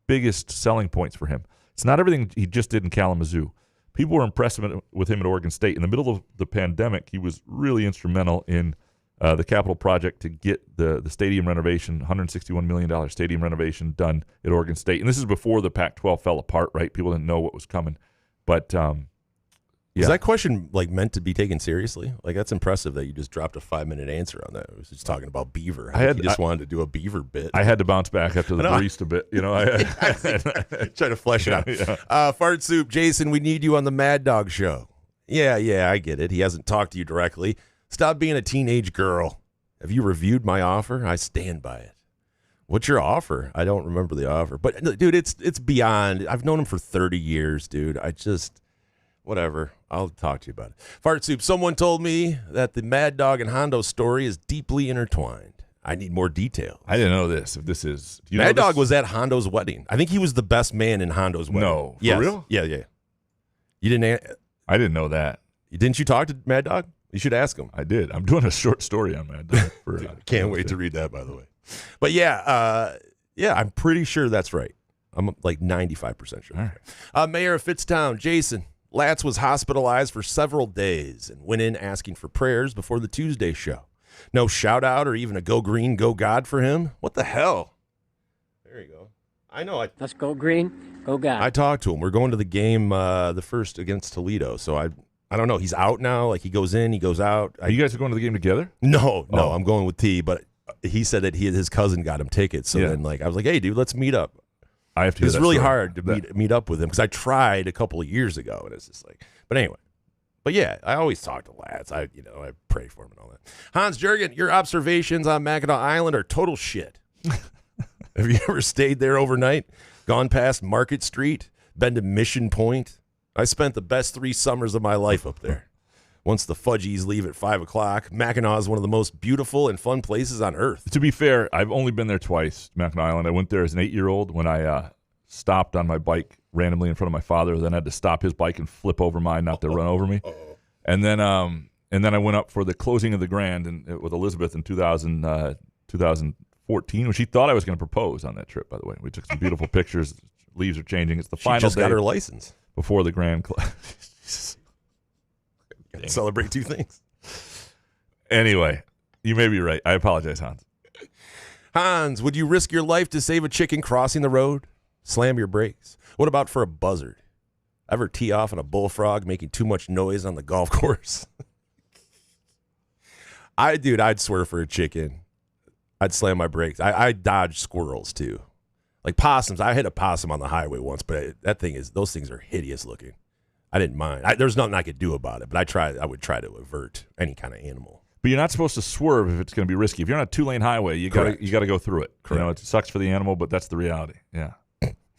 biggest selling points for him. It's not everything he just did in Kalamazoo. People were impressed with him at Oregon State. In the middle of the pandemic, he was really instrumental in the capital project to get the stadium renovation, $161 million stadium renovation done at Oregon State. And this is before the Pac-12 fell apart, right? People didn't know what was coming. But Is that question meant to be taken seriously? That's impressive that you just dropped a 5-minute answer on that. I was just talking about beaver. I just wanted to do a beaver bit. I had to bounce back after the barista bit. Try to flesh it out. Yeah. Fart Soup, Jason, we need you on the Mad Dog show. Yeah, I get it. He hasn't talked to you directly. Stop being a teenage girl. Have you reviewed my offer? I stand by it. What's your offer? I don't remember the offer. But, dude, it's beyond. I've known him for 30 years, dude. Whatever. I'll talk to you about it. Fart Soup, someone told me that the Mad Dog and Hondo story is deeply intertwined. I need more details. I didn't know this. If this is... Mad Dog was at Hondo's wedding. I think he was the best man in Hondo's wedding. No. For real? Yeah. You didn't... I didn't know that. Didn't you talk to Mad Dog? You should ask him. I did. I'm doing a short story on Mad Dog. Can't wait to read that, by the way. But I'm pretty sure that's right. I'm 95% sure. All right. Mayor of Fitztown, Jason. Latz was hospitalized for several days and went in asking for prayers before the Tuesday show. No shout out or even a go green, go God for him. What the hell? There you go. I know. Let's go green, go God. I talked to him. We're going to the game, the first against Toledo. So I don't know. He's out now. He goes in, he goes out. You guys are going to the game together? No. I'm going with T. But he said that his cousin got him tickets. So then I was like, hey, dude, let's meet up. I have to. It's really hard to meet up with him because I tried a couple of years ago, and it's just But anyway, I always talk to Latz. I pray for him and all that. Hans Jurgen, your observations on Mackinac Island are total shit. Have you ever stayed there overnight? Gone past Market Street? Been to Mission Point? I spent the best 3 summers of my life up there. Once the Fudgies leave at 5 o'clock, Mackinac is one of the most beautiful and fun places on earth. To be fair, I've only been there twice, Mackinac Island. I went there as an 8-year-old when I stopped on my bike randomly in front of my father, then had to stop his bike and flip over mine not to run over me. And then I went up for the closing of the Grand with Elizabeth in 2014, when she thought I was going to propose on that trip, by the way. We took some beautiful pictures. Leaves are changing. It's the final day. She just got her license. Before the Grand Celebrate 2 things. Anyway, you may be right. I apologize, Hans. Hans, would you risk your life to save a chicken crossing the road? Slam your brakes. What about for a buzzard? Ever tee off on a bullfrog making too much noise on the golf course? I'd swear for a chicken. I'd slam my brakes. I dodge squirrels too. Like possums. I hit a possum on the highway once, but those things are hideous looking. I didn't mind. There's nothing I could do about it, but I would try to avert any kind of animal. But you're not supposed to swerve if it's going to be risky. If you're on a 2-lane highway, you got to go through it. Correct. It sucks for the animal, but that's the reality. Yeah.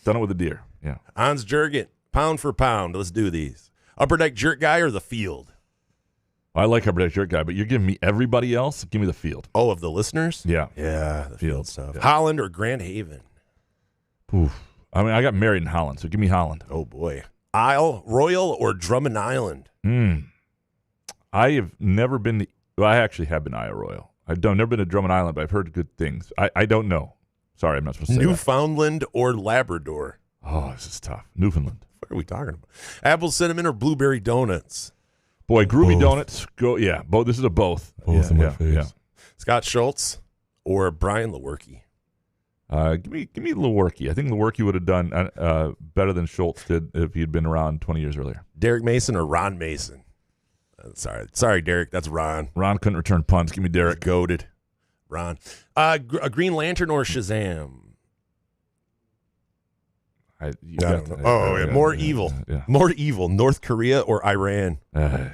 Done it with a deer. Yeah. Hans Jurgen, pound for pound. Let's do these. Upper Deck Jerk Guy or the field? I like Upper Deck Jerk Guy, but you're giving me everybody else? Give me the field. Oh, of the listeners? Yeah. Yeah, the field stuff. Yeah. Holland or Grand Haven? Oof. I mean, I got married in Holland, so give me Holland. Oh, boy. Isle, Royal, or Drummond Island? I have never been to... Well, I actually have been to Isle Royal. I've never been to Drummond Island, but I've heard good things. I don't know. Sorry, I'm not supposed to say Newfoundland or Labrador? Oh, this is tough. Newfoundland. What are we talking about? Apple cinnamon or blueberry donuts? Boy, groovy donuts. Go, yeah. Both. This is a both. Both in my face. Yeah. Scott Schultz or Brian Lewerke? Give me Lewerke. I think Lewerke would have done better than Schultz did if he had been around 20 years earlier. Derek Mason or Ron Mason? Sorry, Derek. That's Ron. Ron couldn't return punts. Give me Derek. Goated. Ron. A Green Lantern or Shazam? I don't know. More evil. Yeah. More evil. North Korea or Iran? Yeah.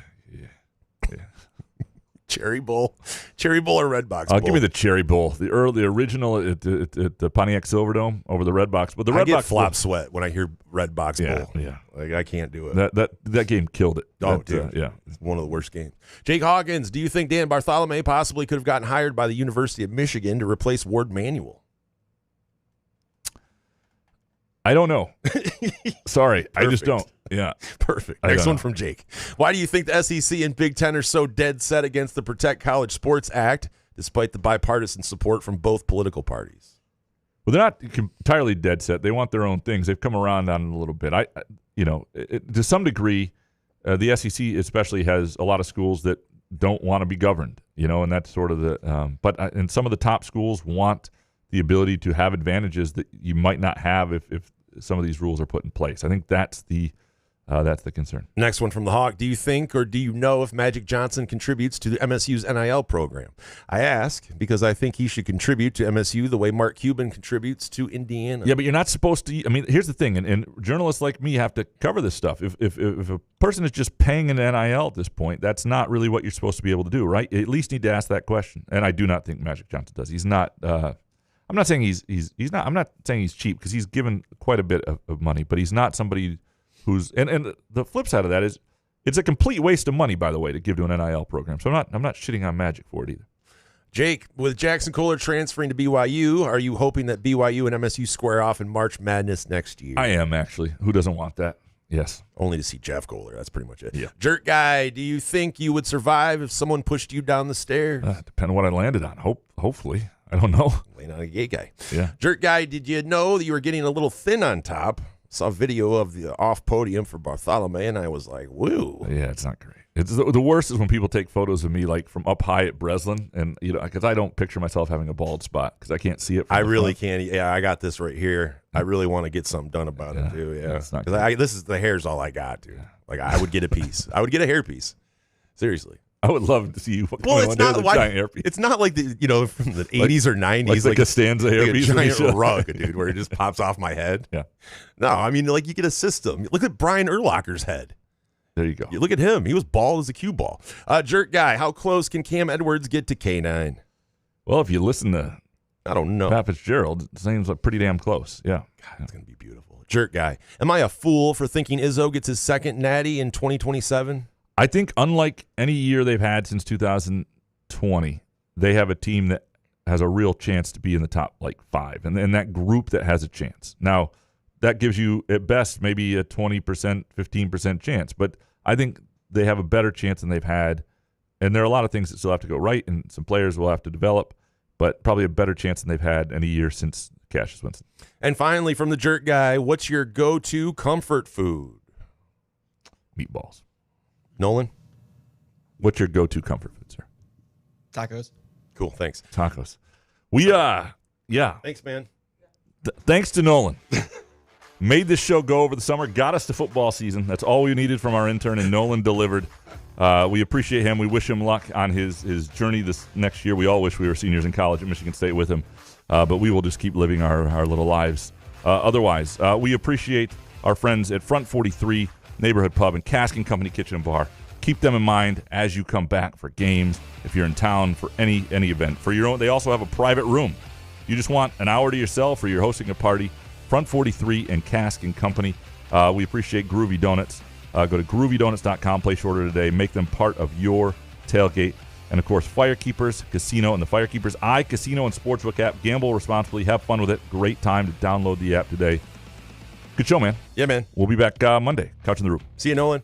Cherry Bowl or Red Box Bowl? Give me the Cherry Bowl, the original at the Pontiac Silverdome over the Red Box. But the Red I Box get flop sweat when I hear Red Box Bowl. Yeah, like I can't do it. That game killed it. Dude, it's one of the worst games. Jake Hawkins, do you think Dan Bartholomae possibly could have gotten hired by the University of Michigan to replace Ward Manuel? I don't know. Sorry, I just don't. Yeah. Perfect. Next one from Jake. Why do you think the SEC and Big Ten are so dead set against the Protect College Sports Act, despite the bipartisan support from both political parties? Well, they're not entirely dead set. They want their own things. They've come around on it a little bit. To some degree, the SEC especially has a lot of schools that don't want to be governed, and that's sort of the and some of the top schools want the ability to have advantages that you might not have if some of these rules are put in place. I think that's the concern. Next one from the Hawk. Do you think or do you know if Magic Johnson contributes to the MSU's NIL program? I ask because I think he should contribute to MSU the way Mark Cuban contributes to Indiana. Yeah, but you're not supposed to. I mean, here's the thing, and journalists like me have to cover this stuff. If a person is just paying an NIL at this point, that's not really what you're supposed to be able to do, right? You at least need to ask that question. And I do not think Magic Johnson does. He's not. I'm not saying he's not. I'm not saying he's cheap because he's given quite a bit of money, but he's not somebody who's and the flip side of that is it's a complete waste of money, by the way, to give to an NIL program. So I'm not shitting on Magic for it either. Jake, with Jaxon Kohler transferring to BYU, are you hoping that BYU and MSU square off in March Madness next year? I am, actually. Who doesn't want that? Yes. Only to see Jeff Kohler. That's pretty much it. Yeah. Jerk guy, do you think you would survive if someone pushed you down the stairs? Depending on what I landed on. Hopefully. I don't know. Laying on a gay guy. Yeah. Jerk guy, did you know that you were getting a little thin on top? Saw a video of the off podium for Bartholomae, and I was like, woo. Yeah, it's not great. It's the worst is when people take photos of me like from up high at Breslin, and because I don't picture myself having a bald spot because I can't see it. I really can't. Yeah, I got this right here. I really want to get something done about it too. Yeah, it's not because this is the hair's all I got, dude. Like I would get a piece. I would get a hair piece. Seriously. I would love to see you. Well, it's not a giant hairpiece. It's not like the from the 80s or 90s, like a Costanza hairpiece, like a giant rug, dude, where it just pops off my head. Yeah. No, I mean like you get a system. Look at Brian Urlacher's head. There you go. You look at him. He was bald as a cue ball. Jerk guy, how close can Cam Edwards get to K9? Well, if you listen to I don't know. Pat Fitzgerald, it seems like pretty damn close. Yeah. God, it's going to be beautiful. Jerk guy, am I a fool for thinking Izzo gets his second natty in 2027? I think unlike any year they've had since 2020, they have a team that has a real chance to be in the top like 5, and that group that has a chance. Now, that gives you at best maybe a 20%, 15% chance, but I think they have a better chance than they've had, and there are a lot of things that still have to go right, and some players will have to develop, but probably a better chance than they've had any year since Cassius Winston. And finally, from the Jerk guy, what's your go-to comfort food? Meatballs. Nolan? What's your go-to comfort food, sir? Tacos. Cool, thanks. Tacos. Yeah. Thanks, man. Thanks to Nolan. Made this show go over the summer, got us to football season. That's all we needed from our intern, and Nolan delivered. We appreciate him. We wish him luck on his journey this next year. We all wish we were seniors in college at Michigan State with him, but we will just keep living our little lives. Otherwise, we appreciate our friends at Front 43 Neighborhood Pub and Cask and Company Kitchen and Bar. Keep them in mind as you come back for games, if you're in town for any event. For your own, they also have a private room. You just want an hour to yourself or you're hosting a party, Front 43 and Cask and Company. We appreciate Groovy Donuts. Go to groovydonuts.com, place your order today. Make them part of your tailgate. And, of course, Firekeepers Casino and the Firekeepers iCasino and Sportsbook app. Gamble responsibly. Have fun with it. Great time to download the app today. Good show, man. Yeah, man. We'll be back Monday. Couch in the Roof. See you, Nolan.